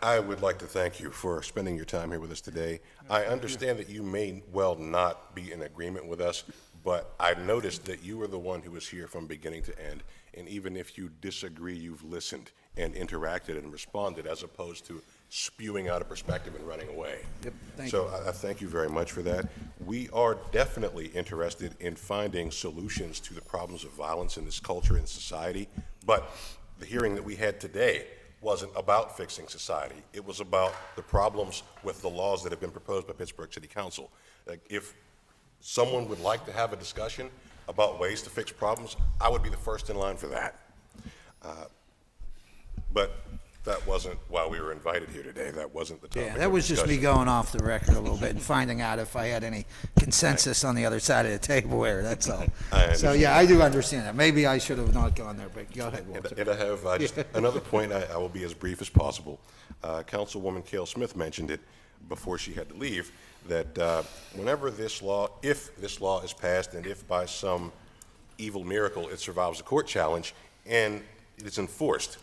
I would like to thank you for spending your time here with us today. I understand that you may well not be in agreement with us, but I've noticed that you were the one who was here from beginning to end, and even if you disagree, you've listened and interacted and responded, as opposed to spewing out a perspective and running away. Yep, thank you. I thank you very much for that. We are definitely interested in finding solutions to the problems of violence in this culture and society, but the hearing that we had today wasn't about fixing society. It was about the problems with the laws that have been proposed by Pittsburgh City Council. If someone would like to have a discussion about ways to fix problems, I would be the first in line for that. But that wasn't why we were invited here today. That wasn't the topic. Yeah, that was just me going off the record a little bit and finding out if I had any consensus on the other side of the table here, that's all. So, yeah, I do understand that. Maybe I should have not gone there, but go ahead, Walter. And I have just another point. I will be as brief as possible. Councilwoman Cale Smith mentioned it before she had to leave, that whenever this law, if this law is passed, and if by some evil miracle it survives a court challenge and it is enforced,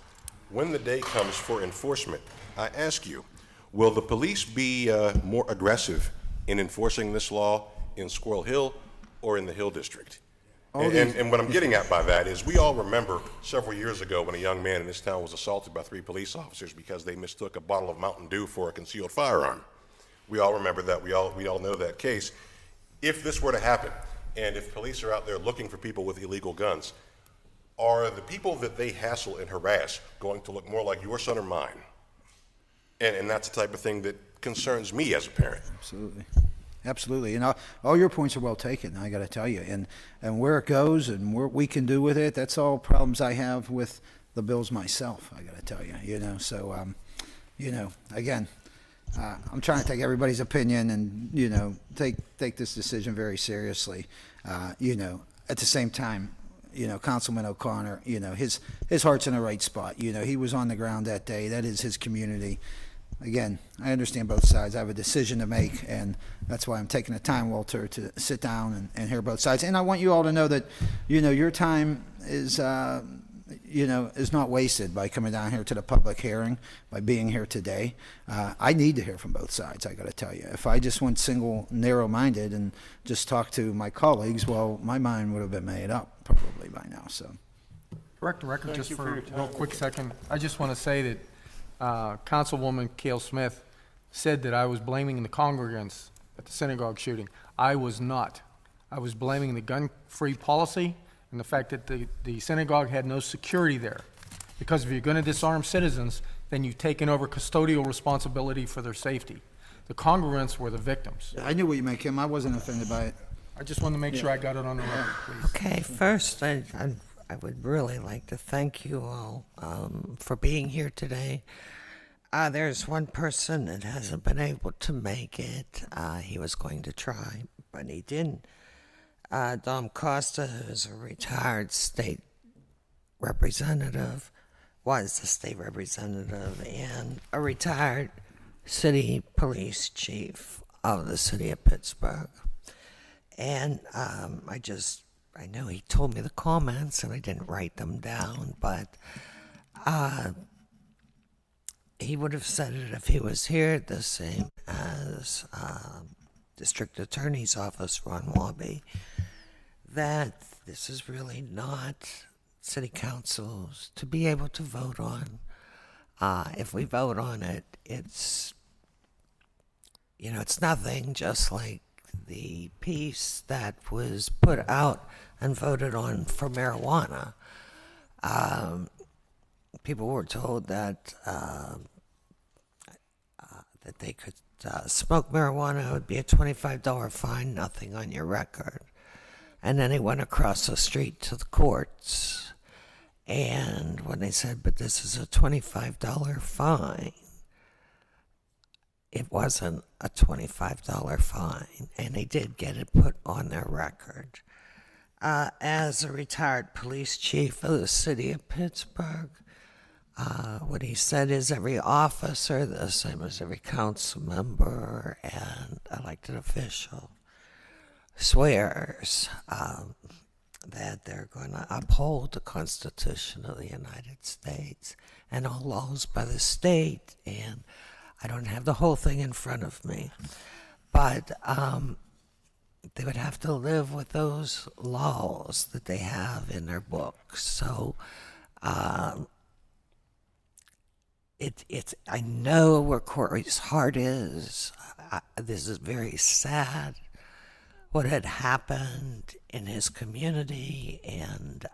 when the day comes for enforcement, I ask you, will the police be more aggressive in enforcing this law in Squirrel Hill or in the Hill District? And what I'm getting at by that is, we all remember several years ago when a young man in this town was assaulted by 3 police officers because they mistook a bottle of Mountain Dew for a concealed firearm. We all remember that. We all know that case. If this were to happen, and if police are out there looking for people with illegal guns, are the people that they hassle and harass going to look more like your son or mine? And that's the type of thing that concerns me as a parent. Absolutely. And all your points are well taken, I got to tell you. And where it goes and what we can do with it, that's all problems I have with the bills myself, I got to tell you. So, again, I'm trying to take everybody's opinion and, take this decision very seriously. At the same time, Councilman O'Connor, his heart's in the right spot. He was on the ground that day. That is his community. Again, I understand both sides. I have a decision to make, and that's why I'm taking the time, Walter, to sit down and hear both sides. And I want you all to know that, your time is, is not wasted by coming down here to the public hearing, by being here today. I need to hear from both sides, I got to tell you. If I just went single, narrow-minded and just talked to my colleagues, well, my mind would have been made up probably by now. So, Correct the record just for a real quick second. I just want to say that Councilwoman Cale Smith said that I was blaming the congregants at the synagogue shooting. I was not. I was blaming the gun-free policy and the fact that the synagogue had no security there. Because if you're going to disarm citizens, then you've taken over custodial responsibility for their safety. The congruents were the victims. I knew what you meant, Kim. I wasn't offended by it. I just wanted to make sure I got it on the record, please. Okay, first, I would really like to thank you all for being here today. There's one person that hasn't been able to make it. He was going to try, but he didn't. Dom Costa, who's a retired state representative, was the state representative, and a retired city police chief of the city of Pittsburgh. And I know he told me the comments, and I didn't write them down, but he would have said it if he was here, the same as District Attorney's Office, Ron Wabi, that this is really not city councils to be able to vote on. If we vote on it, it's nothing, just like the piece that was put out and voted on for marijuana. People were told that that they could smoke marijuana. It would be a $25 fine, nothing on your record. And then he went across the street to the courts. And when they said, but this is a $25 fine, it wasn't a $25 fine, and they did get it put on their record. As a retired police chief of the city of Pittsburgh, what he said is every officer, the same as every council member and elected official, swears that they're going to uphold the Constitution of the United States and all laws by the state. And I don't have the whole thing in front of me, but they would have to live with those laws that they have in their books. So I know where Corey's heart is. This is very sad, what had happened in his community, and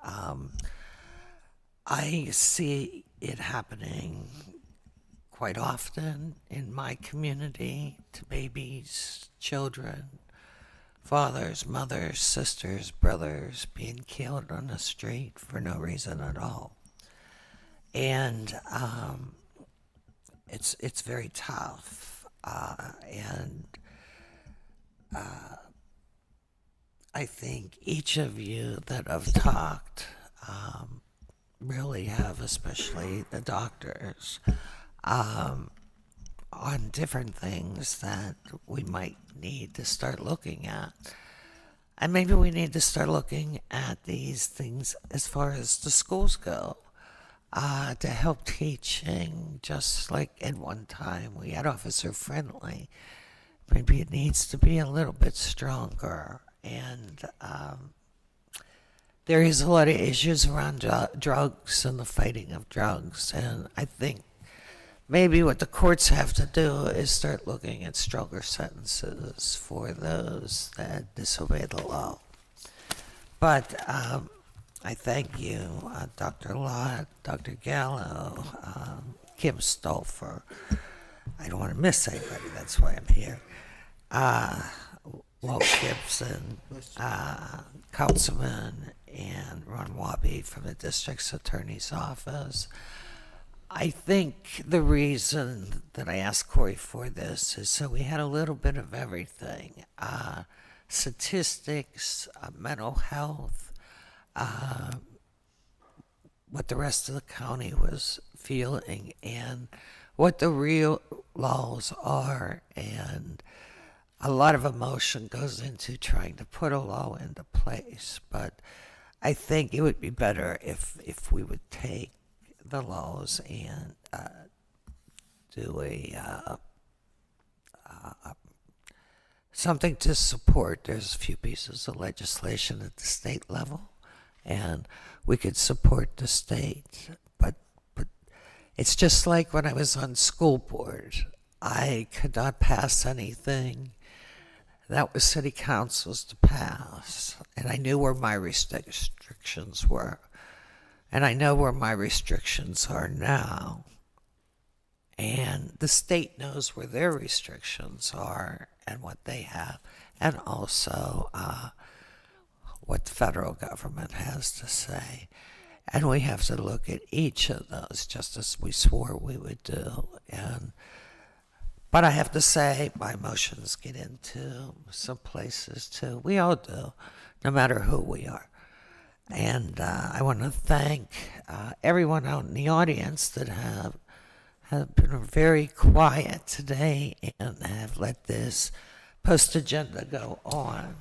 I see it happening quite often in my community to babies, children, fathers, mothers, sisters, brothers being killed on the street for no reason at all. And it's very tough. And I think each of you that have talked really have, especially the doctors, on different things that we might need to start looking at. And maybe we need to start looking at these things as far as the schools go, to help teaching, just like at one time we had officer friendly. Maybe it needs to be a little bit stronger. And there is a lot of issues around drugs and the fighting of drugs. And I think maybe what the courts have to do is start looking at stronger sentences for those that disobey the law. But I thank you, Dr. Lott, Dr. Gallo, Kim Stolfer. I don't want to miss anybody, that's why I'm here. Walt Gibson, Councilman, and Ron Wabi from the District Attorney's Office. I think the reason that I asked Corey for this is so we had a little bit of everything. Statistics, mental health, what the rest of the county was feeling, and what the real laws are. And a lot of emotion goes into trying to put a law into place. But I think it would be better if we would take the laws and do something to support. There's a few pieces of legislation at the state level, and we could support the state. But it's just like when I was on school board. I could not pass anything that was city council's to pass, and I knew where my restrictions were. and I know where my restrictions are now. And the state knows where their restrictions are and what they have, and also what the federal government has to say. And we have to look at each of those, just as we swore we would do. But I have to say, my emotions get into some places too. We all do, no matter who we are. And I want to thank everyone out in the audience that have been very quiet today and have let this post-agenda go on.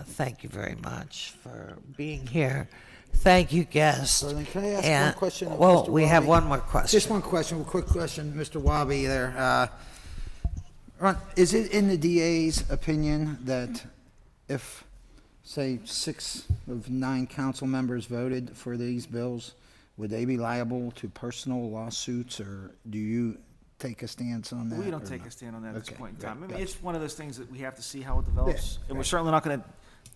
Thank you very much for being here. Thank you, guests. Can I ask one question of Well, Mr. we have Wabi? one more question. Just one question, a quick question, Mr. Wabi there. Ron, is it in the DA's opinion that if, say, 6 of 9 council members voted for these bills, would they be liable to personal lawsuits, or do you take a stance on that? We don't or take not? a stand on that at this Okay, point in right, time. I mean, gotcha. it's one of those things that we have to see how it develops. And we're right. certainly not going to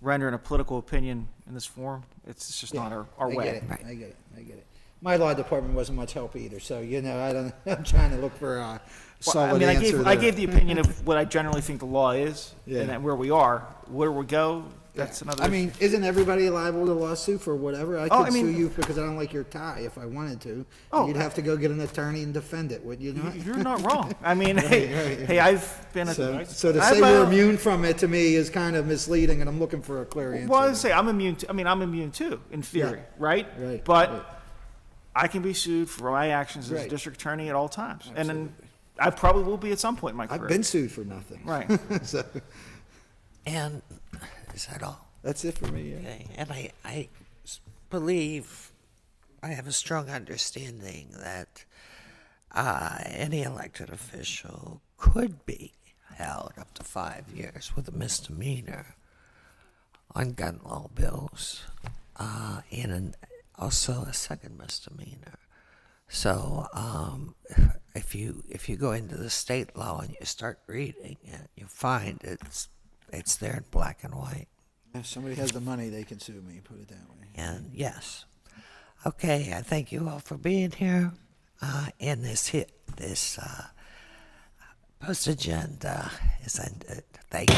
render in a political opinion in this forum. It's just not our I way. get it, I get it, I get it. My law department wasn't much help either, so, I'm trying to look for a Well, solid I answer mean, there. I gave the opinion of what I generally think the law is, Yeah. and then where we are. Where we go, that's another. I mean, isn't everybody liable to lawsuit for whatever? I Oh, could I mean- sue you because I don't like your tie if I wanted to. Oh, You'd have to go get an attorney and defend it, would you not? You're not wrong. I mean, Right, hey, I've been a. So to I've, say we're immune from it to me is kind of misleading, and I'm looking for a clear answer. Well, I would say I'm immune. I'm immune too, in theory, Yeah. right? Right, But right. I can be sued for my actions as a Right. district attorney at all times, and then I probably will be at some point in my career. I've been sued for nothing. Right. So And is that all? that's it for me, yeah. Okay. And I believe, I have a strong understanding that any elected official could be held up to 5 years with a misdemeanor on gun law bills, and also a second misdemeanor. So if you go into the state law and you start reading it, you find it's there in black and white. If somebody has the money, they can sue me, put it that way. And yes. Okay, I thank you all for being here. And this post agenda is ended. Thank you.